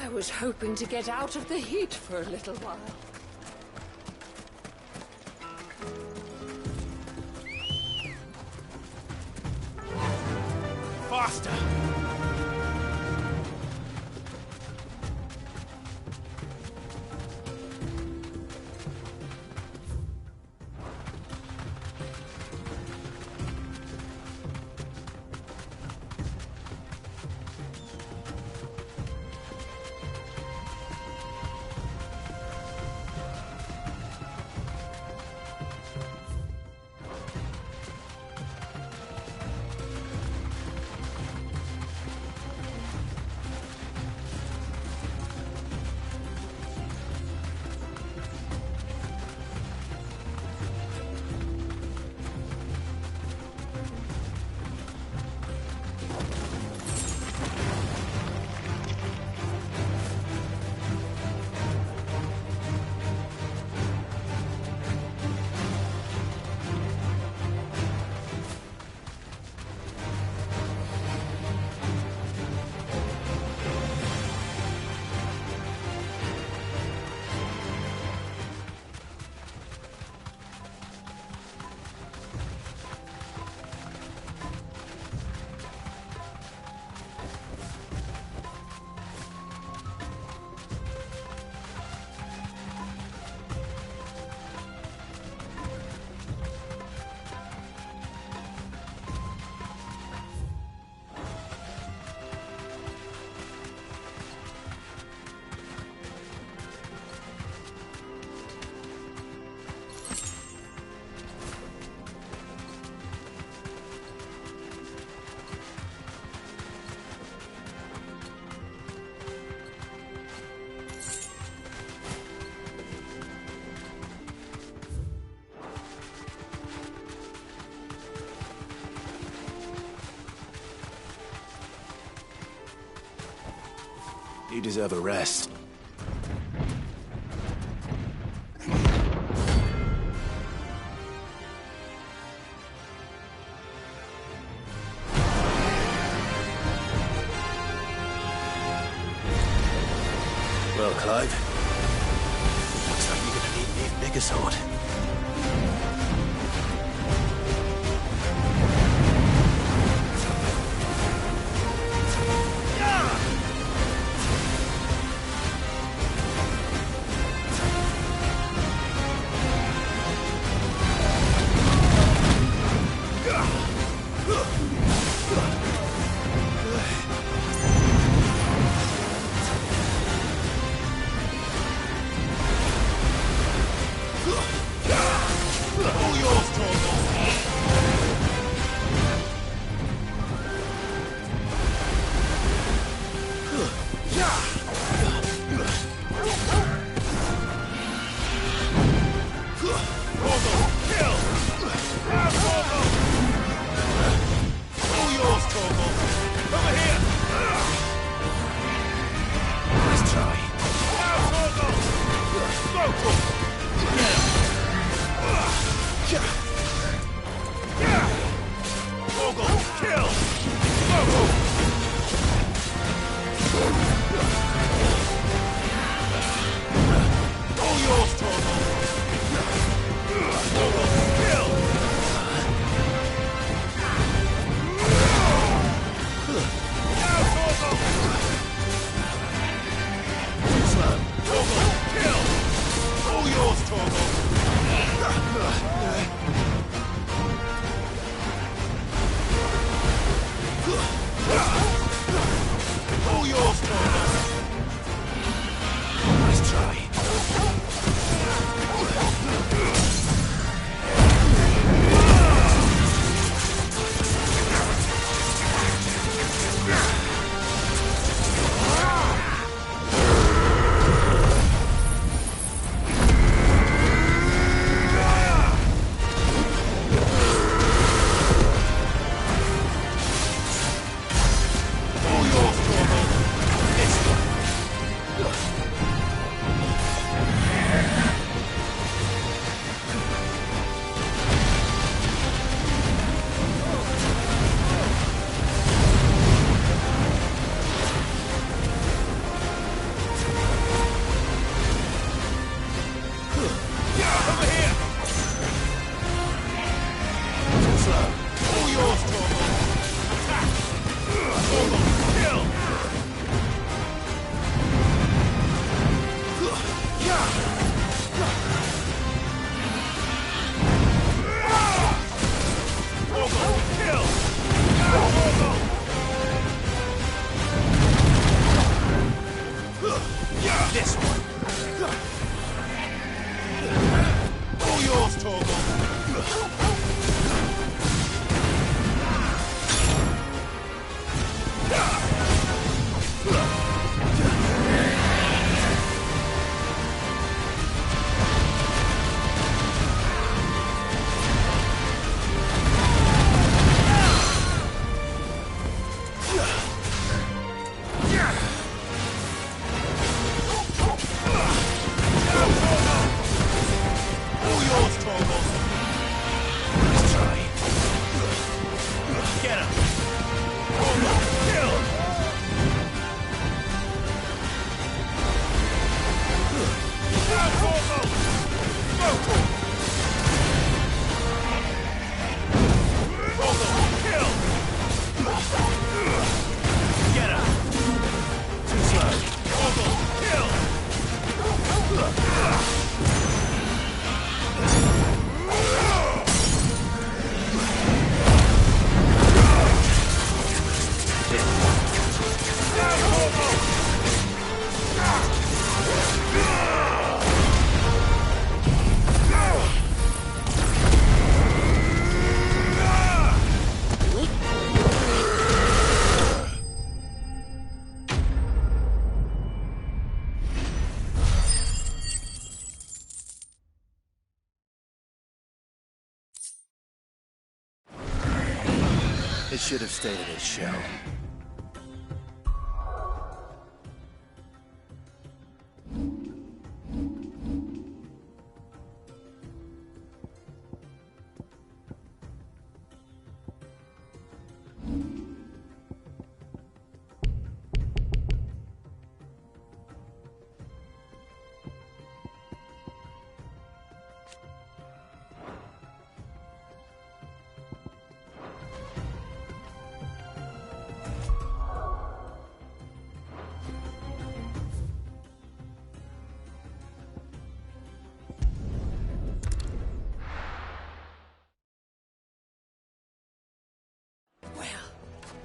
I was hoping to get out of the heat for a little while. Faster! You deserve a rest. Well, Clive, looks like you're gonna need an even bigger sword. It should have stayed at its shell.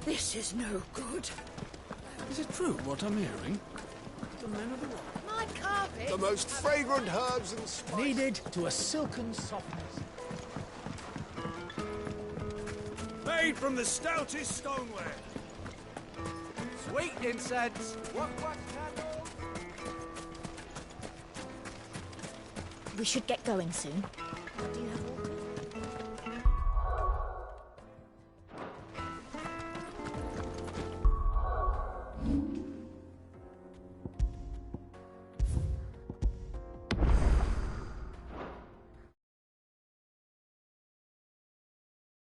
This is no good. Is it true what I'm hearing? The men of the rock. My carpet! The most fragrant herbs and spices. Kneaded to a silken softness. Made from the stoutest stoneware. Sweet incense. What candle? We should get going soon. Do you have water?